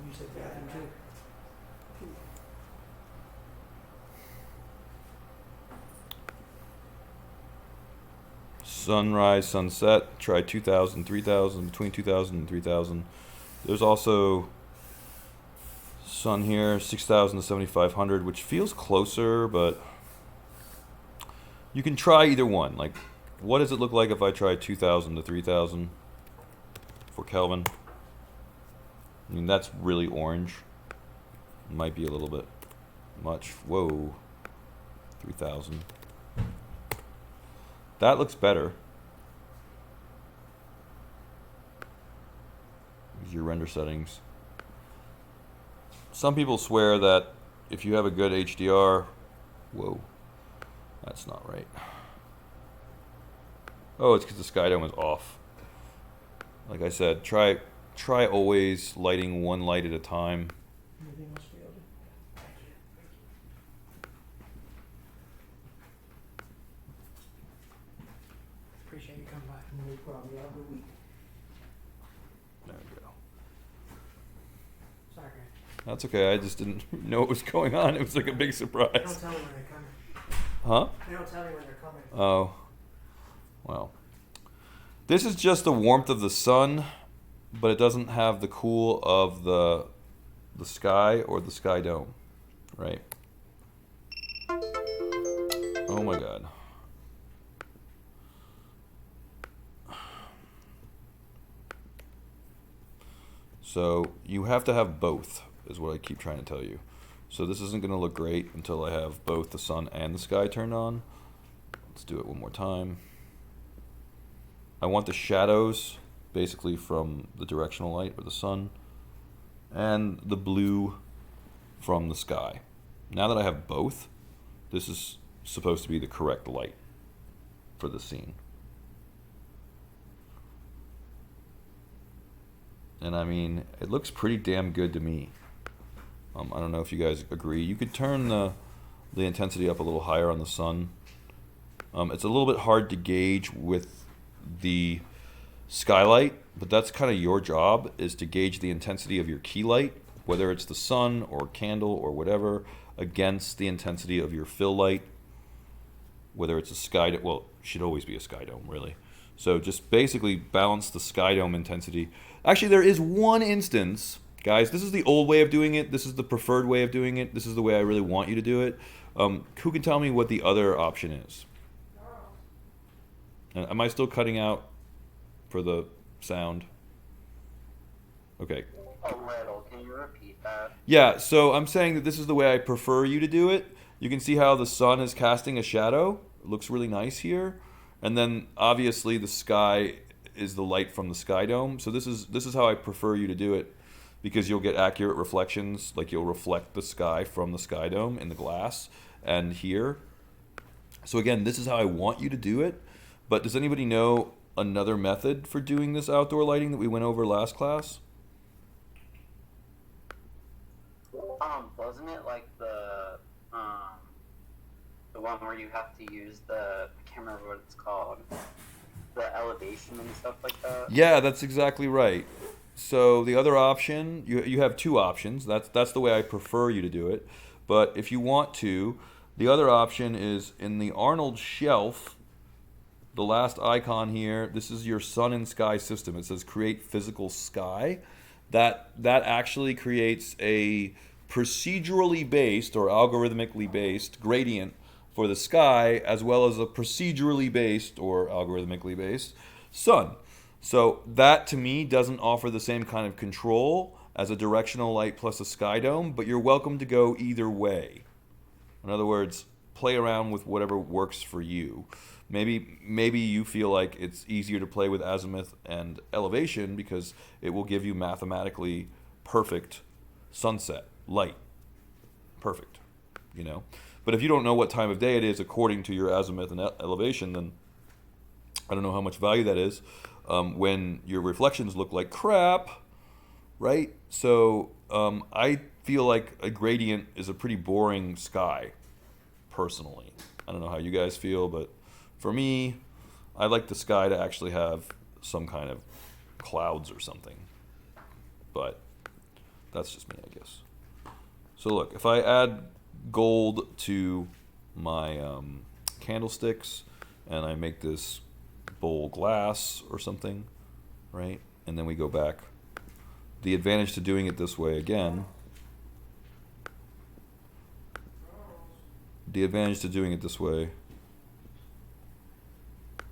[SPEAKER 10] You said bathroom too.
[SPEAKER 2] Sunrise, sunset, try 2000, 3000, between 2000 and 3000. There's also sun here, 6000 to 7500, which feels closer, but you can try either one. Like, what does it look like if I try 2000 to 3000 for Kelvin? I mean, that's really orange. Might be a little bit much. Whoa. 3000. That looks better. Use your render settings. Some people swear that if you have a good HDR, whoa, that's not right. Oh, it's because the sky dome is off. Like I said, try always lighting one light at a time.
[SPEAKER 10] Anything else failed? Appreciate you coming by. No problem. You have a good week.
[SPEAKER 2] There we go.
[SPEAKER 10] Sorry, Grant.
[SPEAKER 2] That's okay. I just didn't know what was going on. It was like a big
[SPEAKER 10] They
[SPEAKER 2] surprise.
[SPEAKER 10] don't tell me when they're coming.
[SPEAKER 2] Huh?
[SPEAKER 10] They don't tell me when they're coming.
[SPEAKER 2] Oh. Well. This is just the warmth of the sun, but it doesn't have the cool of the sky or the sky dome, right? Oh my god. So you have to have both, is what I keep trying to tell you. So this isn't going to look great until I have both the sun and the sky turned on. Let's do it one more time. I want the shadows basically from the directional light or the sun, and the blue from the sky. Now that I have both, this is supposed to be the correct light for the scene. And I mean, it looks pretty damn good to me. I don't know if you guys agree. You could turn the intensity up a little higher on the sun It's a little bit hard to gauge with the skylight, but that's kind of your job, is to gauge the intensity of your key light, whether it's the sun or candle or whatever, against the intensity of your fill light, whether it's a sky dome. Well, it should always be a sky dome, really. So just basically balance the sky dome intensity. Actually, there is one instance, guys, this is the old way of doing it, this is the preferred way of doing it, this is the way I really want you to do it. Who can tell me what the other option is? Am I still cutting out for the sound? Okay.
[SPEAKER 8] A little. Can you repeat that?
[SPEAKER 2] Yeah, so I'm saying that this is the way I prefer you to do it. You can see how the sun is casting a shadow. It looks really nice here. And then obviously the sky is the light from the sky dome. So this is how I prefer you to do it, because you'll get accurate reflections, like you'll reflect the sky from the sky dome in the glass and here. So again, this is how I want you to do it. But does anybody know another method for doing this outdoor lighting that we went over last class?
[SPEAKER 8] Wasn't it like the one where you have to use the, I can't remember what it's called, the elevation and stuff like that?
[SPEAKER 2] Yeah, that's exactly right. So the other option, you have two options. That's the way I prefer you to do it. But if you want to, the other option is in the Arnold shelf, the last icon here, this is your sun and sky system. It says create physical sky. That actually creates a procedurally based or algorithmically based gradient for the sky, as well as a procedurally based or algorithmically based sun. So that to me doesn't offer the same kind of control as a directional light plus a sky dome, but you're welcome to go either way. In other words, play around with whatever works for you. Maybe you feel like it's easier to play with azimuth and elevation because it will give you mathematically perfect sunset light. Perfect, you know. But if you don't know what time of day it is according to your azimuth and elevation, then I don't know how much value that is when your reflections look like crap, right? So I feel like a gradient is a pretty boring sky, personally. I don't know how you guys feel, but for me, I like the sky to actually have some kind of clouds or something. But that's just me, I guess. So look, if I add gold to my candlesticks and I make this bowl glass or something, right? And then we go back. The advantage to doing it this way again,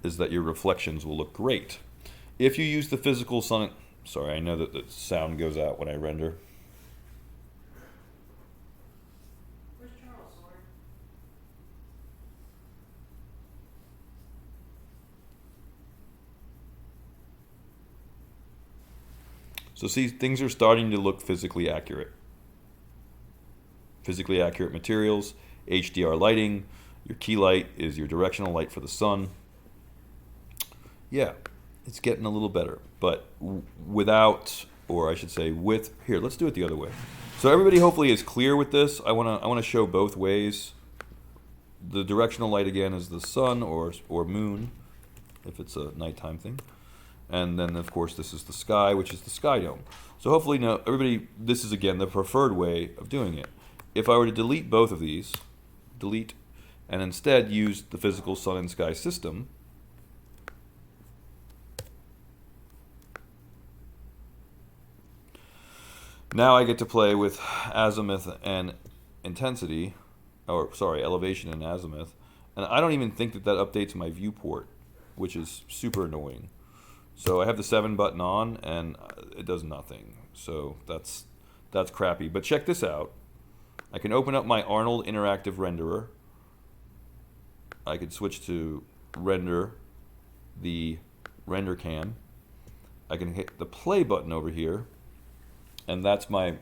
[SPEAKER 2] is that your reflections will look great. If you use the physical sun... Sorry, I know that the sound goes out when I render.
[SPEAKER 10] Where's Charles, Lord?
[SPEAKER 2] So see, things are starting to look physically accurate. Physically accurate materials, HDR lighting, your key light is your directional light for the sun. Yeah, it's getting a little better, but without, or I should say with, here, let's do it the other way. So everybody hopefully is clear with this. I wanna show both ways. The directional light again is the sun or moon, if it's a nighttime thing. And then of course this is the sky, which is the sky dome. So hopefully now everybody, this is again the preferred way of doing it. If I were to delete both of these, delete, and instead use the physical sun and sky system, now I get to play with azimuth and intensity, or sorry, elevation and azimuth, and I don't even think that updates my viewport, which is super annoying. So I have the 7 button on and it does nothing. So that's crappy. But check this out. I can open up my Arnold interactive renderer. I could switch to render the render cam. I can hit the play button over here, and that's my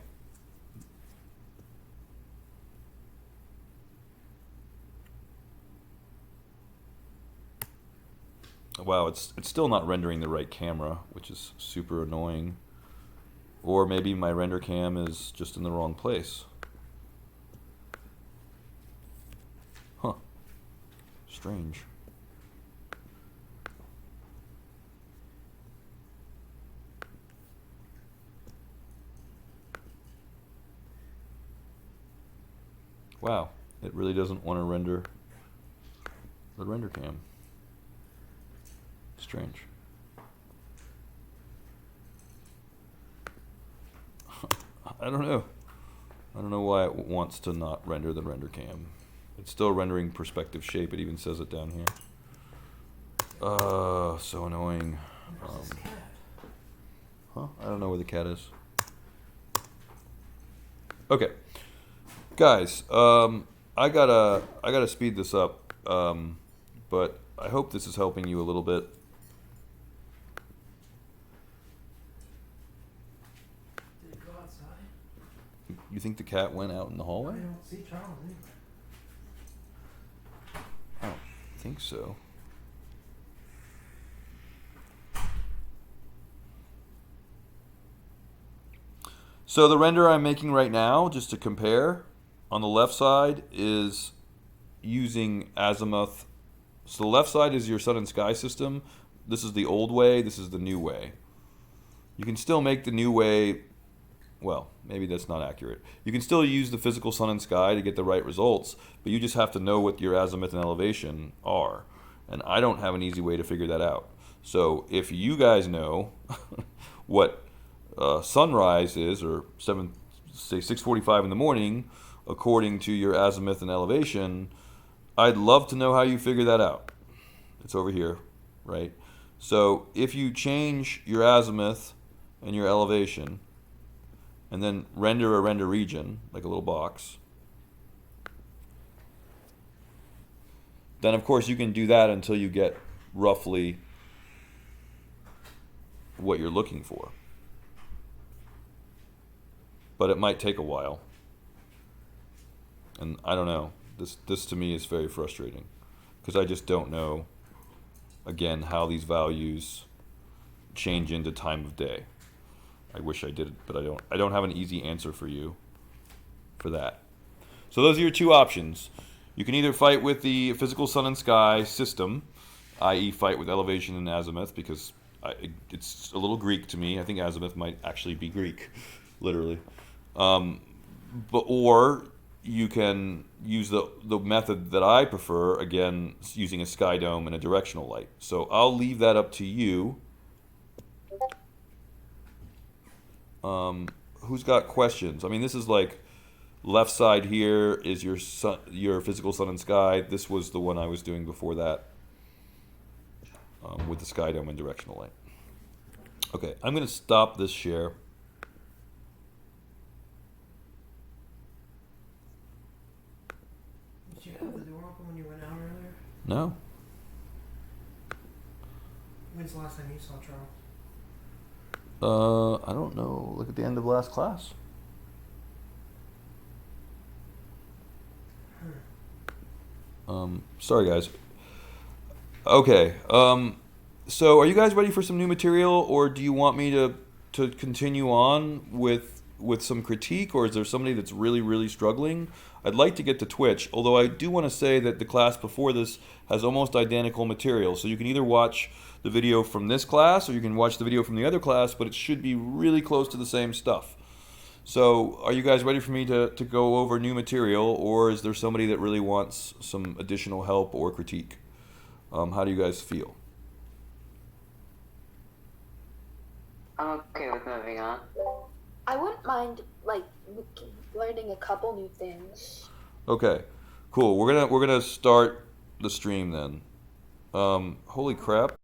[SPEAKER 2] wow, it's still not rendering the right camera, which is super annoying. Or maybe my render cam is just in the wrong place. Huh. Strange. Wow, it really doesn't want to render the render cam. Strange. I don't know. I don't know why it wants to not render the render cam. It's still rendering perspective shape. It even says it down here. So annoying. I don't know where the cat is. Okay, guys. I gotta speed this up. But I hope this is helping you a little bit.
[SPEAKER 10] Did it go outside?
[SPEAKER 2] You think the cat went out in the
[SPEAKER 10] I
[SPEAKER 2] hallway?
[SPEAKER 10] don't see Charles anywhere.
[SPEAKER 2] I don't think so. So the render I'm making right now, just to compare, on the left side is using azimuth. So the left side is your sun and sky system. This is the old way, this is the new way. You can still make the new way, well, maybe that's not accurate. You can still use the physical sun and sky to get the right results, but you just have to know what your azimuth and elevation are. And I don't have an easy way to figure that out. So if you guys know what sunrise is, or say 6:45 in the morning, according to your azimuth and elevation, I'd love to know how you figure that out. It's over here, right? So if you change your azimuth and your elevation, and then render a render region, like a little box, then of course you can do that until you get roughly what you're looking for. But it might take a while. And I don't know. This to me is very frustrating, because I just don't know, again, how these values change into time of day. I wish I did, but I don't. I don't have an easy answer for you for that. So those are your two options. You can either fight with the physical sun and sky system, i.e. fight with elevation and azimuth, because it's a little Greek to me. I think azimuth might actually be Greek, literally. Or you can use the method that I prefer, again, using a sky dome and a directional light. So I'll leave that up to you. Who's got questions? I mean, this is like left side here is your physical sun and sky. This was the one I was doing before that, with the sky dome and directional light. Okay, I'm going to stop this share.
[SPEAKER 10] Did you have the door open when you went out earlier?
[SPEAKER 2] No.
[SPEAKER 10] When's the last time you saw Charles?
[SPEAKER 2] I don't know. Look at the end of last class. Sorry guys. Okay. So are you guys ready for some new material, or do you want me to continue on with some critique, or is there somebody that's really struggling? I'd like to get to Twitch, although I do want to say that the class before this has almost identical material. So you can either watch the video from this class or you can watch the video from the other class, but it should be really close to the same stuff. So are you guys ready for me to go over new material, or is there somebody that really wants some additional help or critique? How do you guys feel?
[SPEAKER 8] I'm okay with moving on.
[SPEAKER 5] I wouldn't mind like learning a couple new things.
[SPEAKER 2] Okay, cool. We're gonna start the stream then. Holy crap!